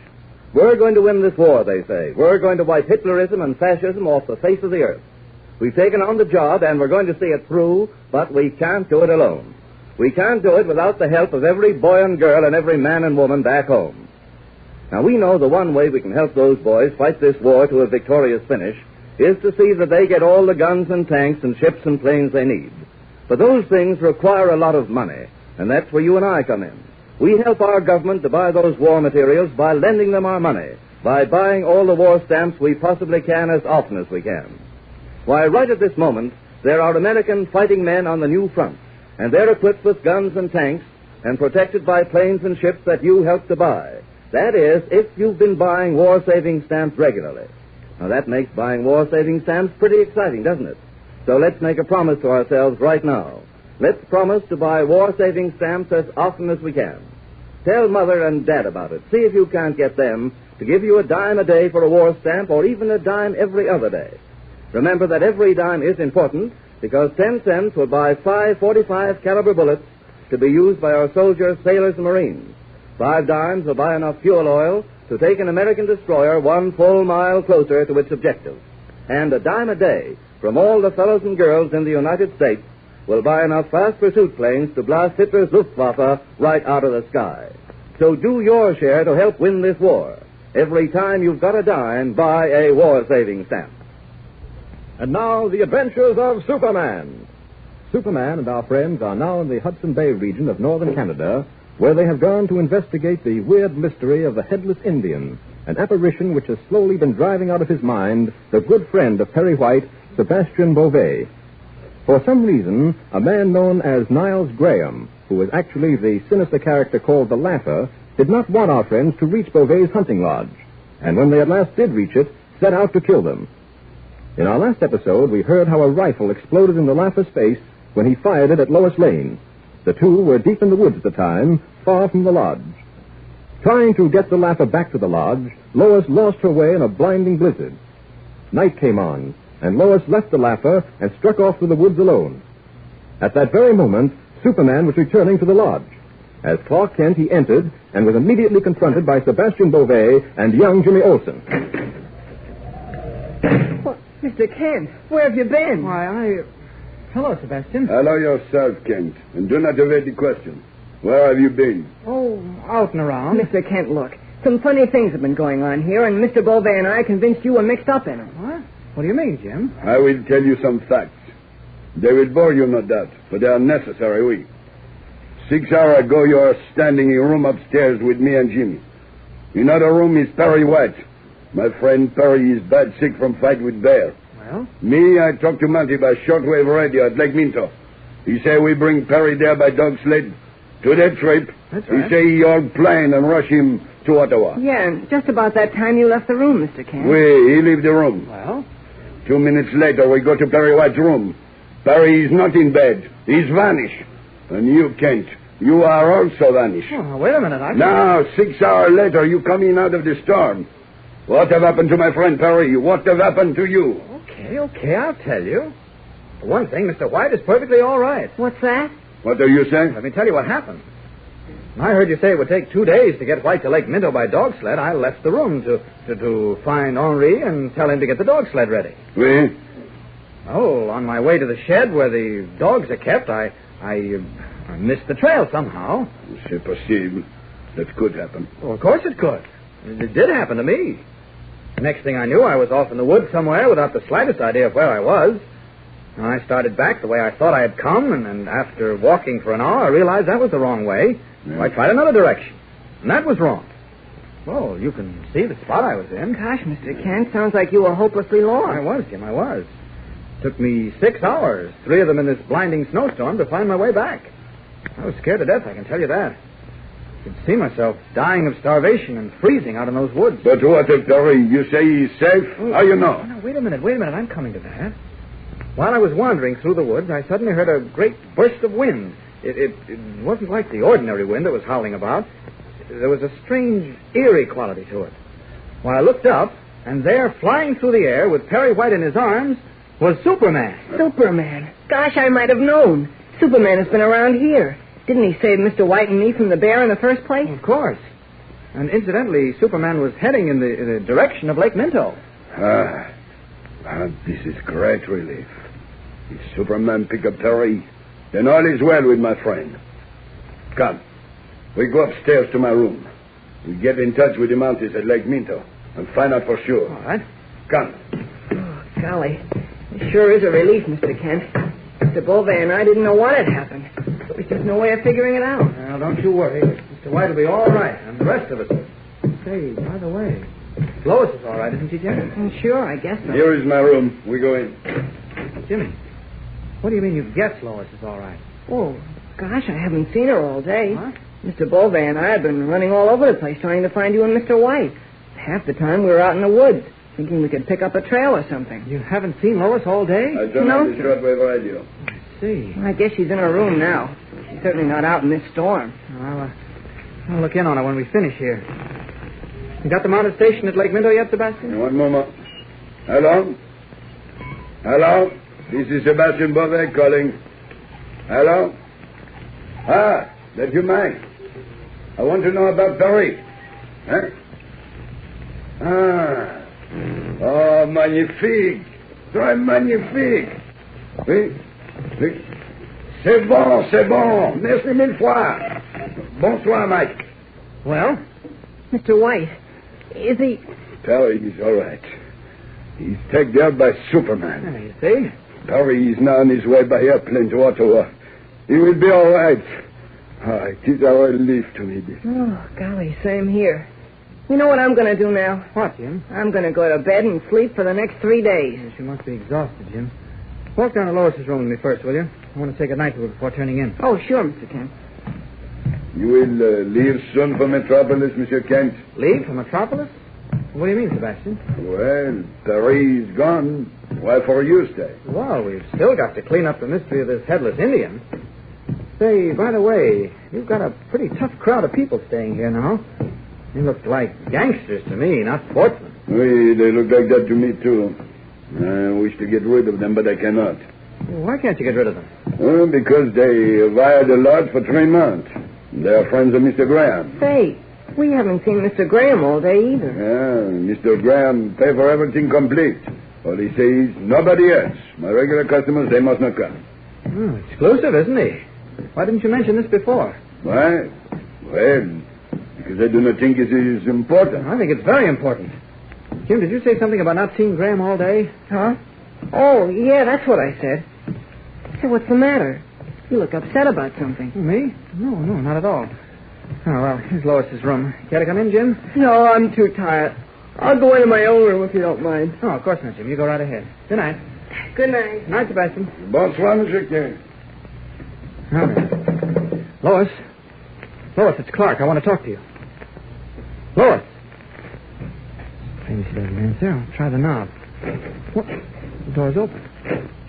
We're going to win this war, they say. We're going to wipe Hitlerism and fascism off the face of the earth. We've taken on the job, and we're going to see it through, but we can't do it alone. We can't do it without the help of every boy and girl and every man and woman back home. Now, we know the one way we can help those boys fight this war to a victorious finish is to see that they get all the guns and tanks and ships and planes they need. But those things require a lot of money, and that's where you and I come in. We help our government to buy those war materials by lending them our money, by buying all the war stamps we possibly can as often as we can. Why, right at this moment, there are American fighting men on the new front, and they're equipped with guns and tanks and protected by planes and ships that you help to buy. That is, if you've been buying war-saving stamps regularly. Now, that makes buying war-saving stamps pretty exciting, doesn't it? So let's make a promise to ourselves right now. Let's promise to buy war-saving stamps as often as we can. Tell Mother and Dad about it. See if you can't get them to to give you a dime a day for a war stamp or even a dime every other day. Remember that every dime is important because 10 cents will buy 5 .45 caliber bullets to be used by our soldiers, sailors, and Marines. 5 dimes will buy enough fuel oil to take an American destroyer 1 full mile closer to its objective. And a dime a day from all the fellows and girls in the United States will buy enough fast pursuit planes to blast Hitler's Luftwaffe right out of the sky. So do your share to help win this war. Every time you've got a dime, buy a war-saving stamp. And now, the adventures of Superman. Superman and our friends are now in the Hudson Bay region of northern Canada, where they have gone to investigate the weird mystery of the Headless Indian, an apparition which has slowly been driving out of his mind the good friend of Perry White, Sebastian Beauvais. For some reason, a man known as Niles Graham, who is actually the sinister character called the Laugher, did not want our friends to reach Beauvais' hunting lodge, and when they at last did reach it, set out to kill them. In our last episode, we heard how a rifle exploded in the Laugher's face when he fired it at Lois Lane. The two were deep in the woods at the time, far from the lodge. Trying to get the Laugher back to the lodge, Lois lost her way in a blinding blizzard. Night came on, and Lois left the Laugher and struck off through the woods alone. At that very moment, Superman was returning to the lodge. As Clark Kent, he entered and was immediately confronted by Sebastian Beauvais and young Jimmy Olsen. What, Mr. Kent, where have you been? Hello, Sebastian. Hello yourself, Kent. And do not evade the question. Where have you been? Oh, out and around. Mr. Kent, look. Some funny things have been going on here, and Mr. Beauvais and I are convinced you were mixed up in them. What? What do you mean, Jim? I will tell you some facts. They will bore you, no doubt, but they are necessary, oui. 6 hours ago, you are standing in a room upstairs with me and Jimmy. In other room is Perry White. My friend Perry is bad sick from fight with bear. Well? Me, I talked to Monty by shortwave radio at Lake Minto. He say we bring Perry there by dog sled to that trip. That's right. He say he all plane and rush him to Ottawa. Yeah, and just about that time you left the room, Mr. Kent. He leave the room. Well? 2 minutes later, we go to Perry White's room. Perry is not in bed. He's vanished. And you, Kent, you are also vanished. Oh, wait a minute. Now, 6 hours later, you come in out of the storm. What have happened to my friend Perry? What have happened to you? Okay, I'll tell you. For one thing, Mr. White is perfectly all right. What's that? What are you saying? Let me tell you what happened. When I heard you say it would take 2 days to get White to Lake Minto by dog sled, I left the room to find Henri and tell him to get the dog sled ready. Oui? Oh, on my way to the shed where the dogs are kept, I missed the trail somehow. C'est possible. That could happen. Well, of course it could. It did happen to me. The next thing I knew, I was off in the woods somewhere without the slightest idea of where I was. And I started back the way I thought I had come, and after walking for an hour, I realized that was the wrong way. Yeah. So I tried another direction, and that was wrong. Well, you can see the spot I was in. Gosh, Mr. Kent, sounds like you were hopelessly lost. I was, Jim, I was. It took me 6 hours, 3 of them in this blinding snowstorm, to find my way back. I was scared to death, I can tell you that. I could see myself dying of starvation and freezing out in those woods. But what if Perry? You say he's safe? How you know? No, wait a minute, I'm coming to that. While I was wandering through the woods, I suddenly heard a great burst of wind. It wasn't like the ordinary wind that was howling about. There was a strange, eerie quality to it. Well, I looked up, and there, flying through the air with Perry White in his arms, was Superman. Superman? Gosh, I might have known. Superman has been around here. Didn't he save Mr. White and me from the bear in the first place? Of course. And incidentally, Superman was heading in the direction of Lake Minto. This is great relief. If Superman pick up Perry, then all is well with my friend. Come. We go upstairs to my room. We get in touch with the Mounties at Lake Minto and find out for sure. All right. Come. Oh, golly. It sure is a relief, Mr. Kent. Mr. Beauvais and I didn't know what had happened. There was just no way of figuring it out. Well, don't you worry. Mr. White will be all right, and the rest of us will. Say, by the way, Lois is all right, isn't she, Jimmy? Sure, I guess so. Here is my room. We go in. Jimmy, what do you mean you guess Lois is all right? Oh, gosh, I haven't seen her all day. What? Mr. Beauvais and I have been running all over the place trying to find you and Mr. White. Half the time we were out in the woods, thinking we could pick up a trail or something. You haven't seen Lois all day? I don't know the shortwave radio. I see. I guess she's in her room now. She's certainly not out in this storm. I'll look in on her when we finish here. You got them on a station at Lake Minto yet, Sebastian? One moment. Hello? Hello? This is Sebastian Beauvais calling. Hello? Ah, that you mind. I want to know about Paris. Huh? Ah. Oh, magnifique. Très magnifique. Oui. Oui. C'est bon, c'est bon. Merci mille fois. Bonsoir, Mike. Well, Mr. White, is he... Perry is all right. He's taken out by Superman. You see? Perry is now on his way by airplane to Ottawa. He will be all right. Ah, it is a relief to me. Oh, golly, same here. You know what I'm going to do now? What, Jim? I'm going to go to bed and sleep for the next 3 days. Yes, you must be exhausted, Jim. Walk down to Lois's room with me first, will you? I want to say goodnight to her before turning in. Oh, sure, Mr. Kent. You will leave soon for Metropolis, Monsieur Kent? Leave for Metropolis? What do you mean, Sebastian? Well, Paris is gone. Why for you stay? Well, we've still got to clean up the mystery of this headless Indian. Say, by the way, you've got a pretty tough crowd of people staying here now. They look like gangsters to me, not sportsmen. Oui, they look like that to me, too. I wish to get rid of them, but I cannot. Why can't you get rid of them? Well, because they have hired a lodge for 3 months. They are friends of Mr. Graham. Say, we haven't seen Mr. Graham all day either. Yeah, Mr. Graham pay for everything complete. All he says, nobody else. My regular customers, they must not come. Oh, exclusive, isn't he? Why didn't you mention this before? Why? Well, because I do not think it is important. I think it's very important. Jim, did you say something about not seeing Graham all day? Huh? Oh, yeah, that's what I said. Say, what's the matter? You look upset about something. Me? No, not at all. Oh, well, here's Lois's room. Care to come in, Jim? No, I'm too tired. I'll go into my own room if you don't mind. Oh, of course not, Jim. You go right ahead. Good night. Good night. Good night, Sebastian. Bonsoir, Monsieur Kent. Now then. Lois, it's Clark. I want to talk to you. Lois. Maybe she doesn't answer. I'll try the knob. What? The door's open.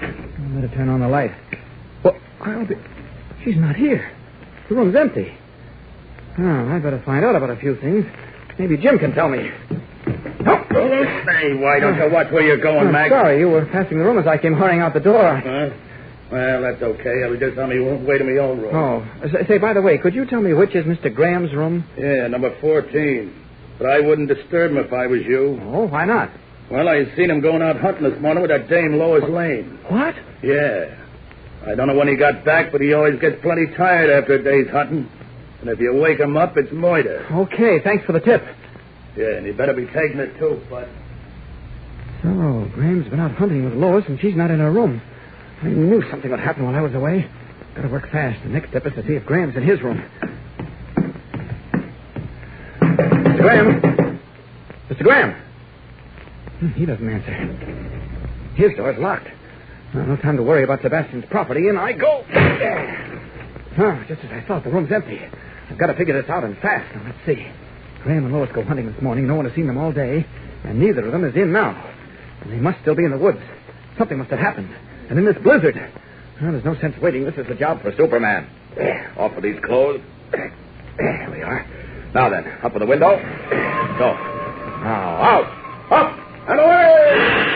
I'll let her turn on the light. Well, she's not here. The room's empty. Oh, I'd better find out about a few things. Maybe Jim can tell me. Hey, why don't you watch where you're going, Mac? Sorry, you were passing the room as I came hurrying out the door. Well, that's okay. I was just on my way to my own room. Oh, say, by the way, could you tell me which is Mr. Graham's room? Yeah, number 14. But I wouldn't disturb him if I was you. Oh, why not? Well, I seen him going out hunting this morning with that dame Lois Lane. What? Yeah. I don't know when he got back, but he always gets plenty tired after a day's hunting. And if you wake him up, it's murder. Okay, thanks for the tip. Yeah, and you better be taking it, too, bud. So, Graham's been out hunting with Lois, and she's not in her room. I knew something would happen while I was away. Gotta work fast. The next step is to see if Graham's in his room. Mr. Graham! Mr. Graham! He doesn't answer. His door's locked. No time to worry about Sebastian's property, and I go. Just as I thought, the room's empty. I've got to figure this out and fast. Now, let's see. Graham and Lois go hunting this morning. No one has seen them all day, and neither of them is in now. And they must still be in the woods. Something must have happened. And in this blizzard. Well, there's no sense waiting. This is the job for Superman. Off with these clothes. There we are. Now then, up with the window. Go. Now, out. Up and away!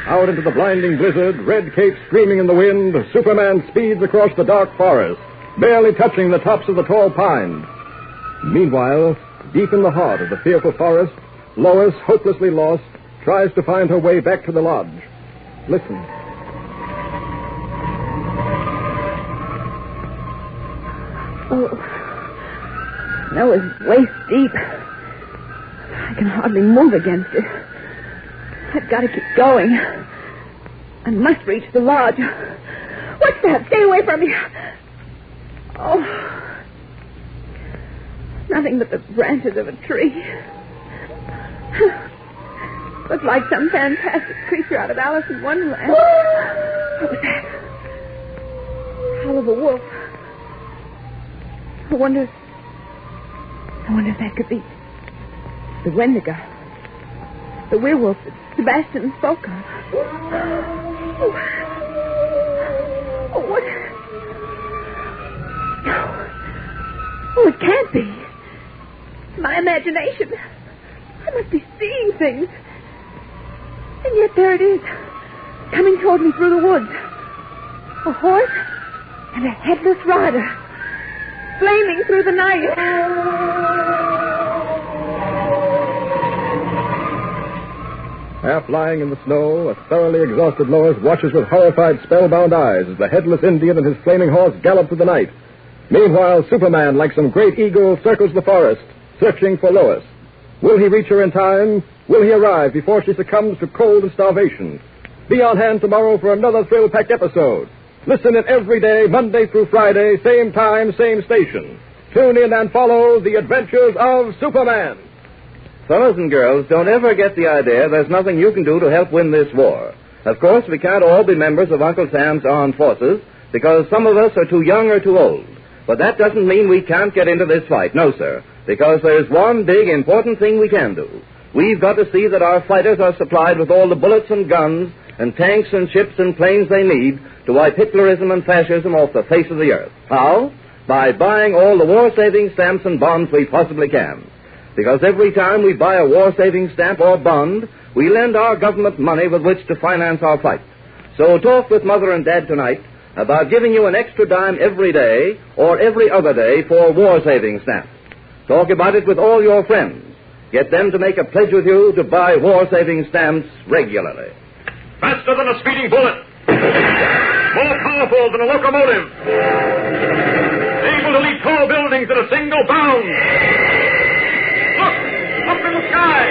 Out into the blinding blizzard, red cape streaming in the wind, Superman speeds across the dark forest, barely touching the tops of the tall pines. Meanwhile, deep in the heart of the fearful forest, Lois, hopelessly lost, tries to find her way back to the lodge. Listen. Oh, that was waist deep. I can hardly move against it. I've got to keep going. I must reach the lodge. What's that? Stay away from me. Oh, nothing but the branches of a tree. Looks like some fantastic creature out of Alice in Wonderland. What was that? Howl of a wolf. I wonder if that could be the Wendigo. The werewolf that Sebastian spoke of. Oh, what? Oh, it can't be. My imagination. I must be seeing things. And yet there it is, coming toward me through the woods. A horse and a headless rider, flaming through the night. Half lying in the snow, a thoroughly exhausted Lois watches with horrified, spellbound eyes as the headless Indian and his flaming horse gallop through the night. Meanwhile, Superman, like some great eagle, circles the forest, searching for Lois. Will he reach her in time? Will he arrive before she succumbs to cold and starvation? Be on hand tomorrow for another thrill-packed episode. Listen in every day, Monday through Friday, same time, same station. Tune in and follow the adventures of Superman. Fellas and girls, don't ever get the idea there's nothing you can do to help win this war. Of course, we can't all be members of Uncle Sam's armed forces because some of us are too young or too old. But that doesn't mean we can't get into this fight. No, sir. Because there's one big, important thing we can do. We've got to see that our fighters are supplied with all the bullets and guns and tanks and ships and planes they need to wipe Hitlerism and fascism off the face of the earth. How? By buying all the war-saving stamps and bonds we possibly can. Because every time we buy a war-saving stamp or bond, we lend our government money with which to finance our fight. So talk with Mother and Dad tonight about giving you an extra dime every day or every other day for war-saving stamps. Talk about it with all your friends. Get them to make a pledge with you to buy war-saving stamps regularly. Faster than a speeding bullet. More powerful than a locomotive. Able to leap tall buildings at a single bound. Look! Up in the sky!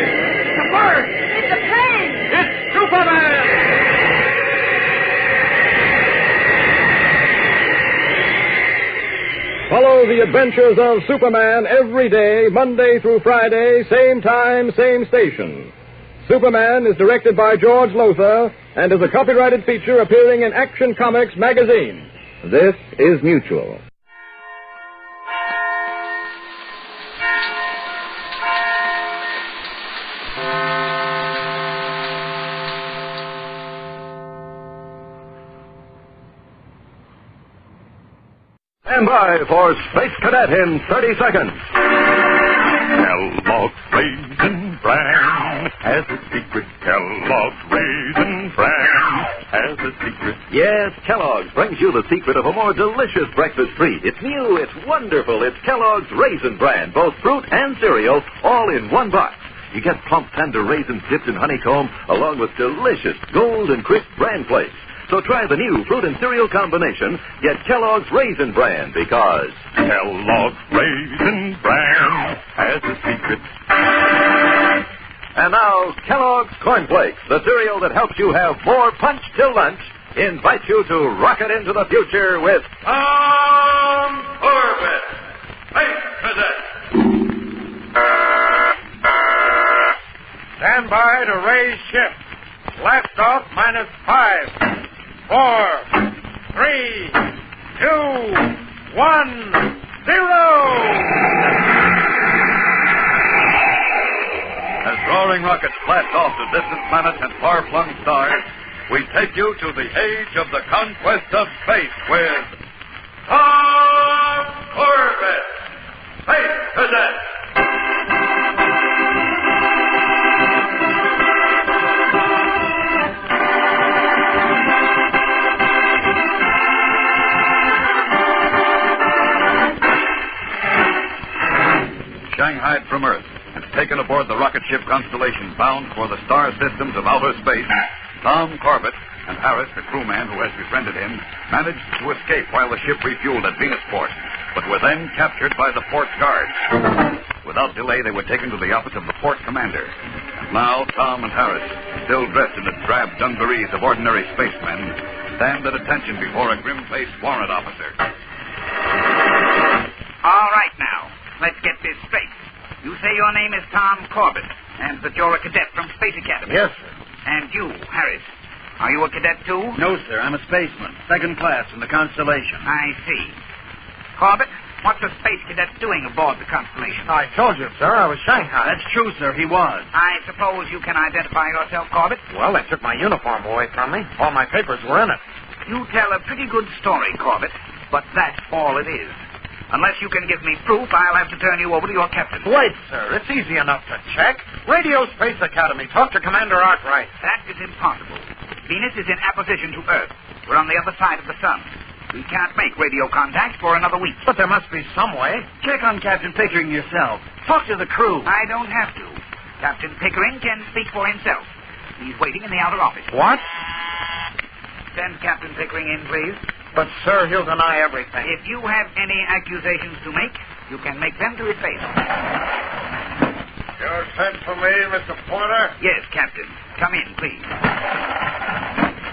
It's a bird! It's a plane! It's Superman! Follow the adventures of Superman every day, Monday through Friday, same time, same station. Superman is directed by George Lothar and is a copyrighted feature appearing in Action Comics magazine. This is Mutual. Stand by for Space Cadet in 30 seconds. Kellogg's Raisin Bran has a secret. Kellogg's Raisin Bran has a secret. Yes, Kellogg's brings you the secret of a more delicious breakfast treat. It's new, it's wonderful. It's Kellogg's Raisin Bran, both fruit and cereal, all in one box. You get plump, tender raisins dipped in honeycomb, along with delicious golden crisp bran flakes. So try the new fruit and cereal combination. Get Kellogg's Raisin Bran because Kellogg's Raisin Bran has a secret. And now, Kellogg's Corn Flakes, the cereal that helps you have more punch till lunch, invites you to rocket into the future with Tom Corbett, Space Cadet. Stand by to raise ship. Blast off -5. 4, 3, 2, 1, 0! As roaring rockets blast off to distant planets and far-flung stars, we take you to the age of the conquest of space with Tom Corbett, Space Cadet. Shanghaied from Earth and taken aboard the rocket ship Constellation bound for the star systems of outer space, Tom Corbett and Harris, the crewman who has befriended him, managed to escape while the ship refueled at Venusport, but were then captured by the port guard. Without delay, they were taken to the office of the port commander. And now Tom and Harris, still dressed in the drab dungarees of ordinary spacemen, stand at attention before a grim-faced warrant officer. All right, now. Let's get this straight. You say your name is Tom Corbett, and that you're a cadet from Space Academy. Yes, sir. And you, Harris, are you a cadet too? No, sir. I'm a spaceman, second class in the Constellation. I see. Corbett, what's a space cadet doing aboard the Constellation? I told you, sir, I was Shanghaied. That's true, sir. He was. I suppose you can identify yourself, Corbett? Well, they took my uniform away from me. All my papers were in it. You tell a pretty good story, Corbett, but that's all it is. Unless you can give me proof, I'll have to turn you over to your captain. Wait, sir. It's easy enough to check. Radio Space Academy. Talk to Commander Arkwright. That is impossible. Venus is in apposition to Earth. We're on the other side of the sun. We can't make radio contact for another week. But there must be some way. Check on Captain Pickering yourself. Talk to the crew. I don't have to. Captain Pickering can speak for himself. He's waiting in the outer office. What? Send Captain Pickering in, please. But, sir, he'll deny everything. If you have any accusations to make, you can make them to his face. You sent for me, Mr. Porter? Yes, Captain. Come in, please.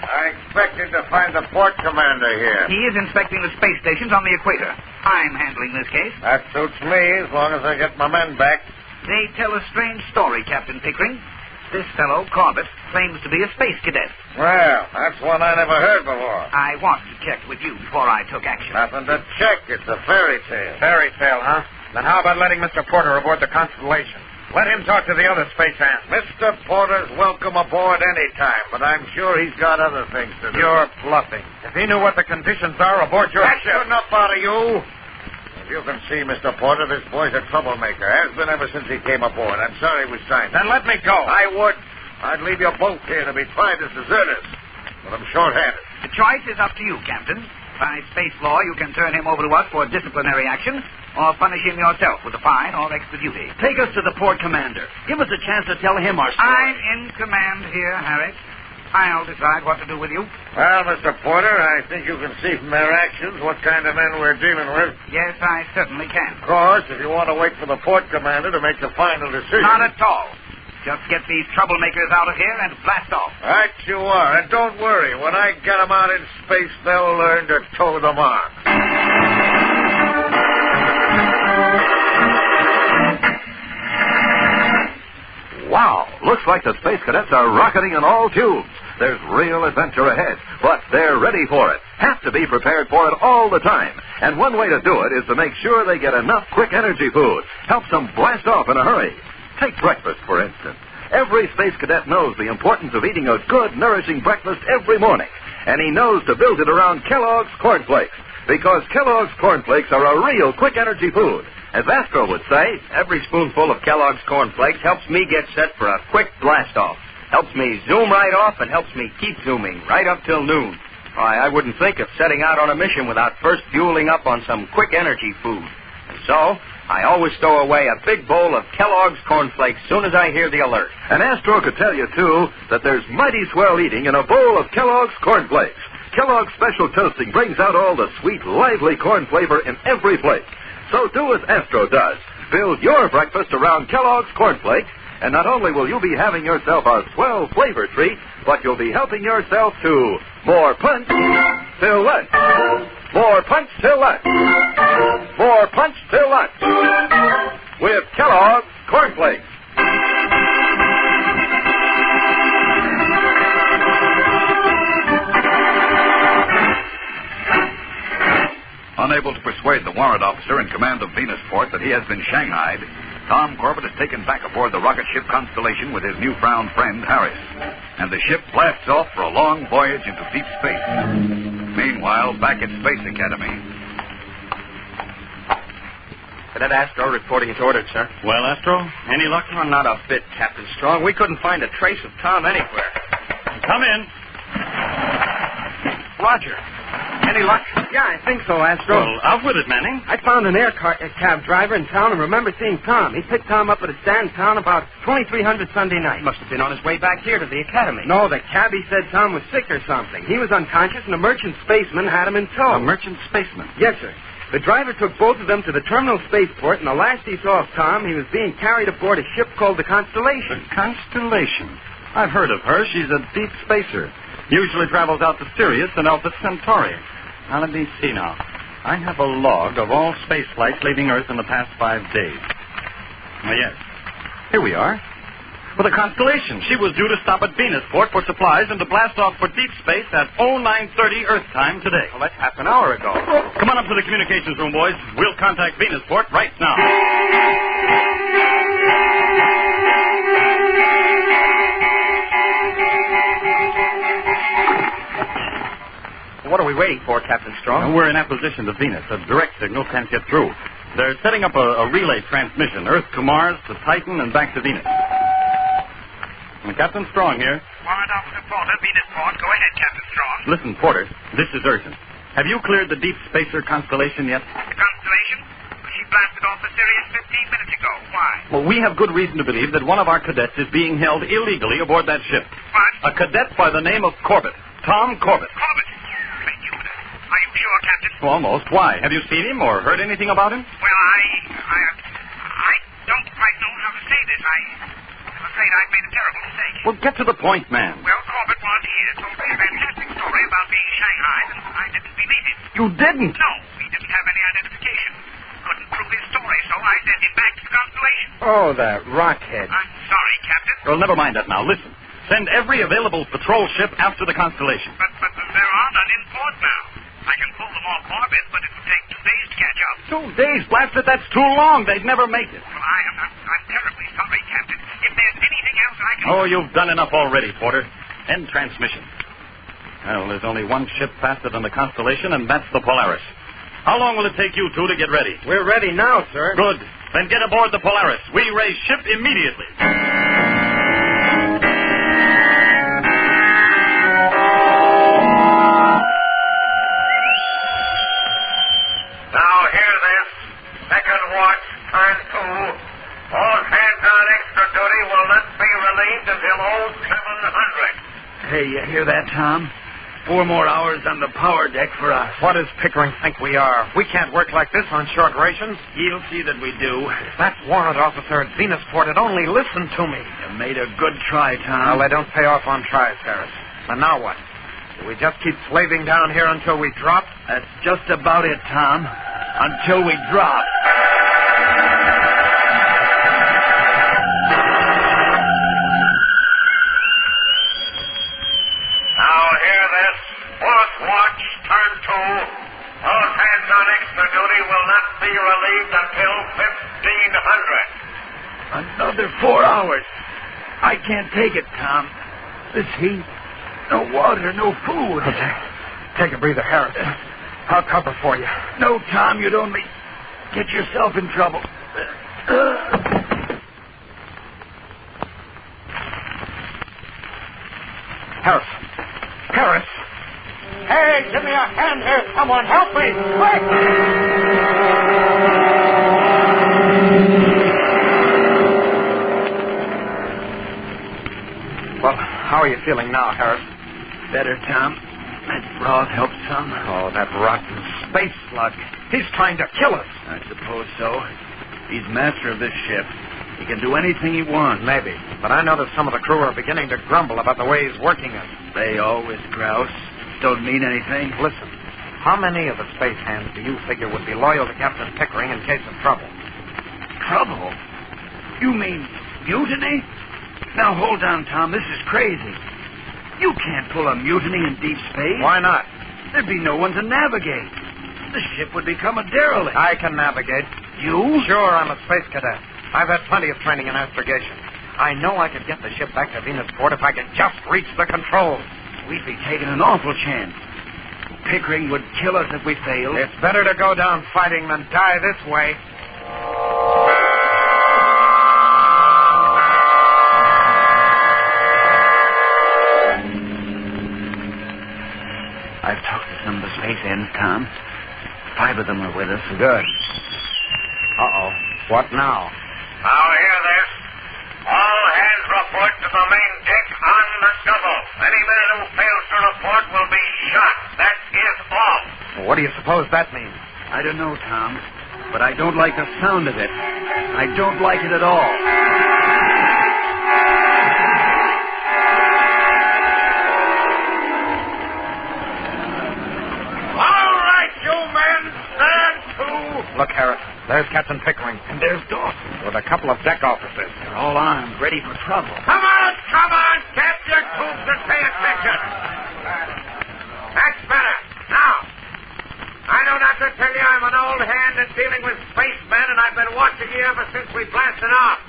I expected to find the port commander here. He is inspecting the space stations on the equator. I'm handling this case. That suits me, as long as I get my men back. They tell a strange story, Captain Pickering. This fellow, Corbett, claims to be a space cadet. Well, that's one I never heard before. I wanted to check with you before I took action. Nothing to check. It's a fairy tale. Fairy tale, huh? Then how about letting Mr. Porter aboard the Constellation? Let him talk to the other space ants. Mr. Porter's welcome aboard any time, but I'm sure he's got other things to do. You're bluffing. If he knew what the conditions are aboard your That's ship... enough out of you. If you can see, Mr. Porter, this boy's a troublemaker. Has been ever since he came aboard. I'm sorry we signed. Then let me go. I would. I'd leave you both here to be tried as deserters. But I'm short-handed. The choice is up to you, Captain. By space law, you can turn him over to us for disciplinary action or punish him yourself with a fine or extra duty. Take us to the port commander. Give us a chance to tell him our story. I'm in command here, Harris. I'll decide what to do with you. Well, Mr. Porter, I think you can see from their actions what kind of men we're dealing with. Yes, I certainly can. Of course, if you want to wait for the port commander to make the final decision... Not at all. Just get these troublemakers out of here and blast off. Right you are. And don't worry. When I get them out in space, they'll learn to toe the mark. Wow. Looks like the Space Cadets are rocketing on all tubes. There's real adventure ahead, but they're ready for it. Have to be prepared for it all the time. And one way to do it is to make sure they get enough quick energy food. Helps them blast off in a hurry. Take breakfast, for instance. Every Space Cadet knows the importance of eating a good, nourishing breakfast every morning. And he knows to build it around Kellogg's Corn Flakes. Because Kellogg's Corn Flakes are a real quick energy food. As Astro would say, every spoonful of Kellogg's Corn Flakes helps me get set for a quick blast-off. Helps me zoom right off and helps me keep zooming right up till noon. Why, I wouldn't think of setting out on a mission without first fueling up on some quick energy food. And so, I always stow away a big bowl of Kellogg's Corn Flakes soon as I hear the alert. And Astro could tell you, too, that there's mighty swell eating in a bowl of Kellogg's Corn Flakes. Kellogg's Special Toasting brings out all the sweet, lively corn flavor in every flake. So do as Astro does. Build your breakfast around Kellogg's Corn Flakes, and not only will you be having yourself a swell flavor treat, but you'll be helping yourself to more punch till lunch. More punch till lunch. More punch till lunch. With Kellogg's Corn Flakes. Unable to persuade the warrant officer in command of Venusport that he has been shanghaied, Tom Corbett is taken back aboard the rocket ship Constellation with his newfound friend, Harris. And the ship blasts off for a long voyage into deep space. Meanwhile, back at Space Academy. Cadet Astro reporting as ordered, sir. Well, Astro, any luck? Oh, not a bit, Captain Strong. We couldn't find a trace of Tom anywhere. Come in. Roger. Any luck? Yeah, I think so, Astro. Well, out with it, Manning. I found an cab driver in town and remember seeing Tom. He picked Tom up at a stand in town about 2300 Sunday night. Must have been on his way back here to the academy. No, the cabbie said Tom was sick or something. He was unconscious and a merchant spaceman had him in tow. A merchant spaceman? Yes, sir. The driver took both of them to the terminal spaceport, and the last he saw of Tom, he was being carried aboard a ship called the Constellation. The Constellation? I've heard of her. She's a deep spacer. Usually travels out to Sirius and Alpha Centauri. Now, let me see now. I have a log of all space flights leaving Earth in the past 5 days. Oh, yes. Here we are. With a Constellation. She was due to stop at Venusport for supplies and to blast off for deep space at 0930 Earth time today. Well, that's half an hour ago. Come on up to the communications room, boys. We'll contact Venusport right now. What do are we waiting for, Captain Strong? We're in apposition to Venus. A direct signal can't get through. They're setting up a relay transmission, Earth to Mars, to Titan, and back to Venus. Captain Strong here. Warrant Officer Porter, Venusport. Go ahead, Captain Strong. Listen, Porter, this is urgent. Have you cleared the Deep Spacer Constellation yet? The Constellation? She blasted off the Sirius 15 minutes ago. Why? Well, we have good reason to believe that one of our cadets is being held illegally aboard that ship. What? A cadet by the name of Corbett. Tom Corbett. Corbett? Thank you. Are you sure, Captain? Almost. Why? Have you seen him or heard anything about him? Well, I don't quite know how to say this. I'm afraid I've made a terrible mistake. Well, get to the point, man. Well, Corbett was here, told me a fantastic story about being Shanghaied, and I didn't believe it. You didn't? No, he didn't have any identification. Couldn't prove his story, so I sent him back to the Constellation. Oh, that rockhead. I'm sorry, Captain. Well, never mind that now. Listen. Send every available patrol ship after the Constellation. But there are none in port now. I can pull them off orbit, but it would take 2 days to catch up. 2 days? Blast it, that's too long. They'd never make it. Well, I'm terribly sorry, Captain. If there's anything else I can... Oh, you've done enough already, Porter. End transmission. Well, there's only one ship faster than the Constellation, and that's the Polaris. How long will it take you two to get ready? We're ready now, sir. Good. Then get aboard the Polaris. We raise ship immediately. Now, hear this. Second watch, turn 2. All hands on extra duty will not be relieved until 0700. Hey, you hear that, Tom? 4 more hours on the power deck for us. What does Pickering think we are? We can't work like this on short rations. He'll see that we do. That warrant officer at Venusport had only listened to me. You made a good try, Tom. Well, they don't pay off on tries, Harris. And now what? Do we just keep slaving down here until we drop? That's just about it, Tom. Until we drop. Now, hear this. Fourth watch, turn 2. All hands on extra duty will not be relieved until 1500. Another 4 hours. I can't take it, Tom. This heat. No water, no food. Okay. Take a breather, Harris. I'll cover for you. No, Tom, you'd only get yourself in trouble. Harris. Harris. Hey, give me a hand here. Someone help me. Quick! Well, how are you feeling now, Harris? Better, Tom. That broth helps some. Oh, that rotten space slug. He's trying to kill us. I suppose so. He's master of this ship. He can do anything he wants. Maybe. But I notice some of the crew are beginning to grumble about the way he's working us. They always grouse. Don't mean anything. Listen, how many of the space hands do you figure would be loyal to Captain Pickering in case of trouble? Trouble? You mean mutiny? Now, hold on, Tom. This is crazy. You can't pull a mutiny in deep space. Why not? There'd be no one to navigate. The ship would become a derelict. I can navigate. You? Sure, I'm a space cadet. I've had plenty of training in astrogation. I know I could get the ship back to Venusport if I could just reach the controls. We'd be taking an awful chance. Pickering would kill us if we failed. It's better to go down fighting than die this way. I've talked to some of the space ends, Tom. 5 of them are with us. Good. Uh-oh. What now? Now, hear this. All hands report to the main deck on the shuttle. Any man who fails to report will be shot. That is all. Well, what do you suppose that means? I don't know, Tom, but I don't like the sound of it. I don't like it at all. All right, you men, stand to. Look, Harris, there's Captain Pickering. And there's Dawson. With a couple of deck officers. They're all armed, ready for trouble. Come on. Tap your tubes and pay attention. That's better. Now, I know not to tell you I'm an old hand at dealing with spacemen, and I've been watching you ever since we blasted off.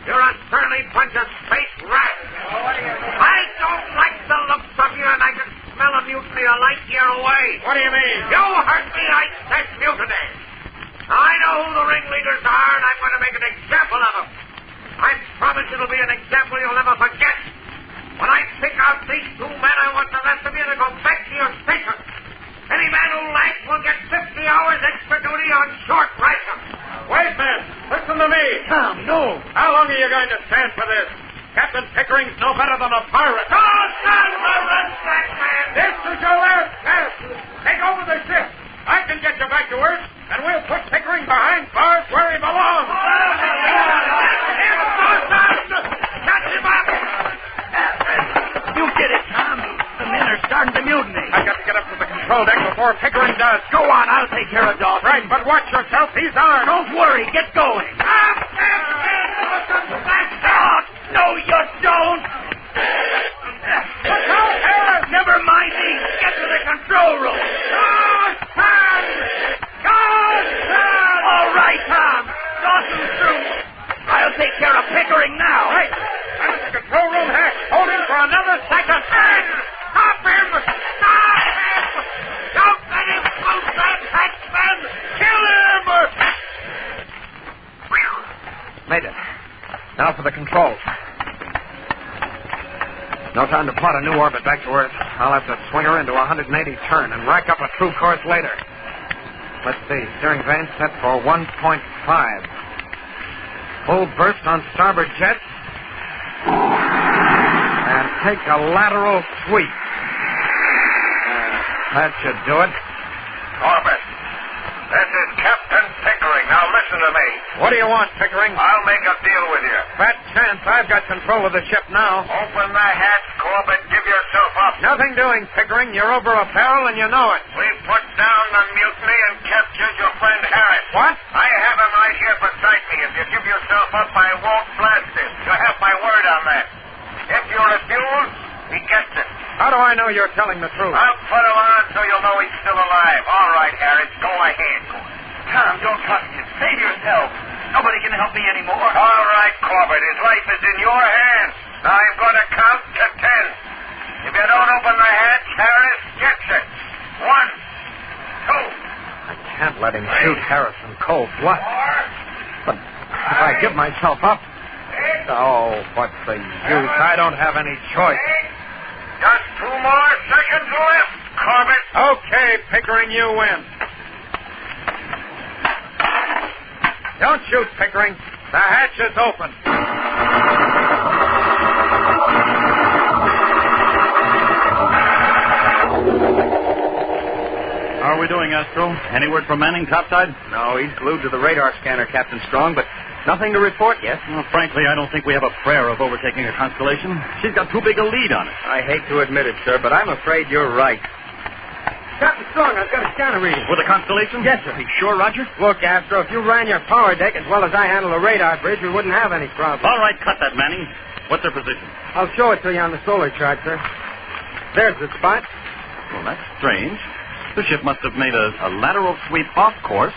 You're a surly bunch of space rats. I don't like the looks of you, and I can smell a mutiny a light year away. What do you mean? You heard me. I said mutiny. I know who the ringleaders are, and I'm going to make an example of them. I promise it'll be an example you'll never forget. When I pick out these two men, I want the rest of you to go back to your station. Any man who lags will get 50 hours extra duty on short ration. Wait, man. Listen to me. Tom, no. How long are you going to stand for this? Captain Pickering's no better than a pirate. Oh, son of a runsack, man! This is your last chance. Take over the ship. I can get you back to Earth, and we'll put Pickering behind bars where he belongs. Catch him up! You did it, Tom. The men are starting to mutiny. I've got to get up to the control deck before Pickering does. Go on, I'll take care of Dawson. Right, but watch yourself. He's armed. Don't worry. Get going. No, you don't. Look out, Harris! Never mind me. Get to the control room. All right, Tom. Dawson's through. I'll take care of Pickering now. Right. I'm in the control room, Hack. Hold him for another second. Stop him! Stop him! Don't let him lose that hatchman! Kill him! Made it. Now for the controls. No time to plot a new orbit back to Earth. I'll have to swing her into a 180 turn and rack up a true course later. Let's see. Steering vane set for 1.5. Full burst on starboard jet. And take a lateral sweep. That should do it. Corbett, this is Captain Pickering. Now listen to me. What do you want, Pickering? I'll make a deal with you. Fat chance. I've got control of the ship now. Open the hatch, Corbett. Give yourself up. Nothing doing, Pickering. You're over a barrel and you know it. We put down the mutiny and captured your friend Harris. What? I have him right here beside me. If you give yourself up, I won't blast him. You have my word on that. If you refuse, he gets it. How do I know you're telling the truth? I'll put him on so you'll know he's still alive. All right, Harris, go ahead. Tom, don't trust him. Save yourself. Nobody can help me anymore. All right, Corbett, his life is in your hands. Now I'm going to count to 10. If you don't open the hatch, Harris gets it. 1, 2. I can't let him shoot Harris in cold blood. But if I give myself up... Oh, what's the use? I don't have any choice. Just 2 more seconds left, Corbett. Okay, Pickering, you win. Don't shoot, Pickering. The hatch is open. How are we doing, Astro? Any word from Manning topside? No, he's glued to the radar scanner, Captain Strong, but nothing to report yet. Well, frankly, I don't think we have a prayer of overtaking a Constellation. She's got too big a lead on it. I hate to admit it, sir, but I'm afraid you're right. Captain Strong, I've got a scanner reading. With a Constellation? Yes, sir. Are you sure, Roger? Look, Astro, if you ran your power deck as well as I handle the radar bridge, we wouldn't have any problem. All right, cut that, Manning. What's their position? I'll show it to you on the solar chart, sir. There's the spot. Well, that's strange. The ship must have made a lateral sweep off course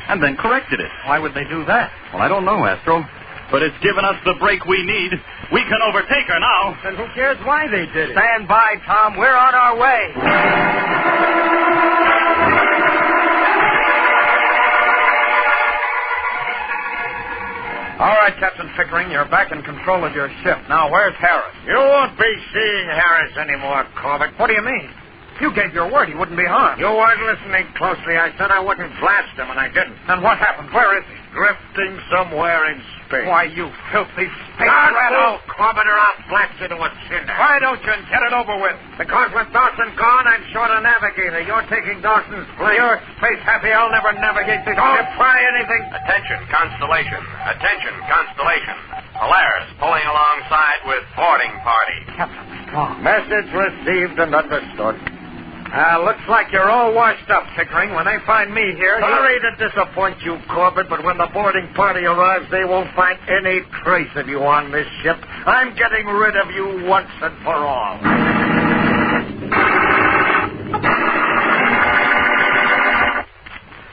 and then corrected it. Why would they do that? Well, I don't know, Astro. But it's given us the break we need. We can overtake her now. Then who cares why they did it? Stand by, Tom. We're on our way. All right, Captain Pickering, you're back in control of your ship. Now, where's Harris? You won't be seeing Harris anymore, Corbett. What do you mean? You gave your word he wouldn't be harmed. You weren't listening closely. I said I wouldn't blast him, and I didn't. Then what happened? Where is he? Drifting somewhere in space. Why, you filthy space Not rat. move, Corbett, or I'll blast you to a cinder. Why don't you get it over with? Because with Dawson gone, I'm short a navigator. You're taking Dawson's place. You're space happy. I'll never navigate this Don't ship. try anything. Attention, Constellation. Attention, Constellation. Polaris pulling alongside with boarding party. Captain Strong. Message received and understood. Looks like you're all washed up, Pickering. When they find me here... Sorry to disappoint you, Corbett, but when the boarding party arrives, they won't find any trace of you on this ship. I'm getting rid of you once and for all.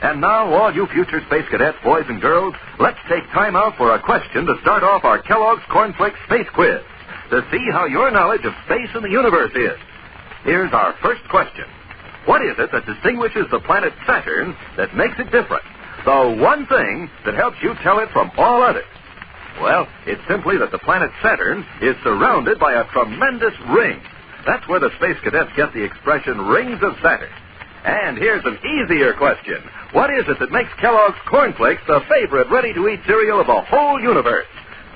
And now, all you future space cadets, boys and girls, let's take time out for a question to start off our Kellogg's Cornflakes Space Quiz to see how your knowledge of space and the universe is. Here's our first question. What is it that distinguishes the planet Saturn that makes it different? The one thing that helps you tell it from all others. Well, it's simply that the planet Saturn is surrounded by a tremendous ring. That's where the space cadets get the expression rings of Saturn. And here's an easier question. What is it that makes Kellogg's Corn Flakes the favorite ready-to-eat cereal of the whole universe?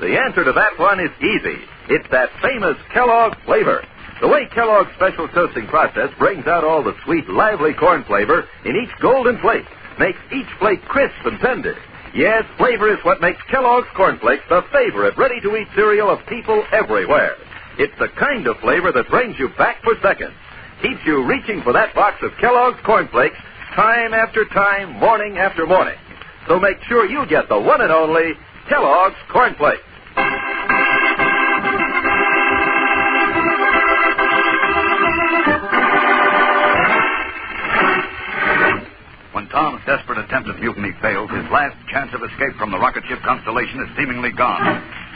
The answer to that one is easy. It's that famous Kellogg flavor. The way Kellogg's special toasting process brings out all the sweet, lively corn flavor in each golden flake makes each flake crisp and tender. Yes, flavor is what makes Kellogg's Corn Flakes the favorite ready-to-eat cereal of people everywhere. It's the kind of flavor that brings you back for seconds, keeps you reaching for that box of Kellogg's Corn Flakes time after time, morning after morning. So make sure you get the one and only Kellogg's Corn Flakes. When Tom's desperate attempt at mutiny fails, his last chance of escape from the rocket ship Constellation is seemingly gone.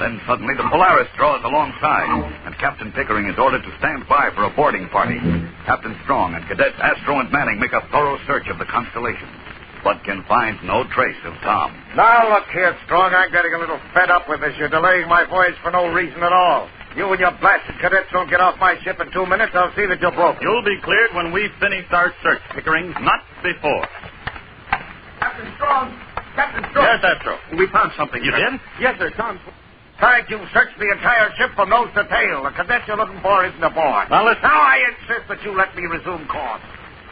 Then suddenly the Polaris draws alongside, and Captain Pickering is ordered to stand by for a boarding party. Captain Strong and Cadets Astro and Manning make a thorough search of the Constellation, but can find no trace of Tom. Now, look here, Strong. I'm getting a little fed up with this. You're delaying my voyage for no reason at all. You and your blasted cadets don't get off my ship in 2 minutes. I'll see that you're broken. You'll be cleared when we've finished our search, Pickering, not before. Captain Strong! Captain Strong! Yes, Astro. We found something. You did? Yes, sir, Tom. Frank, you've searched the entire ship from nose to tail. The cadet you're looking for isn't aboard. Now, listen. Now I insist that you let me resume course.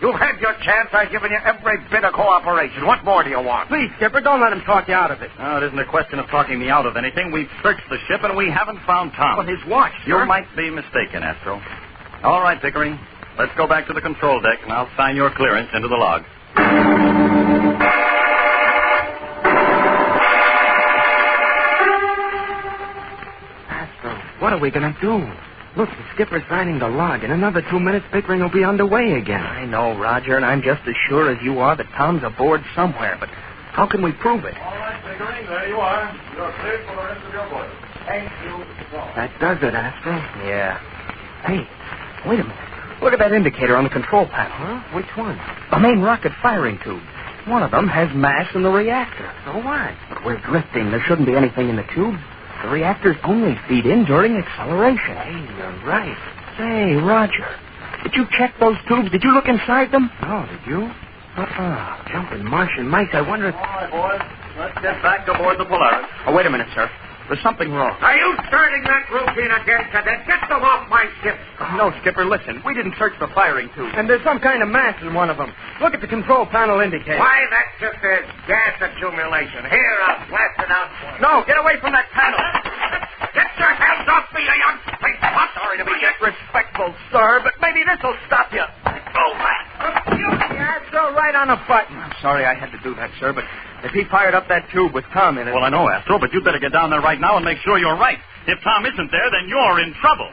You've had your chance. I've given you every bit of cooperation. What more do you want? Please, Skipper, don't let him talk you out of it. Oh, it isn't a question of talking me out of anything. We've searched the ship, and we haven't found Tom. Well, his watch, You sir. might be mistaken, Astro. All right, Pickering. Let's go back to the control deck, and I'll sign your clearance into the log. What are we going to do? Look, the skipper's signing the log. In another 2 minutes, Pickering will be underway again. I know, Roger, and I'm just as sure as you are that Tom's aboard somewhere. But how can we prove it? All right, Pickering, there you are. You're cleared for the rest of your voyage. Thank you. That does it, Astro. Yeah. Hey, wait a minute. Look at that indicator on the control panel. Huh? Which one? The main rocket firing tube. One of them has mass in the reactor. So what? But we're drifting. There shouldn't be anything in the tube. The reactors only feed in during acceleration. Hey, you're right. Say, Roger, did you check those tubes? Did you look inside them? No, did you? Jumping Martian mice, I wonder... All right, boys. Let's get back aboard the Polaris. Oh, wait a minute, sir. There's something wrong. Are you starting that routine again, Cadet? Get them off my ship. No, Skipper, listen. We didn't search the firing tube. And there's some kind of mass in one of them. Look at the control panel indicator. Why, that's just a gas accumulation. Here, I'll blast it out for you. No, get away from that panel. Get your hands off me, you young face. I'm sorry to be disrespectful, sir, but maybe this'll stop you. Go back. Yeah, it's all right on the button. I'm sorry I had to do that, sir, but if he fired up that tube with Tom in it... Well, I know, Astro, but you'd better get down there right now and make sure you're right. If Tom isn't there, then you're in trouble.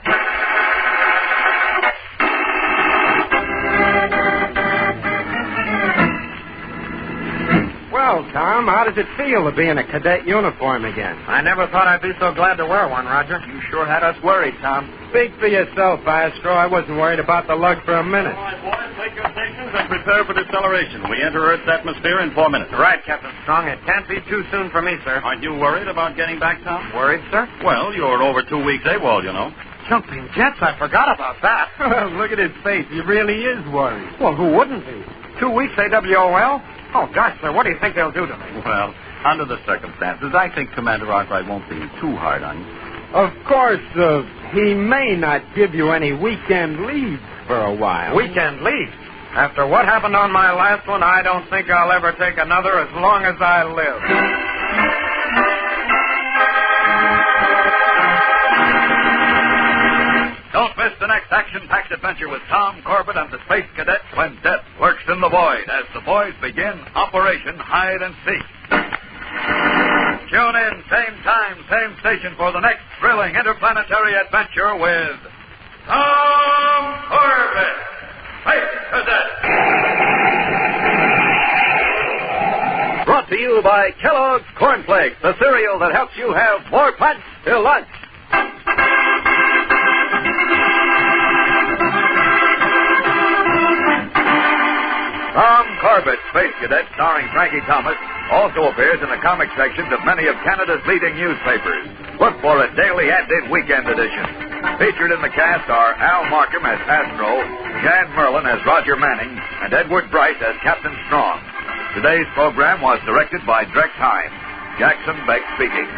Well, Tom, how does it feel to be in a cadet uniform again? I never thought I'd be so glad to wear one, Roger. You sure had us worried, Tom. Speak for yourself, Astro. I wasn't worried about the lug for a minute. All right, boys, take your stations and prepare for deceleration. We enter Earth's atmosphere in 4 minutes. Right, Captain Strong. It can't be too soon for me, sir. Aren't you worried about getting back, Tom? Worried, sir? Well, you're over 2 weeks AWOL, you know. Jumping jets? I forgot about that. Look at his face. He really is worried. Well, who wouldn't be? 2 weeks AWOL? Oh, gosh, sir, what do you think they'll do to me? Well, under the circumstances, I think Commander Arkwright won't be too hard on you. Of course, he may not give you any weekend leave for a while. Weekend leave? After what happened on my last one, I don't think I'll ever take another as long as I live. Don't miss the next action-packed adventure with Tom, Corbett, and the Space Cadets when death lurks in the void as the boys begin Operation Hide and Seek. Tune in, same time, same station for the next thrilling interplanetary adventure with Tom Corbett, Space Cadet. Brought to you by Kellogg's Corn Flakes, the cereal that helps you have more punch till lunch. Tom Corbett, Space Cadet, starring Frankie Thomas, also appears in the comic sections of many of Canada's leading newspapers. Look for it daily and in weekend editions. Featured in the cast are Al Markham as Astro, Jan Merlin as Roger Manning, and Edward Bryce as Captain Strong. Today's program was directed by Drex Hine. Jackson Beck speaking.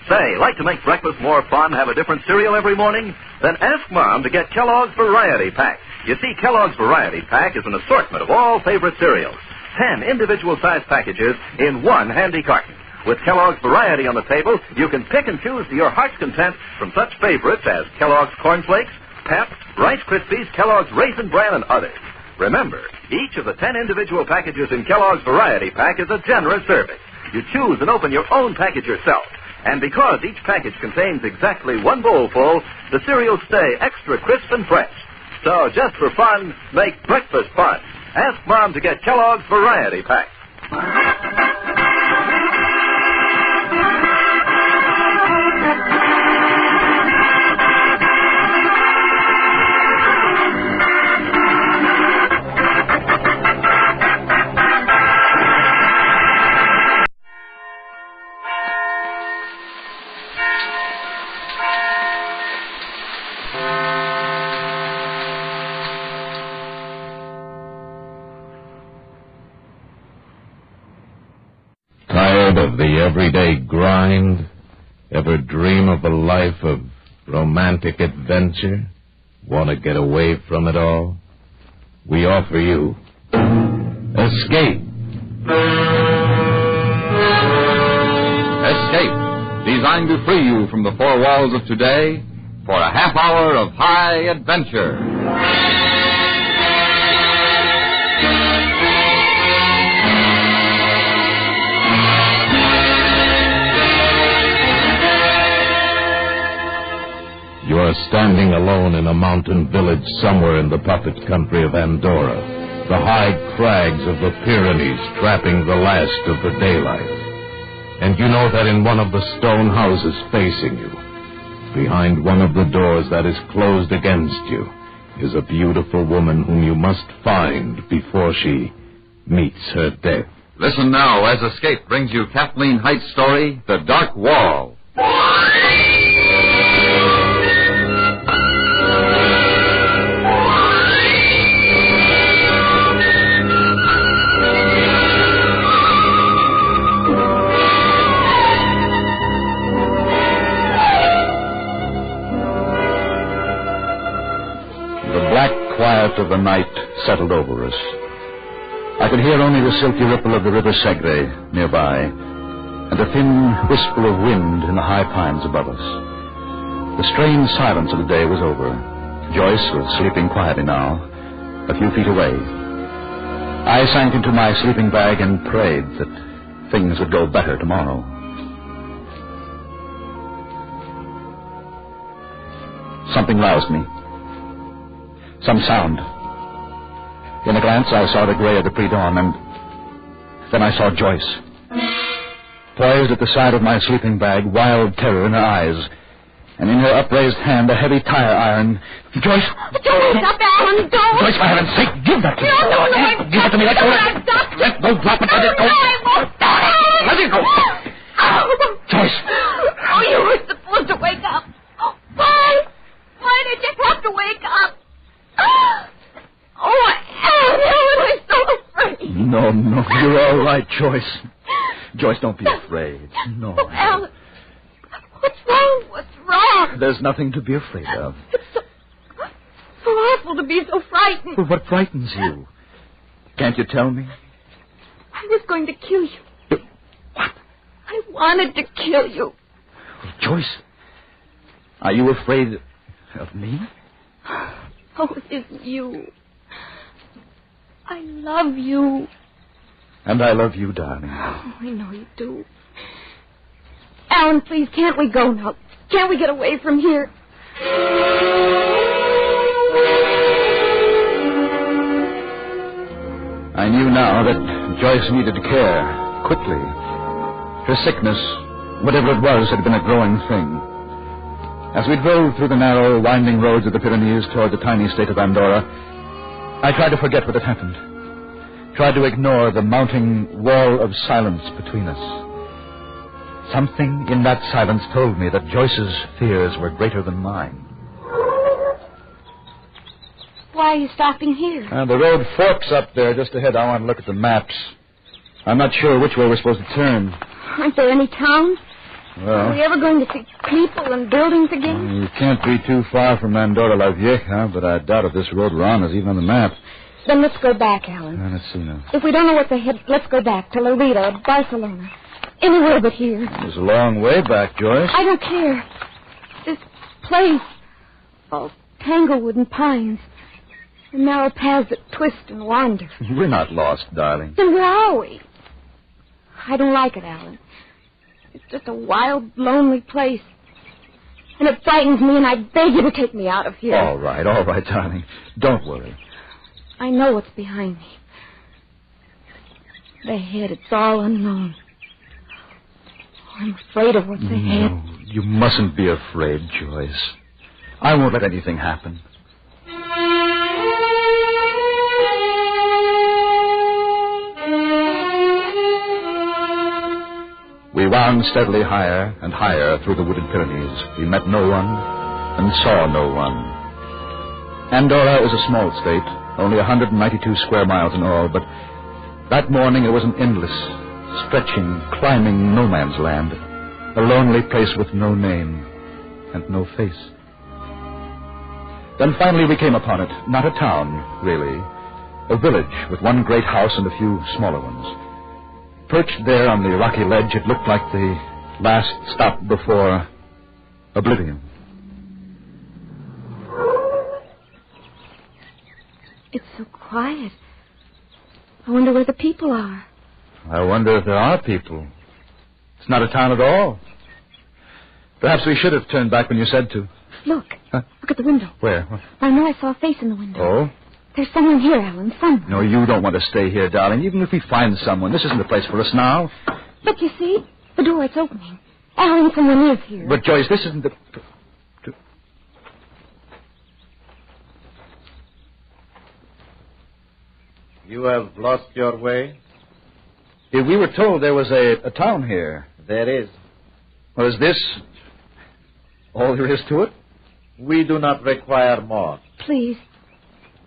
Say, like to make breakfast more fun, have a different cereal every morning? Then ask Mom to get Kellogg's Variety Pack. You see, Kellogg's Variety Pack is an assortment of all favorite cereals. 10 individual-sized packages in one handy carton. With Kellogg's Variety on the table, you can pick and choose to your heart's content from such favorites as Kellogg's Corn Flakes, Pep, Rice Krispies, Kellogg's Raisin Bran, and others. Remember, each of the 10 individual packages in Kellogg's Variety Pack is a generous service. You choose and open your own package yourself. And because each package contains exactly one bowl full, the cereals stay extra crisp and fresh. So just for fun, make breakfast fun. Ask Mom to get Kellogg's Variety Pack. Of the everyday grind? Ever dream of a life of romantic adventure? Want to get away from it all? We offer you Escape. Escape, designed to free you from the four walls of today for a half hour of high adventure. You are standing alone in a mountain village somewhere in the puppet country of Andorra, the high crags of the Pyrenees trapping the last of the daylight. And you know that in one of the stone houses facing you, behind one of the doors that is closed against you, is a beautiful woman whom you must find before she meets her death. Listen now as Escape brings you Kathleen Height's story, The Dark Wall. Quiet of the night settled over us. I could hear only the silky ripple of the river Segre nearby, and a thin whisper of wind in the high pines above us. The strange silence of the day was over. Joyce was sleeping quietly now, a few feet away. I sank into my sleeping bag and prayed that things would go better tomorrow. Something roused me. Some sound. In a glance, I saw the gray of the pre-dawn, and then I saw Joyce. Poised at the side of my sleeping bag, wild terror in her eyes, and in her upraised hand, a heavy tire iron. Joyce! Don't stop, Alan, don't! Joyce, for heaven's sake, give that to me! No, give it to me, let go! Let go, drop it, let it go! Let it go! Joyce! Oh, you were supposed to wake up. Why? Why did you have to wake up? Oh, Alan, I'm so afraid. No, you're all right, Joyce. Joyce, don't be afraid. No. Oh, Alan, what's wrong? What's wrong? There's nothing to be afraid of. It's so awful to be so frightened. Well, what frightens you? Can't you tell me? I was going to kill you. What? I wanted to kill you. Joyce, are you afraid of me? Oh, it isn't you. I love you. And I love you, darling. Oh, I know you do. Alan, please, can't we go now? Can't we get away from here? I knew now that Joyce needed care, quickly. Her sickness, whatever it was, had been a growing thing. As we drove through the narrow, winding roads of the Pyrenees toward the tiny state of Andorra, I tried to forget what had happened. Tried to ignore the mounting wall of silence between us. Something in that silence told me that Joyce's fears were greater than mine. Why are you stopping here? The road forks up there just ahead. I want to look at the maps. I'm not sure which way we're supposed to turn. Aren't there any towns? Well, are we ever going to see people and buildings again? You can't be too far from Andorra la Vieja, but I doubt if this road we're on is even on the map. Then let's go back, Alan. Let's see now. If we don't know what's ahead, let's go back to Laredo or Barcelona. Anywhere but here. It's a long way back, Joyce. I don't care. This place, all tanglewood and pines, and narrow paths that twist and wander. We're not lost, darling. Then where are we? I don't like it, Alan. It's just a wild, lonely place. And it frightens me, and I beg you to take me out of here. All right, darling. Don't worry. I know what's behind me. Ahead, it's all unknown. I'm afraid of what's ahead. No, you mustn't be afraid, Joyce. I won't let anything happen. We wound steadily higher and higher through the wooded Pyrenees. We met no one and saw no one. Andorra is a small state, only 192 square miles in all, but that morning it was an endless, stretching, climbing no man's land, a lonely place with no name and no face. Then finally we came upon it, not a town, really, a village with one great house and a few smaller ones. Perched there on the rocky ledge, it looked like the last stop before oblivion. It's so quiet. I wonder where the people are. I wonder if there are people. It's not a town at all. Perhaps we should have turned back when you said to. Look. Huh? Look at the window. Where? I know I saw a face in the window. Oh? There's someone here, Alan. Someone. No, you don't want to stay here, darling. Even if we find someone, this isn't the place for us now. But you see, the door, it's opening. Alan, someone is here. But, Joyce, this isn't the... You have lost your way? We were told there was a town here. There is. Well, is this all there is to it? We do not require more. Please.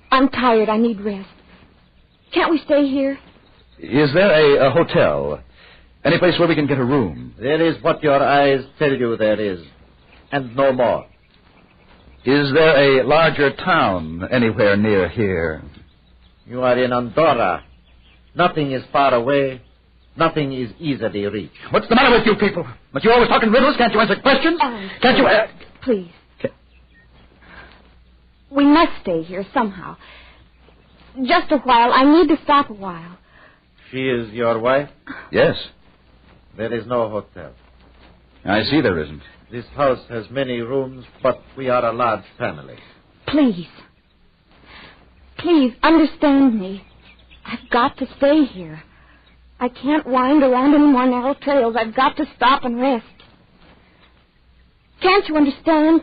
I'm tired. I need rest. Can't we stay here? Is there a hotel? Any place where we can get a room? There is what your eyes tell you there is. And no more. Is there a larger town anywhere near here? You are in Andorra. Nothing is far away. Nothing is easily reached. What's the matter with you people? But you're always talking riddles. Can't you answer questions? Can't you... Please. We must stay here somehow. Just a while. I need to stop a while. She is your wife? Yes. There is no hotel. I see there isn't. This house has many rooms, but we are a large family. Please. Please, understand me. I've got to stay here. I can't wind around any more narrow trails. I've got to stop and rest. Can't you understand?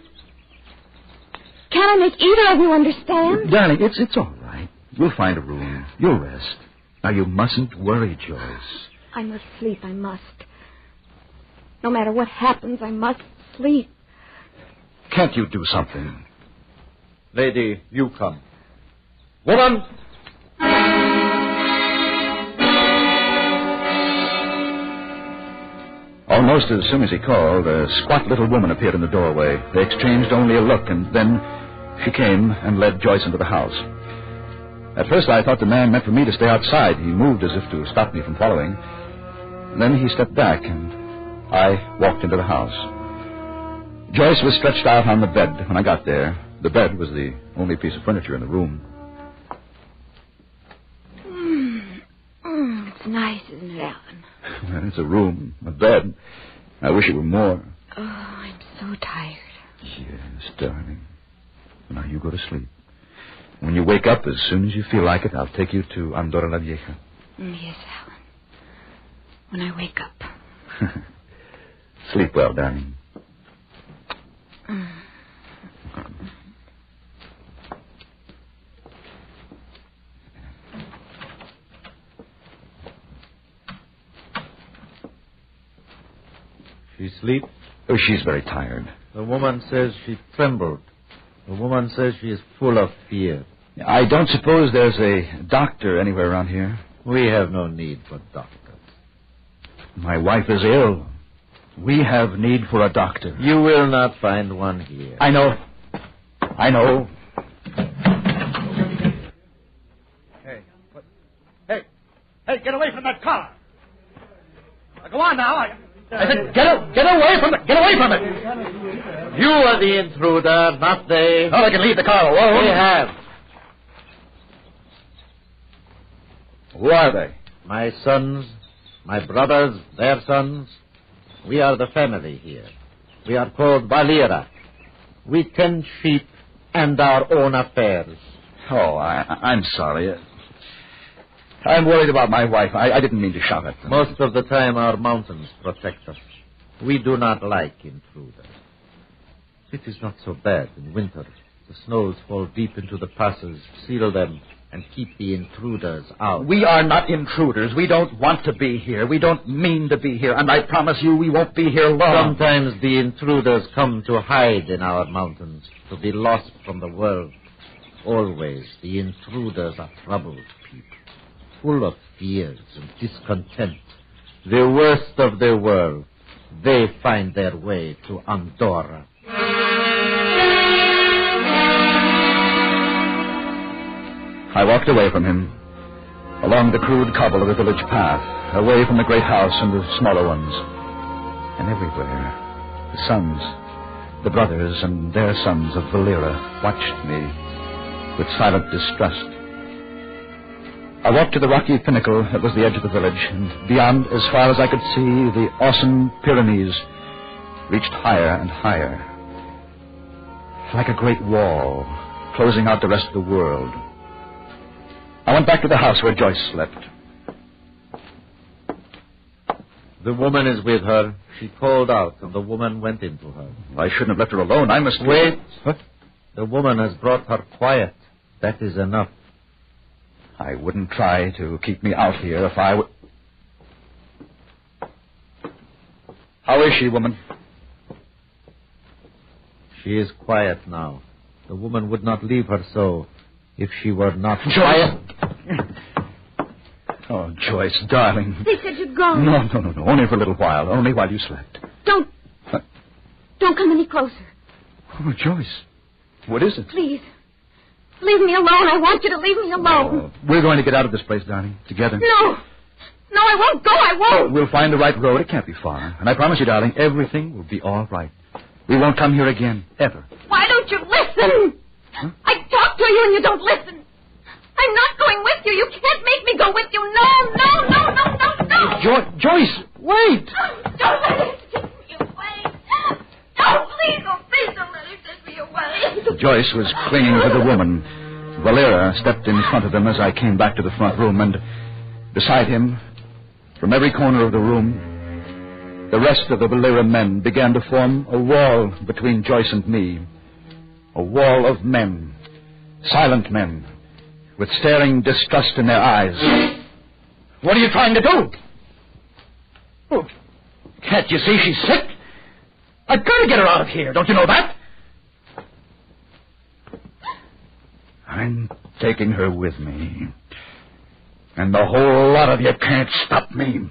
Can I make either of you understand? Darling, it's all right. We'll find a room. You'll rest. Now, you mustn't worry, Joyce. I must sleep. I must. No matter what happens, I must sleep. Can't you do something? Lady, you come. Woman! Almost as soon as he called, a squat little woman appeared in the doorway. They exchanged only a look, and then she came and led Joyce into the house. At first, I thought the man meant for me to stay outside. He moved as if to stop me from following. And then he stepped back, and I walked into the house. Joyce was stretched out on the bed when I got there. The bed was the only piece of furniture in the room. It's nice, isn't it, Alan? Well, it's a room, a bed. I wish it were more. Oh, I'm so tired. Yes, darling. Now you go to sleep. When you wake up, as soon as you feel like it, I'll take you to Andorra la Vieja. Yes, Alan. when I wake up. Sleep well, darling. She sleep? Oh, she's very tired. The woman says she trembled. The woman says she is full of fear. I don't suppose there's a doctor anywhere around here. We have no need for doctors. My wife is ill. We have need for a doctor. You will not find one here. I know. Hey, get away from that car. Now, go on now. I said, get away from it. Get away from it. You are the intruder, not they. Oh, I can leave the car alone. They have. Who are they? My sons, my brothers, their sons. We are the family here. We are called Valera. We tend sheep and our own affairs. Oh, I'm sorry. I'm worried about my wife. I didn't mean to shout at them. Most of the time our mountains protect us. We do not like intruders. It is not so bad in winter. The snows fall deep into the passes, seal them, and keep the intruders out. We are not intruders. We don't want to be here. We don't mean to be here. And I promise you we won't be here long. Sometimes the intruders come to hide in our mountains, to be lost from the world. Always the intruders are troubled people, full of fears and discontent. The worst of the world, they find their way to Andorra. I walked away from him, along the crude cobble of the village path, away from the great house and the smaller ones. And everywhere, the sons, the brothers and their sons of Valera watched me with silent distrust. I walked to the rocky pinnacle that was the edge of the village, and beyond, as far as I could see, the awesome Pyrenees reached higher and higher, like a great wall closing out the rest of the world. I went back to the house where Joyce slept. The woman is with her. She called out, and the woman went into her. I shouldn't have left her alone. I must... Wait. What? The woman has brought her quiet. That is enough. I wouldn't try to keep me out here if I would... How is she, woman? She is quiet now. The woman would not leave her so if she were not quiet. Oh, Joyce, darling. They said you'd gone. No. Only for a little while. Only while you slept. Don't come any closer. Oh, Joyce. What is it? Please. Leave me alone. I want you to leave me alone. We're going to get out of this place, darling. Together. No, I won't go. I won't. We'll find the right road. It can't be far. And I promise you, darling, everything will be all right. We won't come here again, ever. Why don't you listen? Huh? I talk to you and you don't listen. I'm not going with you. You can't make me go with you. No. Joyce, wait. Don't let it take me away. Don't, please don't let it take me away. Joyce was clinging to the woman. Valera stepped in front of them as I came back to the front room, and beside him, from every corner of the room, the rest of the Valera men began to form a wall between Joyce and me. A wall of men, silent men, with staring disgust in their eyes. What are you trying to do? Oh, can't you see she's sick? I've got to get her out of here. Don't you know that? I'm taking her with me. And the whole lot of you can't stop me.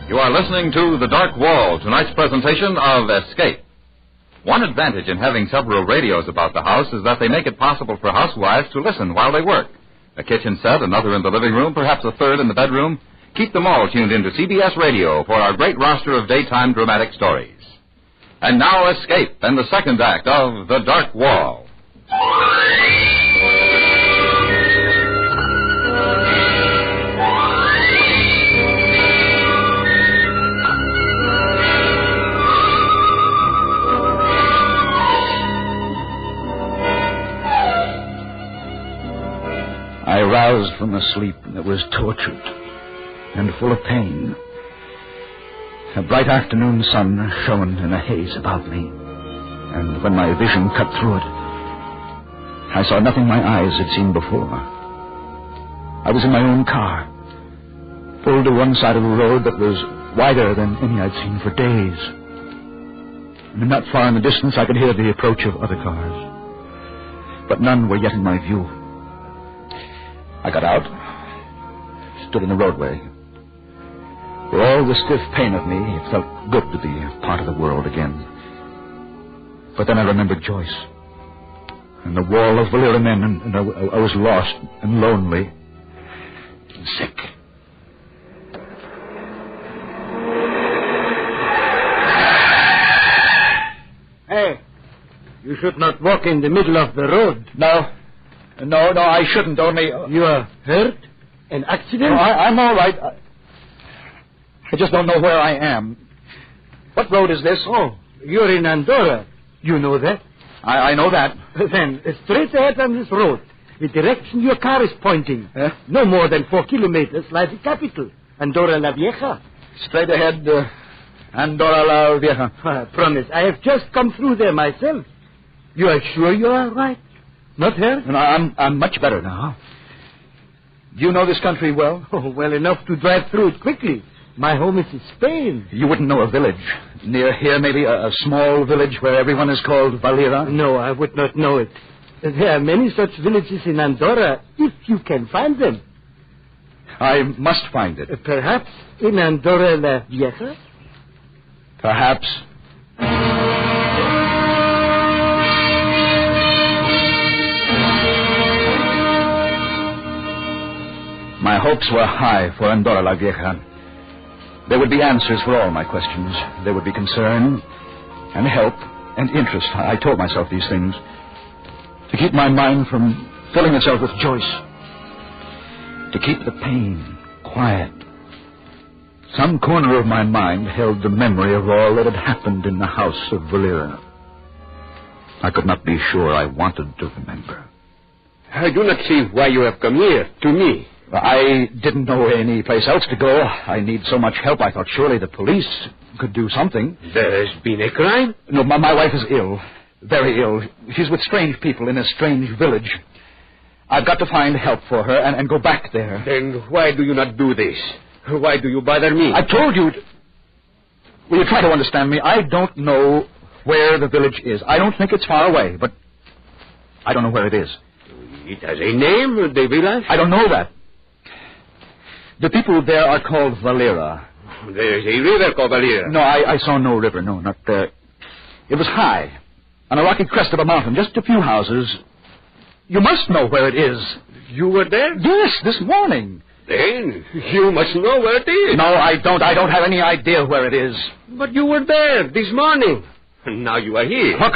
You are listening to The Dark Wall, tonight's presentation of Escape. One advantage in having several radios about the house is that they make it possible for housewives to listen while they work. A kitchen set, another in the living room, perhaps a third in the bedroom. Keep them all tuned into CBS Radio for our great roster of daytime dramatic stories. And now Escape and the second act of The Dark Wall. roused from a sleep that was tortured and full of pain. A bright afternoon sun shone in a haze about me, and when my vision cut through it, I saw nothing my eyes had seen before. I was in my own car, pulled to one side of a road that was wider than any I'd seen for days. And not far in the distance, I could hear the approach of other cars, but none were yet in my view. I got out, stood in the roadway. For all the stiff pain of me, it felt good to be part of the world again. But then I remembered Joyce, and the wall of Valera men, and I was lost and lonely and sick. Hey, you should not walk in the middle of the road. No, I shouldn't, only... You are hurt? An accident? No, I'm all right. I just don't know where I am. What road is this? Oh, you're in Andorra. You know that? I know that. Then, straight ahead on this road, the direction your car is pointing. No more than 4 kilometers lies the capital, Andorra la Vieja. Straight ahead, Andorra la Vieja. I promise, I have just come through there myself. You are sure you are right? Not hurt? No, I'm much better now. Do you know this country well? Oh, well enough to drive through it quickly. My home is in Spain. You wouldn't know a village. Near here, maybe a small village where everyone is called Valera? No, I would not know it. There are many such villages in Andorra, if you can find them. I must find it. Perhaps in Andorra la Vieja? Perhaps. My hopes were high for Andorra la Vieja. There would be answers for all my questions. There would be concern and help and interest. I told myself these things to keep my mind from filling itself with Joyce, to keep the pain quiet. Some corner of my mind held the memory of all that had happened in the house of Valera. I could not be sure I wanted to remember. I do not see why you have come here, to me. I didn't know any place else to go. I need so much help, I thought surely the police could do something. There has been a crime? No, my wife is ill. Very ill. She's with strange people in a strange village. I've got to find help for her and go back there. Then why do you not do this? Why do you bother me? I told you... Will you try to understand me? I don't know where the village is. I don't think it's far away, but I don't know where it is. It has a name, the village? I don't know that. The people there are called Valera. There is a river called Valera. No, I saw no river, no, not there. It was high, on a rocky crest of a mountain, just a few houses. You must know where it is. You were there? Yes, this morning. Then you must know where it is. No, I don't. I don't have any idea where it is. But you were there this morning. Now you are here. Look,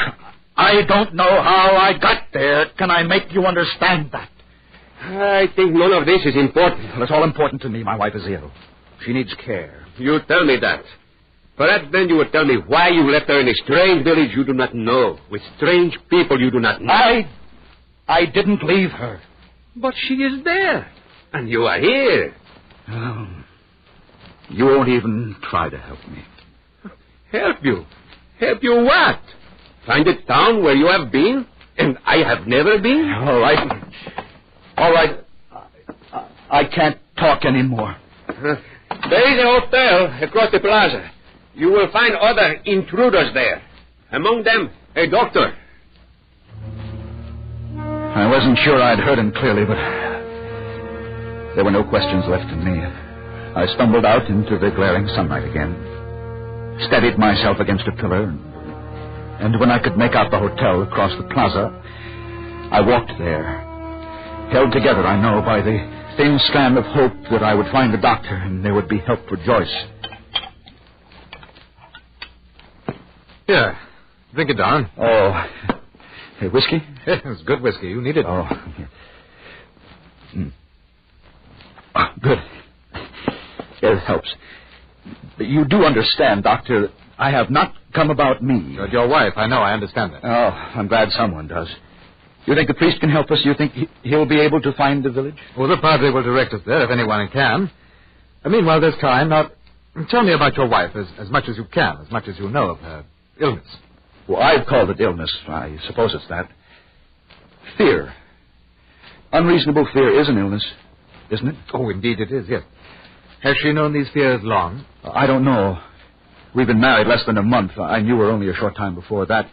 I don't know how I got there. Can I make you understand that? I think none of this is important. Well, it's all important to me. My wife is ill. She needs care. You tell me that. Perhaps then you would tell me why you left her in a strange village you do not know, with strange people you do not know. I didn't leave her. But she is there, and you are here. Oh, you won't even try to help me. Help you? Help you what? Find a town where you have been, and I have never been? All right. All right. I can't talk anymore. There is a hotel across the plaza. You will find other intruders there. Among them, a doctor. I wasn't sure I'd heard him clearly, but there were no questions left in me. I stumbled out into the glaring sunlight again, steadied myself against a pillar, and when I could make out the hotel across the plaza, I walked there, held together, I know, by the thin strand of hope that I would find the doctor and there would be help for Joyce. Here, drink it, Don. Oh, hey, whiskey? It's good whiskey. You need it. Oh, good. Yeah, it helps. But you do understand, Doctor, I have not come about me. Your wife, I know, I understand that. Oh, I'm glad someone does. You think the priest can help us? You think he'll be able to find the village? Well, the padre will direct us there if anyone can. Meanwhile, there's time. Now, tell me about your wife as much as you can, as much as you know of her illness. Well, I've called it illness. I suppose it's that. Fear. Unreasonable fear is an illness, isn't it? Oh, indeed it is, yes. Has she known these fears long? I don't know. We've been married less than a month. I knew her only a short time before that.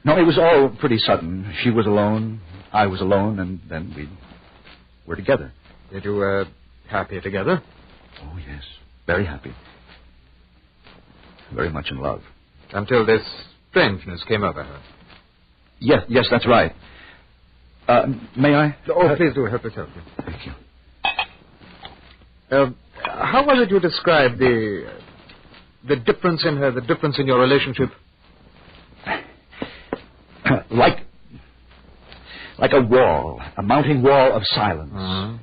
No, it was all pretty sudden. She was alone, I was alone, and then we were together. Did you, happy together? Oh, yes. Very happy. Very much in love. Until this strangeness came over her. Yes, that's right. May I? Oh, please do help yourself. Thank you. How was it you described the difference in her, the difference in your relationship? Like a wall, a mounting wall of silence. Uh-huh.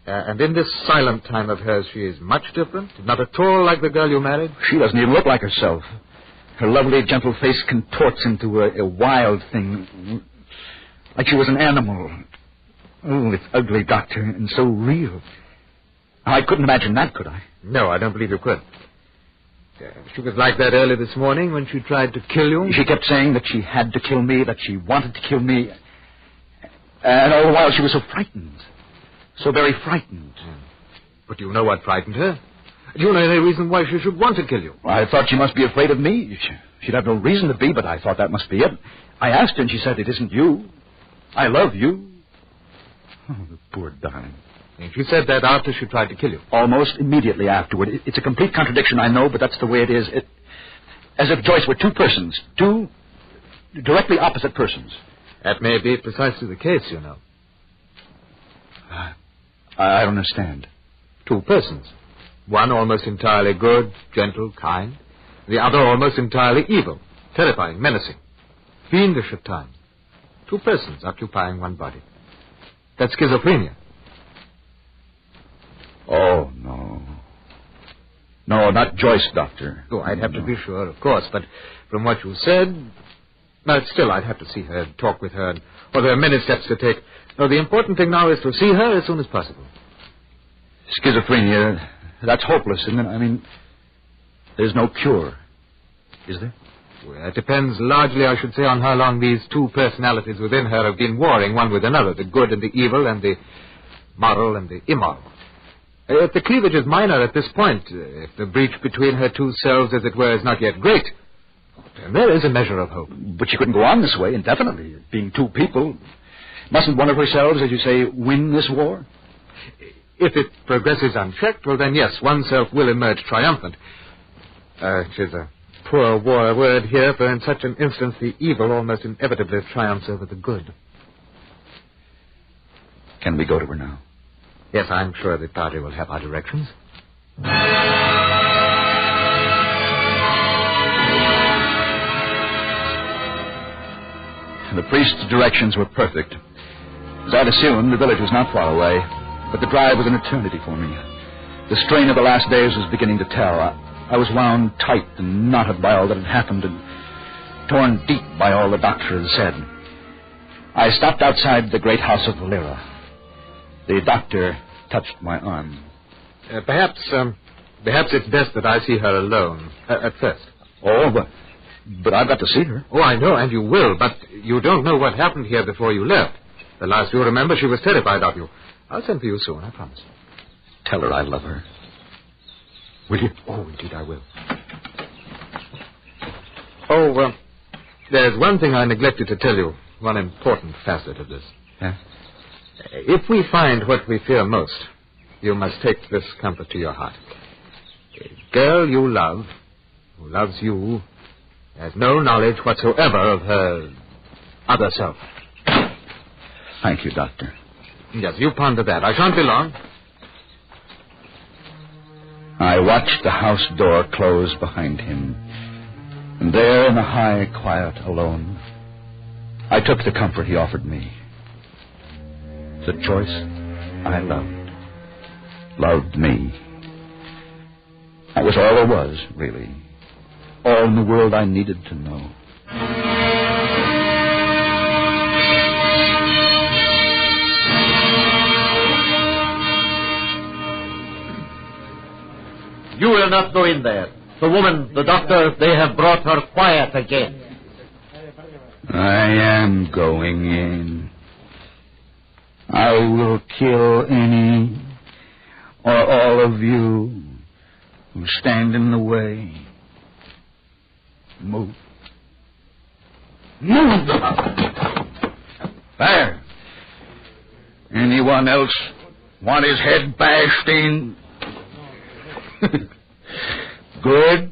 And in this silent time of hers, she is much different? Not at all like the girl you married? She doesn't even look like herself. Her lovely, gentle face contorts into a wild thing, like she was an animal. Oh, it's ugly, Doctor, and so real. I couldn't imagine that, could I? No, I don't believe you could. She was like that early this morning when she tried to kill you? She kept saying that she had to kill me, that she wanted to kill me. And all the while she was so frightened. So very frightened. But do you know what frightened her? Do you know any reason why she should want to kill you? Well, I thought she must be afraid of me. She'd have no reason to be, but I thought that must be it. I asked her, and she said, "It isn't you. I love you." Oh, the poor darling. And she said that after she tried to kill you? Almost immediately afterward. It's a complete contradiction, I know, but that's the way it is. As if Joyce were two persons. Two directly opposite persons. That may be precisely the case, you know. I don't understand. Two persons. One almost entirely good, gentle, kind. The other almost entirely evil, terrifying, menacing, fiendish at times. Two persons occupying one body. That's schizophrenia. Oh, no. No, not Joyce, Doctor. Oh, I'd have to be sure, of course, but from what you said... But still, I'd have to see her, talk with her, or there are many steps to take. No, the important thing now is to see her as soon as possible. Schizophrenia, that's hopeless, isn't it? I mean, there's no cure, is there? Well, it depends largely, I should say, on how long these two personalities within her have been warring one with another, the good and the evil, and the moral and the immoral. If the cleavage is minor at this point, if the breach between her two selves, as it were, is not yet great, then there is a measure of hope. But she couldn't go on this way indefinitely, being two people. Mustn't one of herselves, as you say, win this war? If it progresses unchecked, well, then, yes, oneself will emerge triumphant. Which is a poor war word here, for in such an instance, the evil almost inevitably triumphs over the good. Can we go to her now? Yes, I'm sure the Padre will have our directions. The priest's directions were perfect. As I'd assumed, the village was not far away, but the drive was an eternity for me. The strain of the last days was beginning to tell. I was wound tight and knotted by all that had happened and torn deep by all the doctor had said. I stopped outside the great house of Valera. The doctor touched my arm. Perhaps it's best that I see her alone, at first. Oh, but I've got to see her. Oh, I know, and you will, but you don't know what happened here before you left. The last you remember, she was terrified of you. I'll send for you soon, I promise. Tell her I love her. Will you? Oh, indeed I will. Oh, there's one thing I neglected to tell you, one important facet of this. Yeah? If we find what we fear most, you must take this comfort to your heart. A girl you love, who loves you, has no knowledge whatsoever of her other self. Thank you, Doctor. Yes, you ponder that. I shan't be long. I watched the house door close behind him. And there in the high quiet alone, I took the comfort he offered me. The choice I loved me. That was all there was, really. All in the world I needed to know. You will not go in there. The woman, the doctor, they have brought her quiet again. I am going in. I will kill any or all of you who stand in the way. Move. Move! There. Anyone else want his head bashed in? Good.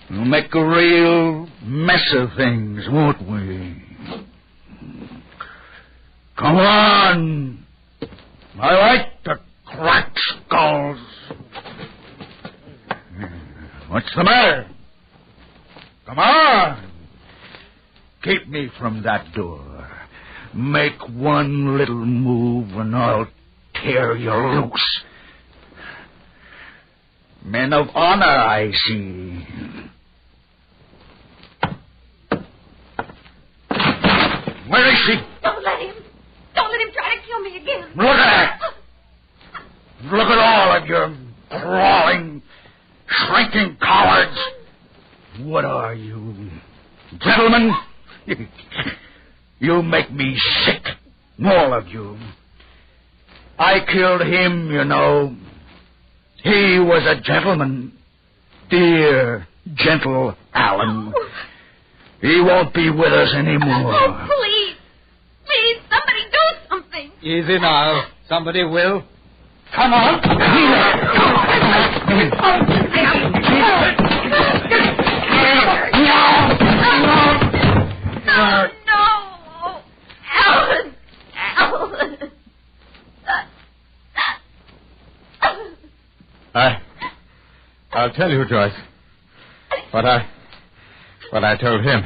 We'll make a real mess of things, won't we? Come on. I like to crack skulls. What's the matter? Come on. Keep me from that door. Make one little move and I'll tear you loose. Men of honor, I see. Where is she? Don't let him. Don't let him try to kill me again. Look at that. Look at all of your crawling, shrinking cowards. What are you? Gentlemen? You make me sick. All of you. I killed him, you know. He was a gentleman. Dear, gentle Alan. He won't be with us anymore. Oh, please. Please, somebody do something. Easy now. Somebody will. Come on. No, no. Alan. Alan. I'll tell you, Joyce, what I told him.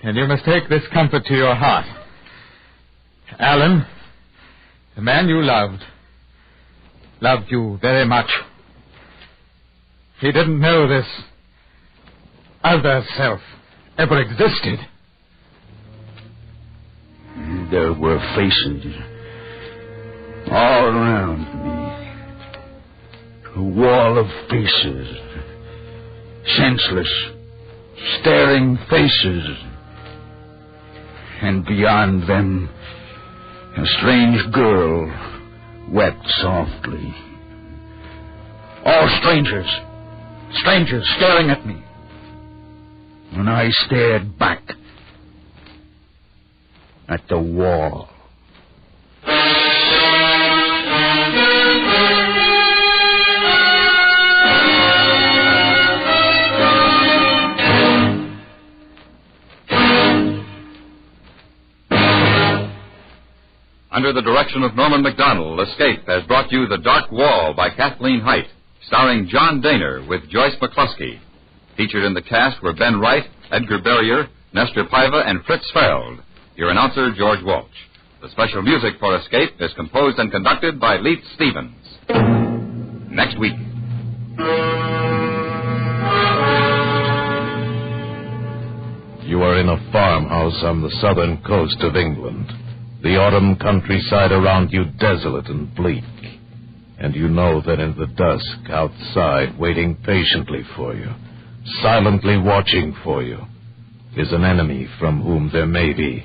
And you must take this comfort to your heart. Alan, the man you loved you very much. He didn't know this other self ever existed. There were faces all around me. A wall of faces. Senseless, staring faces. And beyond them, a strange girl wept softly. All strangers. Strangers staring at me. And I stared back at the wall. Under the direction of Norman MacDonald, Escape has brought you The Dark Wall by Kathleen Hite, starring John Daner with Joyce McCluskey. Featured in the cast were Ben Wright, Edgar Berrier, Nestor Paiva, and Fritz Feld. Your announcer, George Walsh. The special music for Escape is composed and conducted by Leith Stevens. Next week. You are in a farmhouse on the southern coast of England. The autumn countryside around you desolate and bleak. And you know that in the dusk outside, waiting patiently for you, silently watching for you, is an enemy from whom there may be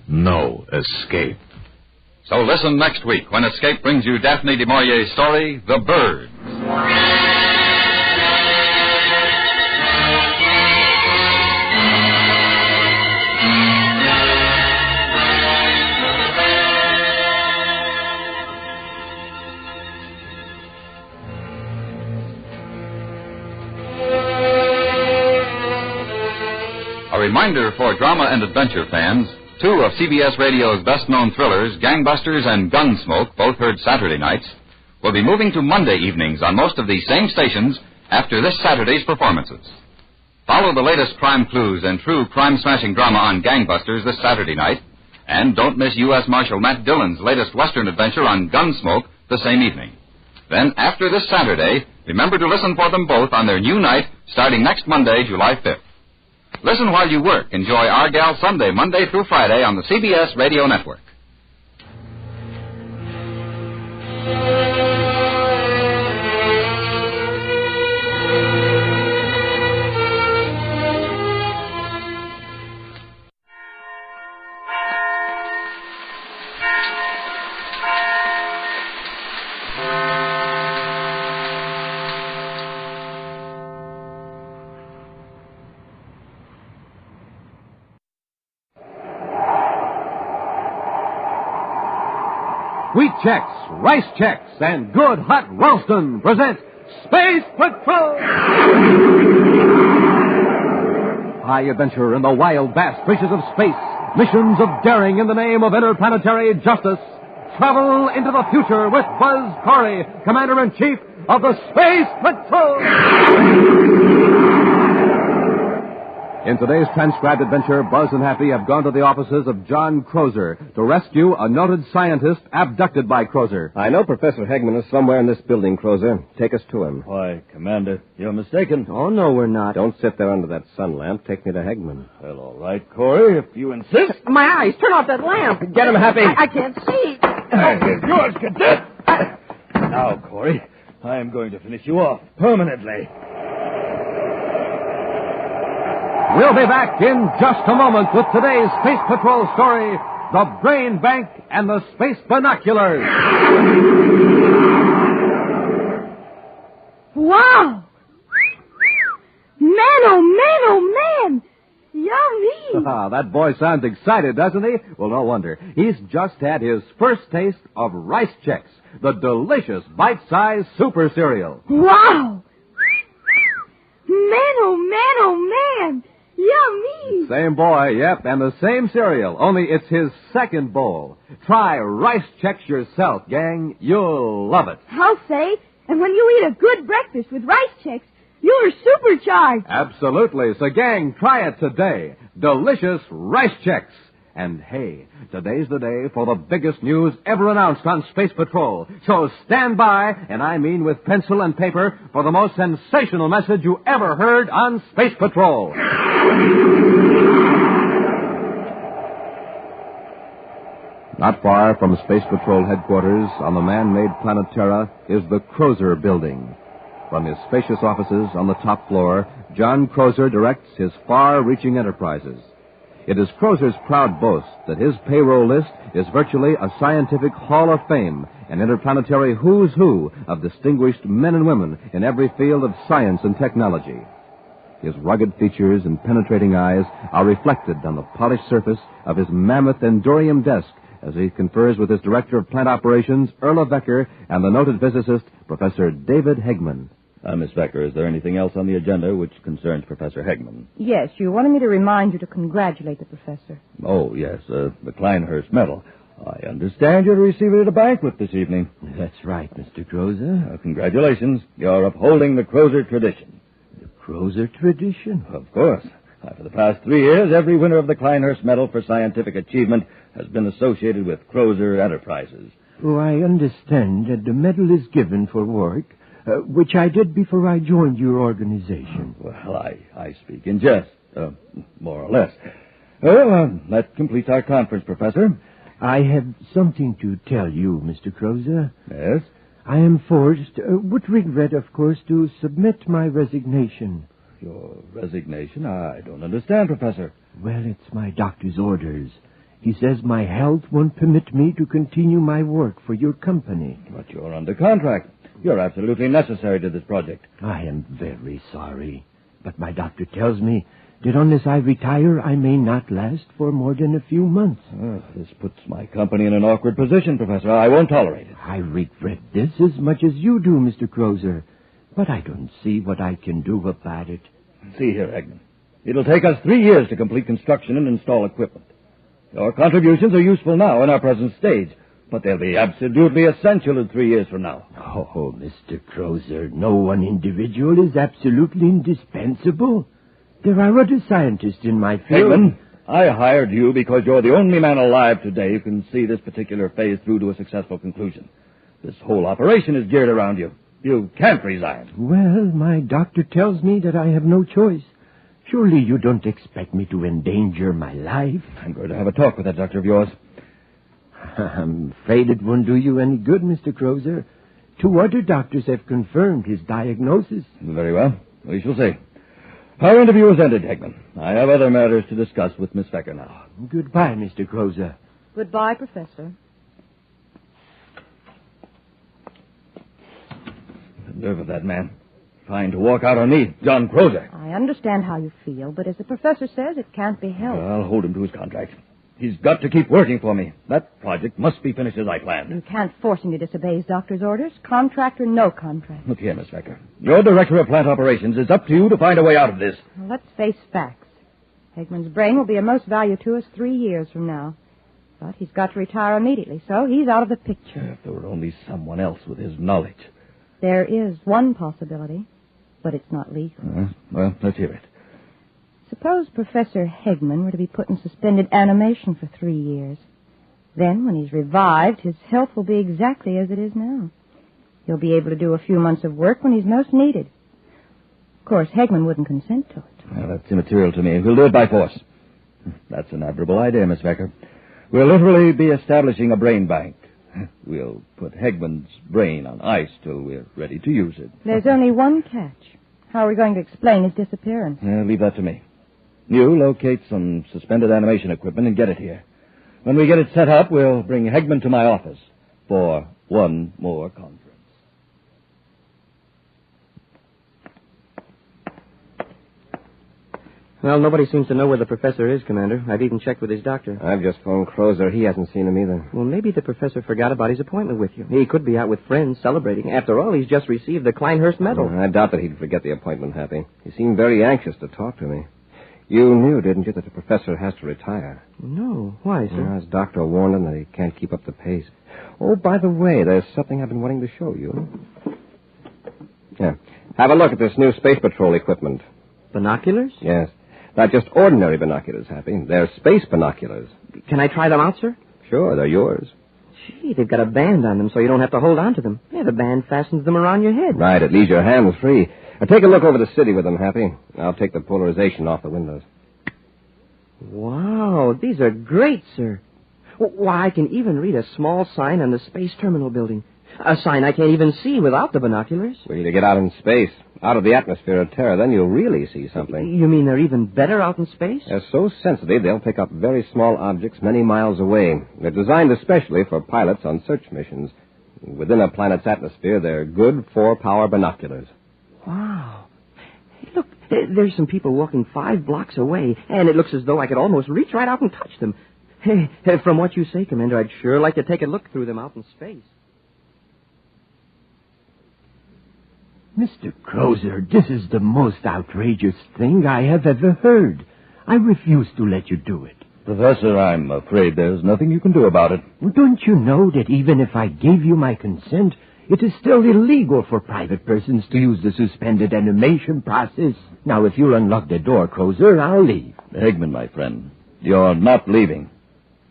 no escape. So listen next week when Escape brings you Daphne du Maurier's story, The Birds. A reminder for drama and adventure fans, two of CBS Radio's best-known thrillers, Gangbusters and Gunsmoke, both heard Saturday nights, will be moving to Monday evenings on most of these same stations after this Saturday's performances. Follow the latest crime clues and true crime-smashing drama on Gangbusters this Saturday night, and don't miss U.S. Marshal Matt Dillon's latest Western adventure on Gunsmoke the same evening. Then, after this Saturday, remember to listen for them both on their new night starting next Monday, July 5th. Listen while you work. Enjoy Our Gal Sunday, Monday through Friday on the CBS Radio Network. Wheat Chex, Rice Chex, and Good Hot Ralston present Space Patrol! High adventure in the wild, vast reaches of space. Missions of daring in the name of interplanetary justice. Travel into the future with Buzz Corey, Commander-in-Chief of the Space Patrol! In today's transcribed adventure, Buzz and Happy have gone to the offices of John Crozer to rescue a noted scientist abducted by Crozer. I know Professor Hegman is somewhere in this building, Crozer. Take us to him. Why, Commander, you're mistaken. Oh, no, we're not. Don't sit there under that sun lamp. Take me to Hegman. Well, all right, Corey, if you insist. My eyes! Turn off that lamp! Get him, Happy! I can't see! Here's yours, Cadet! Now, Corey, I am going to finish you off permanently. We'll be back in just a moment with today's Space Patrol story, The Brain Bank and the Space Binoculars. Wow! Man, oh man, oh man! Yummy! That boy sounds excited, doesn't he? Well, no wonder. He's just had his first taste of Rice Chex, the delicious bite-sized super cereal. Wow! Man, oh man, oh man! Yummy! Same boy, yep, and the same cereal, only it's his second bowl. Try Rice Chex yourself, gang. You'll love it. I'll say. And when you eat a good breakfast with Rice Chex, you're supercharged. Absolutely. So, gang, try it today. Delicious Rice Chex. And, hey, today's the day for the biggest news ever announced on Space Patrol. So stand by, and I mean with pencil and paper, for the most sensational message you ever heard on Space Patrol. Not far from Space Patrol headquarters on the man-made planet Terra is the Crozer Building. From his spacious offices on the top floor, John Crozer directs his far-reaching enterprises. It is Crozer's proud boast that his payroll list is virtually a scientific hall of fame, an interplanetary who's who of distinguished men and women in every field of science and technology. His rugged features and penetrating eyes are reflected on the polished surface of his mammoth Endurium desk as he confers with his director of plant operations, Erla Becker, and the noted physicist, Professor David Hegman. Miss Becker, is there anything else on the agenda which concerns Professor Hegman? Yes, you wanted me to remind you to congratulate the professor. Oh, yes, the Kleinhurst Medal. I understand you're to receive it at a banquet this evening. That's right, Mr. Crozer. Congratulations. You're upholding the Crozer tradition. The Crozer tradition? Of course. For the past 3 years, every winner of the Kleinhurst Medal for Scientific Achievement has been associated with Crozer Enterprises. Oh, I understand that the medal is given for work, which I did before I joined your organization. Well, I speak in jest, more or less. Well, that completes our conference, Professor. I have something to tell you, Mr. Crozer. Yes? I am forced, with regret, of course, to submit my resignation. Your resignation? I don't understand, Professor. Well, it's my doctor's orders. He says my health won't permit me to continue my work for your company. But you're under contract. You're absolutely necessary to this project. I am very sorry. But my doctor tells me that unless I retire, I may not last for more than a few months. This puts my company in an awkward position, Professor. I won't tolerate it. I regret this as much as you do, Mr. Crozer. But I don't see what I can do about it. See here, Hegman. It'll take us 3 years to complete construction and install equipment. Your contributions are useful now in our present stage, but they'll be absolutely essential in 3 years from now. Oh, Mr. Crozer, no one individual is absolutely indispensable. There are other scientists in my field. Hegman, I hired you because you're the only man alive today who can see this particular phase through to a successful conclusion. This whole operation is geared around you. You can't resign. Well, my doctor tells me that I have no choice. Surely you don't expect me to endanger my life? I'm going to have a talk with that doctor of yours. I'm afraid it won't do you any good, Mr. Crozer. 2 other doctors have confirmed his diagnosis. Very well. We shall see. Our interview is ended, Hegman. I have other matters to discuss with Miss Becker now. Goodbye, Mr. Crozer. Goodbye, Professor. The nerve of that man. Trying to walk out on me, John Crozer. I understand how you feel, but as the professor says, it can't be helped. I'll hold him to his contract. He's got to keep working for me. That project must be finished as I planned. You can't force him to disobey his doctor's orders. Contract or no contract. Look here, Miss Becker. You're director of plant operations. It's up to you to find a way out of this. Well, let's face facts. Hegman's brain will be of most value to us 3 years from now. But he's got to retire immediately, so he's out of the picture. If there were only someone else with his knowledge. There is one possibility, but it's not legal. Well, let's hear it. Suppose Professor Hegman were to be put in suspended animation for 3 years. Then, when he's revived, his health will be exactly as it is now. He'll be able to do a few months of work when he's most needed. Of course, Hegman wouldn't consent to it. Well, that's immaterial to me. We'll do it by force. That's an admirable idea, Miss Becker. We'll literally be establishing a brain bank. We'll put Hegman's brain on ice till we're ready to use it. There's only one catch. How are we going to explain his disappearance? Leave that to me. You locate some suspended animation equipment and get it here. When we get it set up, we'll bring Hegman to my office for one more conference. Well, nobody seems to know where the professor is, Commander. I've even checked with his doctor. I've just phoned Crozer. He hasn't seen him either. Well, maybe the professor forgot about his appointment with you. He could be out with friends celebrating. After all, he's just received the Kleinhurst Medal. I doubt that he'd forget the appointment, Happy. He seemed very anxious to talk to me. You knew, didn't you, that the professor has to retire? No. Why, sir? His doctor warned him that he can't keep up the pace. Oh, by the way, there's something I've been wanting to show you. Here. Have a look at this new Space Patrol equipment. Binoculars? Yes. Not just ordinary binoculars, Happy. They're space binoculars. Can I try them out, sir? Sure, they're yours. Gee, they've got a band on them so you don't have to hold on to them. Yeah, the band fastens them around your head. Right, it leaves your hands free. Now take a look over the city with them, Happy. I'll take the polarization off the windows. Wow, these are great, sir. Why, I can even read a small sign on the space terminal building. A sign I can't even see without the binoculars. Wait till you get out in space, out of the atmosphere of Terra, then you'll really see something. You mean they're even better out in space? They're so sensitive, they'll pick up very small objects many miles away. They're designed especially for pilots on search missions. Within a planet's atmosphere, they're good 4-power binoculars. Wow. Hey, look, there's some people walking 5 blocks away, and it looks as though I could almost reach right out and touch them. Hey, from what you say, Commander, I'd sure like to take a look through them out in space. Mr. Crozer, this is the most outrageous thing I have ever heard. I refuse to let you do it. Professor, I'm afraid there's nothing you can do about it. Don't you know that even if I gave you my consent, it is still illegal for private persons to use the suspended animation process? Now, if you'll unlock the door, Crozer, I'll leave. Hegman, my friend, you're not leaving.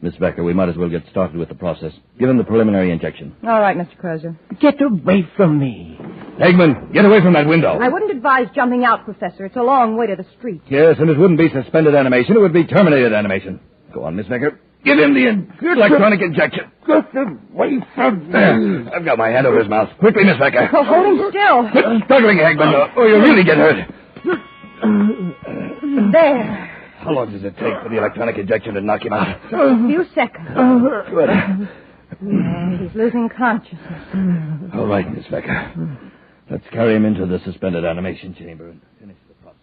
Miss Becker, we might as well get started with the process. Give him the preliminary injection. All right, Mr. Crozer. Get away from me. Hegman, get away from that window. I wouldn't advise jumping out, Professor. It's a long way to the street. Yes, and it wouldn't be suspended animation. It would be terminated animation. Go on, Miss Becker. Give him the electronic injection. Get away from me. There. I've got my hand over his mouth. Quickly, Miss Becker. Oh, hold him still. Quit struggling, Hegman, or you'll really get hurt. There. How long does it take for the electronic injection to knock him out? A few seconds. Good. He's losing consciousness. All right, Miss Becker. Let's carry him into the suspended animation chamber and finish the process.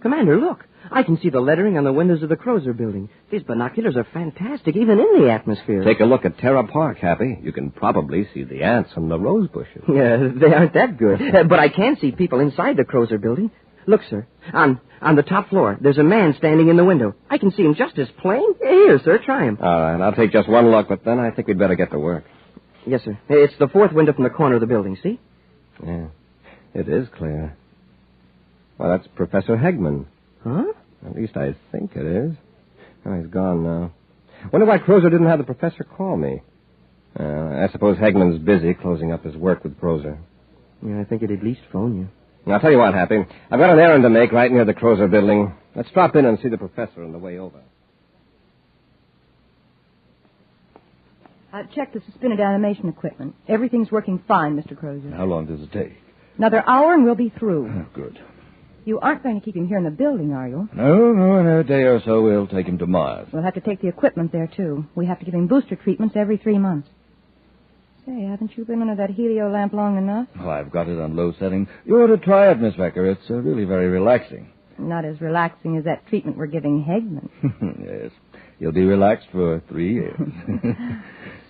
Commander, look. I can see the lettering on the windows of the Crozer building. These binoculars are fantastic, even in the atmosphere. Take a look at Terra Park, Happy. You can probably see the ants from the rose bushes. Yeah, they aren't that good. But I can see people inside the Crozer building. Look, sir. On the top floor, there's a man standing in the window. I can see him just as plain. Here, sir, try him. All right, I'll take just one look, but then I think we'd better get to work. Yes, sir. It's the 4th window from the corner of the building, see? Yeah, it is clear. Well, that's Professor Hegman. Huh? At least I think it is. Oh, he's gone now. Wonder why Crozer didn't have the professor call me. I suppose Hegman's busy closing up his work with Crozer. Yeah, I think he'd at least phone you. I'll tell you what, Happy. I've got an errand to make right near the Crozer building. Let's drop in and see the professor on the way over. I've checked the suspended animation equipment. Everything's working fine, Mr. Crozer. How long does it take? Another hour and we'll be through. Oh, good. You aren't going to keep him here in the building, are you? No, in a day or so we'll take him to Mars. We'll have to take the equipment there, too. We have to give him booster treatments every 3 months. Say, haven't you been under that helio lamp long enough? Oh, I've got it on low setting. You ought to try it, Miss Becker. It's really very relaxing. Not as relaxing as that treatment we're giving Hegman. Yes. You'll be relaxed for 3 years.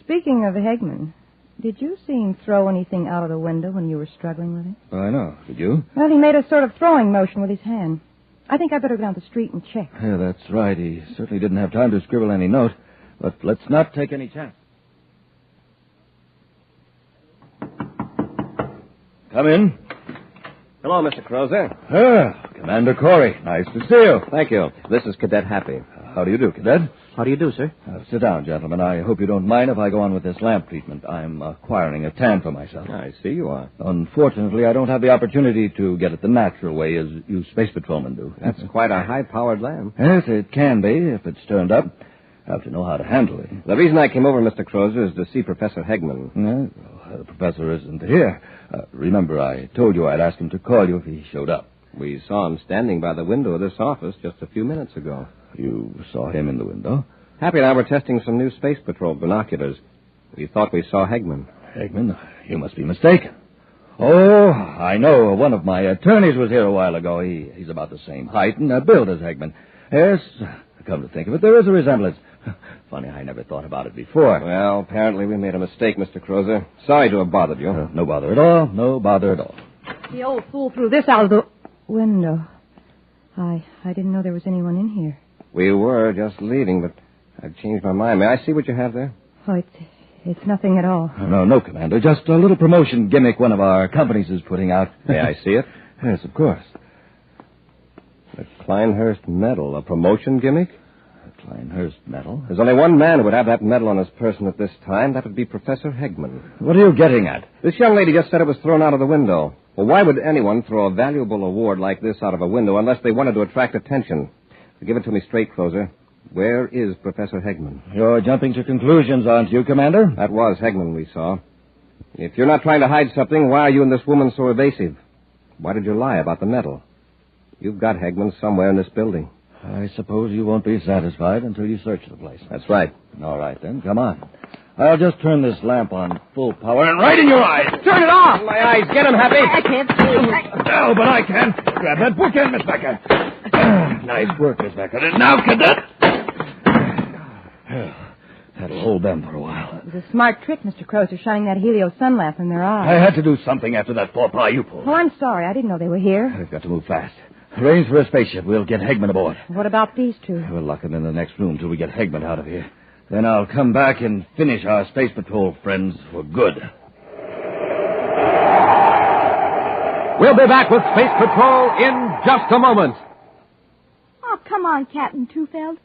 Speaking of Hegman, did you see him throw anything out of the window when you were struggling with him? I know. Did you? Well, he made a sort of throwing motion with his hand. I think I better go down the street and check. Yeah, that's right. He certainly didn't have time to scribble any note. But let's not take any chance. Come in. Hello, Mr. Crozer. Commander Corey. Nice to see you. Thank you. This is Cadet Happy. How do you do, Cadet? How do you do, sir? Sit down, gentlemen. I hope you don't mind if I go on with this lamp treatment. I'm acquiring a tan for myself. I see you are. Unfortunately, I don't have the opportunity to get it the natural way as you space patrolmen do. That's quite a high-powered lamp. Yes, it can be if it's turned up. Have to know how to handle it. The reason I came over, Mr. Crozer, is to see Professor Hegman. The professor isn't here. Remember, I told you I'd ask him to call you if he showed up. We saw him standing by the window of this office just a few minutes ago. You saw him in the window? Happy and I were testing some new space patrol binoculars. We thought we saw Hegman. Hegman? You must be mistaken. Oh, I know. One of my attorneys was here a while ago. He's about the same height and build as Hegman. Yes, come to think of it, there is a resemblance. Funny, I never thought about it before. Well, apparently we made a mistake, Mr. Crozer. Sorry to have bothered you. No bother at all. No bother at all. The old fool threw this out of the window. I didn't know there was anyone in here. We were just leaving, but I've changed my mind. May I see what you have there? Oh, it's nothing at all. No, Commander. Just a little promotion gimmick one of our companies is putting out. May I see it? Yes, of course. The Kleinhurst medal, a promotion gimmick? Kleinhurst medal? There's only one man who would have that medal on his person at this time. That would be Professor Hegman. What are you getting at? This young lady just said it was thrown out of the window. Well, why would anyone throw a valuable award like this out of a window unless they wanted to attract attention? Give it to me straight, Crozer. Where is Professor Hegman? You're jumping to conclusions, aren't you, Commander? That was Hegman we saw. If you're not trying to hide something, why are you and this woman so evasive? Why did you lie about the medal? You've got Hegman somewhere in this building. I suppose you won't be satisfied until you search the place. That's right. All right, then. Come on. I'll just turn this lamp on full power and right in your eyes. Turn it off! My eyes. Get him, Happy. I can't see. No, but I can. Grab that bookend, Miss Becker. Nice work, Miss Becker. And now, Cadet. That'll hold them for a while. It was a smart trick, Mr. Crozer, shining that helio sun lamp in their eyes. I had to do something after that faux pas you pulled. Oh, I'm sorry. I didn't know they were here. I've got to move fast. Arrange for a spaceship. We'll get Hegman aboard. What about these two? We'll lock them in the next room till we get Hegman out of here. Then I'll come back and finish our Space Patrol friends for good. We'll be back with Space Patrol in just a moment. Oh, come on, Captain Tufeld.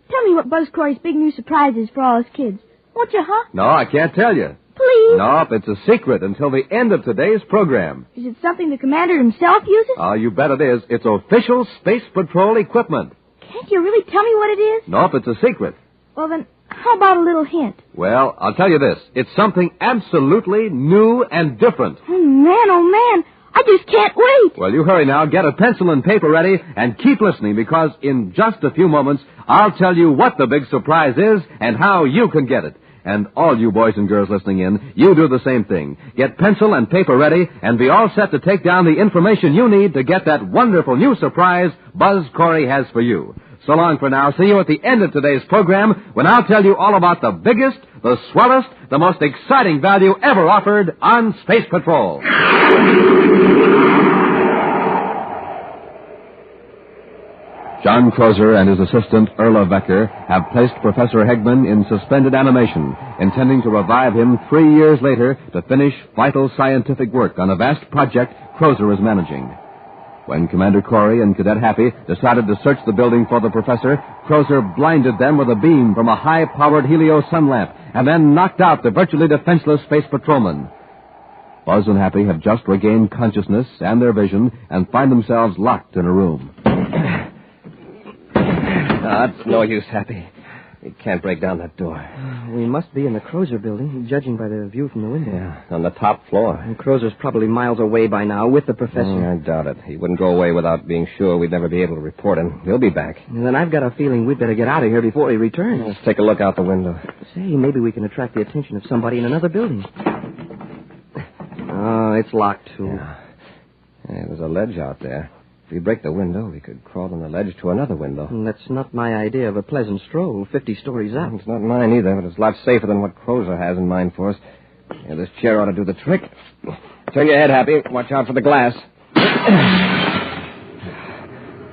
Tell me what Buzz Corey's big new surprise is for all his kids. Won't you, huh? No, I can't tell you. Please? No, it's a secret until the end of today's program. Is it something the commander himself uses? Oh, you bet it is. It's official Space Patrol equipment. Can't you really tell me what it is? Nope, it's a secret. Well, then, how about a little hint? Well, I'll tell you this. It's something absolutely new and different. Oh, man, I just can't wait. Well, you hurry now. Get a pencil and paper ready and keep listening because in just a few moments, I'll tell you what the big surprise is and how you can get it. And all you boys and girls listening in, you do the same thing. Get pencil and paper ready and be all set to take down the information you need to get that wonderful new surprise Buzz Corey has for you. So long for now. See you at the end of today's program when I'll tell you all about the biggest, the swellest, the most exciting value ever offered on Space Patrol. John Crozer and his assistant, Erla Becker, have placed Professor Hegman in suspended animation, intending to revive him 3 years later to finish vital scientific work on a vast project Crozer is managing. When Commander Corey and Cadet Happy decided to search the building for the professor, Crozer blinded them with a beam from a high-powered helio sun lamp and then knocked out the virtually defenseless space patrolman. Buzz and Happy have just regained consciousness and their vision and find themselves locked in a room. It's no use, Happy. We can't break down that door. We must be in the Crozer building, judging by the view from the window. Yeah, on the top floor. And Crozer's probably miles away by now with the professor. I doubt it. He wouldn't go away without being sure we'd never be able to report him. He'll be back. And then I've got a feeling we'd better get out of here before he returns. Let's take a look out the window. Say, maybe we can attract the attention of somebody in another building. Oh, it's locked, too. Yeah, there's a ledge out there. If we break the window, we could crawl on the ledge to another window. That's not my idea of a pleasant stroll, 50 stories up. It's not mine either, but it's a lot safer than what Crozer has in mind for us. Yeah, this chair ought to do the trick. Turn your head, Happy. Watch out for the glass.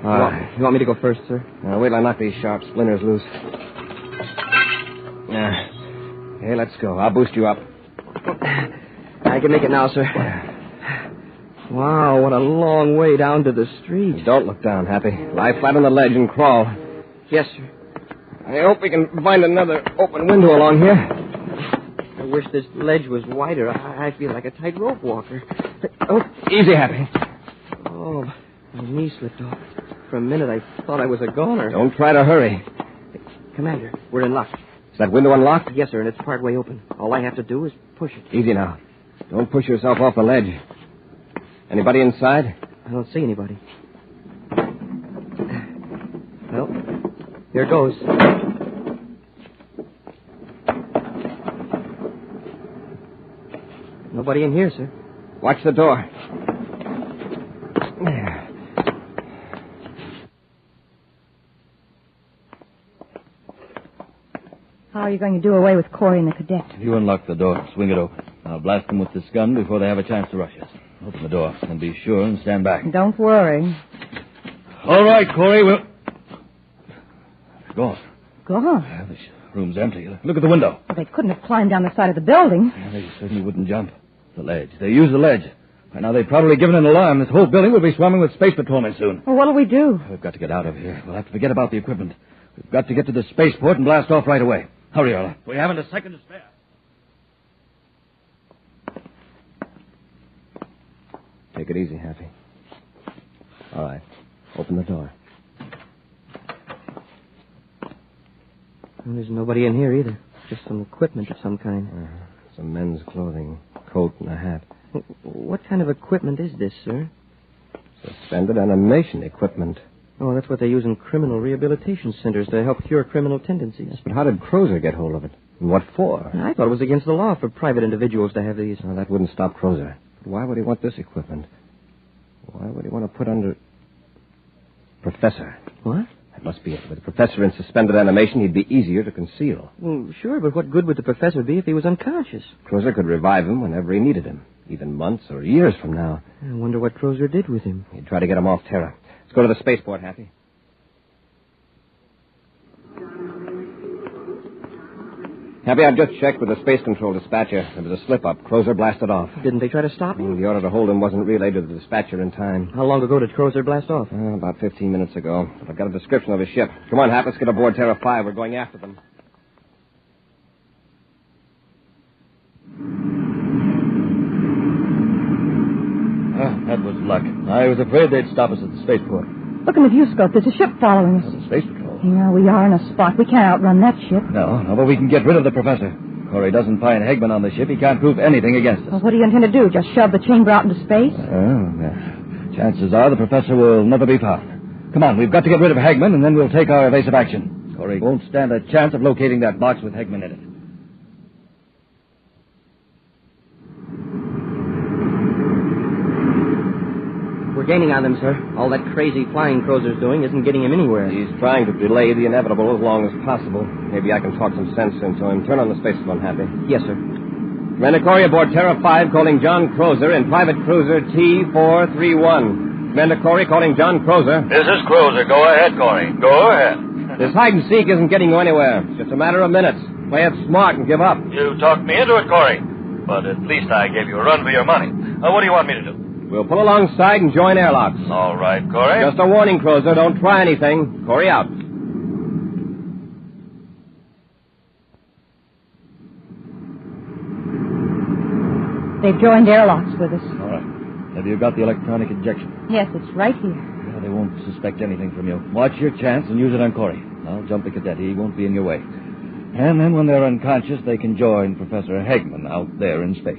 All right. You want me to go first, sir? Wait till I knock these sharp splinters loose. Hey, let's go. I'll boost you up. I can make it now, sir. Wow, what a long way down to the street. Don't look down, Happy. Lie flat on the ledge and crawl. Yes, sir. I hope we can find another open window along here. I wish this ledge was wider. I feel like a tightrope walker. Oh, easy, Happy. Oh, my knee slipped off. For a minute, I thought I was a goner. Don't try to hurry. Commander, we're in luck. Is that window unlocked? Yes, sir, and it's partway open. All I have to do is push it. Easy now. Don't push yourself off the ledge. Anybody inside? I don't see anybody. Well, here goes. Nobody in here, sir. Watch the door. How are you going to do away with Corey and the cadet? You unlock the door. Swing it open. I'll blast them with this gun before they have a chance to rush us. Open the door and be sure and stand back. Don't worry. All right, Corey. We'll... Go on. Go on. This room's empty. Look at the window. Well, they couldn't have climbed down the side of the building. They certainly wouldn't jump. The ledge. They used the ledge. By now they've probably given an alarm. This whole building will be swarming with space patrolmen soon. Well, what'll we do? We've got to get out of here. We'll have to forget about the equipment. We've got to get to the spaceport and blast off right away. Hurry, Orla. We haven't a second to spare. Take it easy, Happy. All right. Open the door. Well, there's nobody in here either. Just some equipment of some kind. Some men's clothing, coat and a hat. What kind of equipment is this, sir? Suspended animation equipment. Oh, that's what they use in criminal rehabilitation centers to help cure criminal tendencies. Yes, but how did Crozer get hold of it? And what for? I thought it was against the law for private individuals to have these. Well, that wouldn't stop Crozer. But why would he want this equipment? Why would he want to put under... Professor. What? That must be it. With the professor in suspended animation, he'd be easier to conceal. Well, sure, but what good would the professor be if he was unconscious? Crozer could revive him whenever he needed him, even months or years from now. I wonder what Crozer did with him. He'd try to get him off Terra. Let's go to the spaceport, Happy. Happy, I've just checked with the space control dispatcher. There was a slip-up. Crozer blasted off. Didn't they try to stop him? The order to hold him wasn't relayed to the dispatcher in time. How long ago did Crozer blast off? About 15 minutes ago. But I've got a description of his ship. Come on, Hap, let's get aboard Terra 5. We're going after them. That was luck. I was afraid they'd stop us at the spaceport. Look in the viewscope. There's a ship following us. The space patrol. Yeah, we are in a spot. We can't outrun that ship. No, but we can get rid of the professor. Corey doesn't find Hegman on the ship. He can't prove anything against us. Well, what do you intend to do? Just shove the chamber out into space? Chances are the professor will never be found. Come on, we've got to get rid of Hegman, and then we'll take our evasive action. Corey won't stand a chance of locating that box with Hegman in it. We're gaining on them, sir. All that crazy flying Crozer's doing isn't getting him anywhere. He's trying to delay the inevitable as long as possible. Maybe I can talk some sense into him. Turn on the spacephone, Happy. Yes, sir. Commander Corey aboard Terra 5 calling John Crozer in private cruiser T431. Commander Corey calling John Crozer. This is Crozer. Go ahead, Corey. Go ahead. This hide-and-seek isn't getting you anywhere. It's just a matter of minutes. Play it smart and give up. You talked me into it, Corey. But at least I gave you a run for your money. What do you want me to do? We'll pull alongside and join airlocks. All right, Corey. Just a warning, Crozer. Don't try anything. Corey out. They've joined airlocks with us. All right. Have you got the electronic injection? Yes, it's right here. Yeah, they won't suspect anything from you. Watch your chance and use it on Corey. I'll jump the cadet. He won't be in your way. And then when they're unconscious, they can join Professor Hegman out there in space.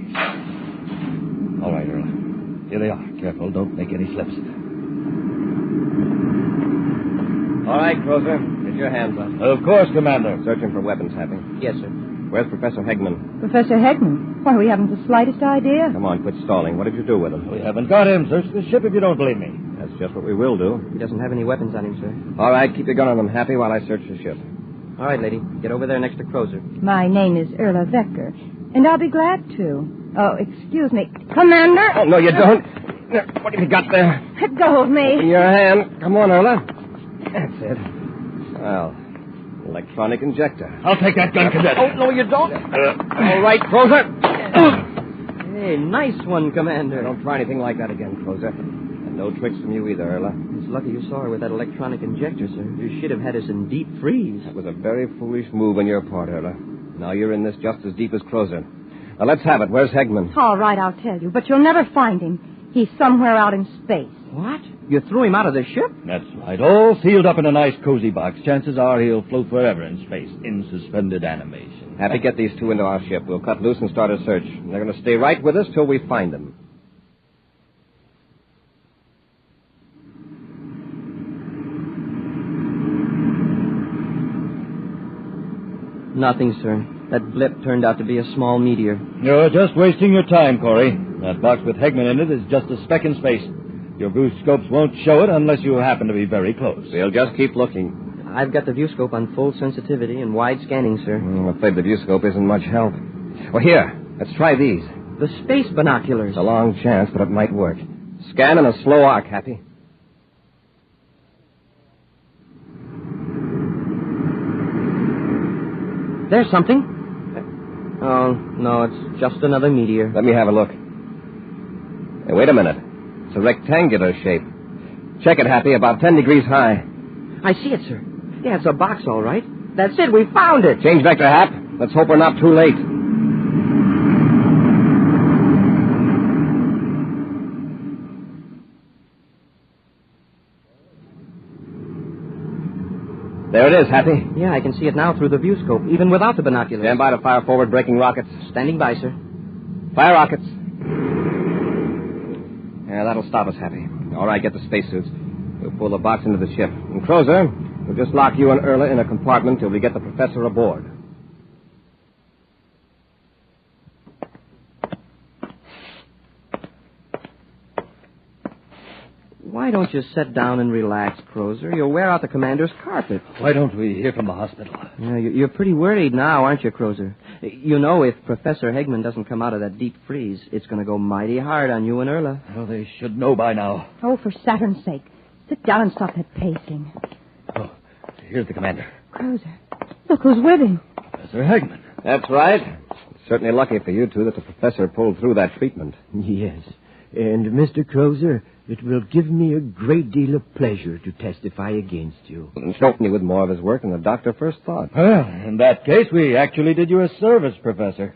All right, Earl. Here they are. Careful, don't make any slips. All right, Crozer. Get your hands up. Of course, Commander. Searching for weapons, Happy. Yes, sir. Where's Professor Hegman? Professor Hegman? Why, we haven't the slightest idea. Come on, quit stalling. What did you do with him? We haven't got him. Search the ship if you don't believe me. As just what we will do. He doesn't have any weapons on him, sir. All right, keep your gun on him, Happy, while I search the ship. All right, lady. Get over there next to Crozer. My name is Erla Vecker, and I'll be glad to. Oh, excuse me. Commander? Oh, no, you don't. What have you got there? Let go of me. In your hand. Come on, Erla. That's it. Well, electronic injector. I'll take that gun, Cadet. Oh, no, you don't. All right, Crozer. Hey, nice one, Commander. Don't try anything like that again, Crozer. And no tricks from you either, Erla. It's lucky you saw her with that electronic injector, sir. You should have had us in deep freeze. That was a very foolish move on your part, Erla. Now you're in this just as deep as Crozer. Now, let's have it. Where's Hegman? All right, I'll tell you, but you'll never find him. He's somewhere out in space. What? You threw him out of the ship? That's right. All sealed up in a nice cozy box. Chances are he'll float forever in space, in suspended animation. Happy, get these two into our ship. We'll cut loose and start a search. They're going to stay right with us till we find them. Nothing, sir. That blip turned out to be a small meteor. You're just wasting your time, Corey. That box with Hegman in it is just a speck in space. Your viewscopes won't show it unless you happen to be very close. We'll just keep looking. I've got the viewscope on full sensitivity and wide scanning, sir. I'm afraid the viewscope isn't much help. Well, here, let's try these. The space binoculars. It's a long chance, but it might work. Scan in a slow arc, Happy. There's something. Oh, no, it's just another meteor. Let me have a look. Hey, wait a minute. It's a rectangular shape. Check it, Happy, about 10 degrees high. I see it, sir. Yeah, it's a box, all right. That's it, we found it. Change vector, Hap. Let's hope we're not too late. There it is, Happy. Yeah, I can see it now through the viewscope, even without the binoculars. Stand by to fire forward braking rockets. Standing by, sir. Fire rockets. Yeah, that'll stop us, Happy. All right, get the spacesuits. We'll pull the box into the ship. And Crozer, we'll just lock you and Erla in a compartment till we get the professor aboard. Why don't you sit down and relax, Crozer? You'll wear out the commander's carpet. Why don't we hear from the hospital? Yeah, you're pretty worried now, aren't you, Crozer? You know, if Professor Hegman doesn't come out of that deep freeze, it's going to go mighty hard on you and Erla. Well, they should know by now. Oh, for Saturn's sake. Sit down and stop that pacing. Oh, here's the commander. Crozer, look who's with him. Professor Hegman. That's right. It's certainly lucky for you two that the professor pulled through that treatment. Yes. And, Mr. Crozer, it will give me a great deal of pleasure to testify against you. And helped me with more of his work than the doctor first thought. Well, in that case, we actually did you a service, Professor.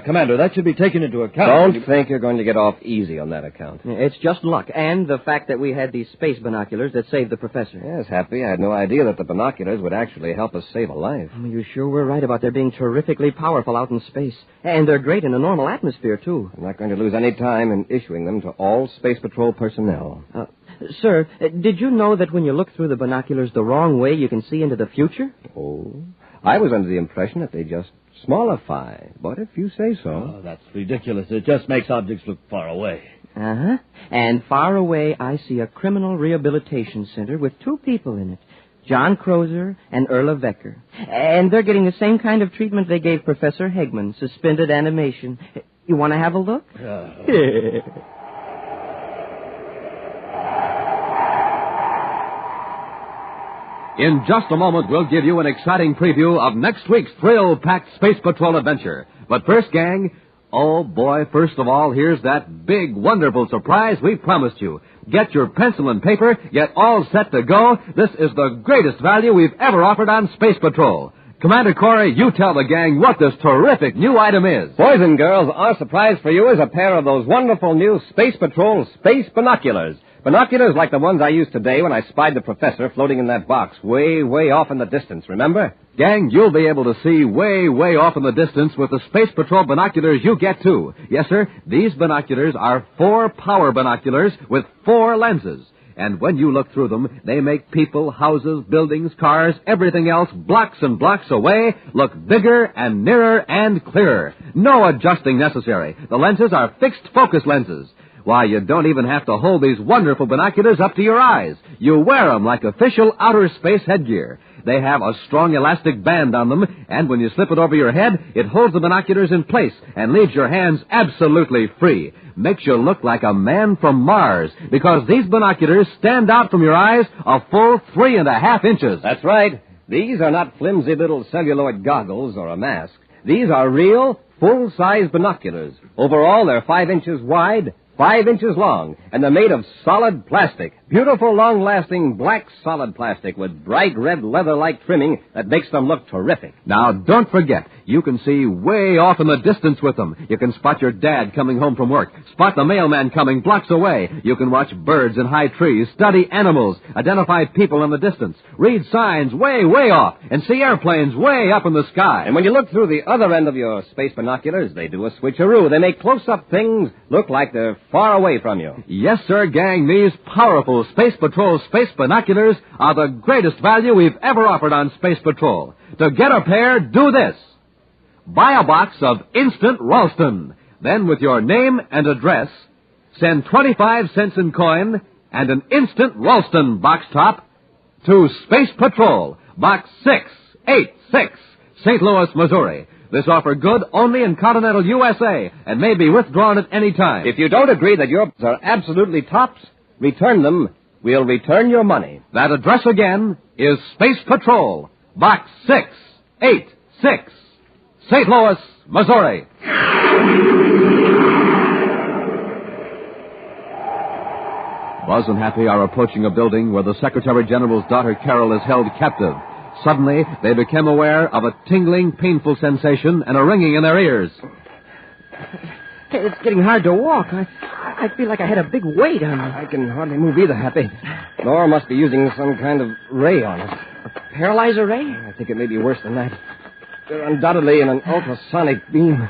Commander, that should be taken into account. Don't think you're going to get off easy on that account. It's just luck, and the fact that we had these space binoculars that saved the professor. Yes, Happy. I had no idea that the binoculars would actually help us save a life. You sure were right about their being terrifically powerful out in space. And they're great in a normal atmosphere, too. I'm not going to lose any time in issuing them to all Space Patrol personnel. Sir, did you know that when you look through the binoculars the wrong way, you can see into the future? Oh, I was under the impression that they just smallify. But if you say so. Oh, that's ridiculous. It just makes objects look far away. Uh-huh. And far away, I see a criminal rehabilitation center with two people in it. John Crozer and Erla Vecker. And they're getting the same kind of treatment they gave Professor Hegman, suspended animation. You want to have a look? In just a moment, we'll give you an exciting preview of next week's thrill-packed Space Patrol adventure. But first, gang, oh boy, first of all, here's that big, wonderful surprise we promised you. Get your pencil and paper, get all set to go. This is the greatest value we've ever offered on Space Patrol. Commander Corey, you tell the gang what this terrific new item is. Boys and girls, our surprise for you is a pair of those wonderful new Space Patrol space binoculars. Binoculars like the ones I used today when I spied the professor floating in that box way, way off in the distance, remember? Gang, you'll be able to see way, way off in the distance with the Space Patrol binoculars you get, too. Yes, sir, these binoculars are 4 power binoculars with 4 lenses. And when you look through them, they make people, houses, buildings, cars, everything else blocks and blocks away look bigger and nearer and clearer. No adjusting necessary. The lenses are fixed focus lenses. Why, you don't even have to hold these wonderful binoculars up to your eyes. You wear them like official outer space headgear. They have a strong elastic band on them, and when you slip it over your head, it holds the binoculars in place and leaves your hands absolutely free. Makes you look like a man from Mars, because these binoculars stand out from your eyes a full 3.5 inches. That's right. These are not flimsy little celluloid goggles or a mask. These are real, full-size binoculars. Overall, they're 5 inches wide, 5 inches long, and they're made of solid plastic. Beautiful, long-lasting black solid plastic with bright red leather-like trimming that makes them look terrific. Now, don't forget, you can see way off in the distance with them. You can spot your dad coming home from work, spot the mailman coming blocks away. You can watch birds in high trees, study animals, identify people in the distance, read signs way, way off, and see airplanes way up in the sky. And when you look through the other end of your space binoculars, they do a switcheroo. They make close-up things look like they're far away from you. Yes, sir, gang. These powerful Space Patrol space binoculars are the greatest value we've ever offered on Space Patrol. To get a pair, do this. Buy a box of Instant Ralston. Then, with your name and address, send 25 cents in coin and an Instant Ralston box top to Space Patrol, Box 686, St. Louis, Missouri. This offer good only in continental USA and may be withdrawn at any time. If you don't agree that yours are absolutely tops, return them. We'll return your money. That address again is Space Patrol, Box 686, St. Louis, Missouri. Buzz and Happy are approaching a building where the Secretary General's daughter Carol is held captive. Suddenly, they become aware of a tingling, painful sensation and a ringing in their ears. Hey, it's getting hard to walk. I feel like I had a big weight on me. I can hardly move either, Happy. Nora must be using some kind of ray on us. A paralyzer ray? I think it may be worse than that. They're undoubtedly in an ultrasonic beam.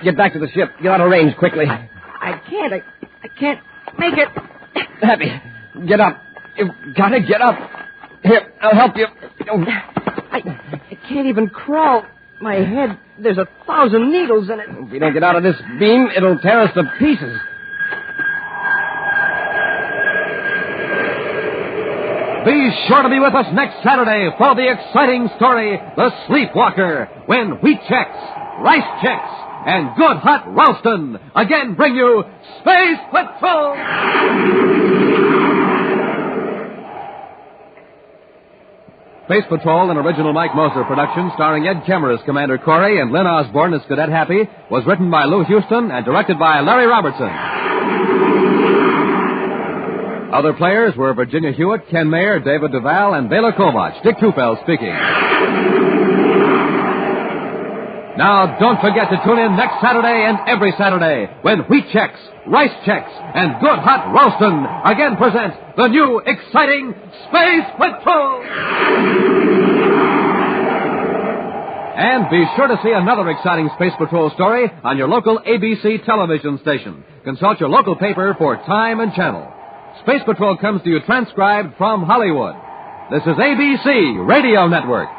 Get back to the ship. Get out of range quickly. I can't. I can't make it. Happy, get up. You've got to get up. Here, I'll help you. I can't even crawl. My head, there's 1,000 needles in it. If we don't get out of this beam, it'll tear us to pieces. Be sure to be with us next Saturday for the exciting story, The Sleepwalker, when wheat checks, rice checks, and good hot Ralston again bring you Space Patrol! Space Patrol, an original Mike Moser production starring Ed Kemmer as Commander Corey and Lynn Osborne as Cadet Happy, was written by Lou Houston and directed by Larry Robertson. Other players were Virginia Hewitt, Ken Mayer, David Duval, and Bela Kovac. Dick Tufel speaking. Now, don't forget to tune in next Saturday and every Saturday when Wheat Checks, Rice Checks, and Good Hot Ralston again present the new, exciting Space Patrol! And be sure to see another exciting Space Patrol story on your local ABC television station. Consult your local paper for time and channel. Space Patrol comes to you transcribed from Hollywood. This is ABC Radio Network.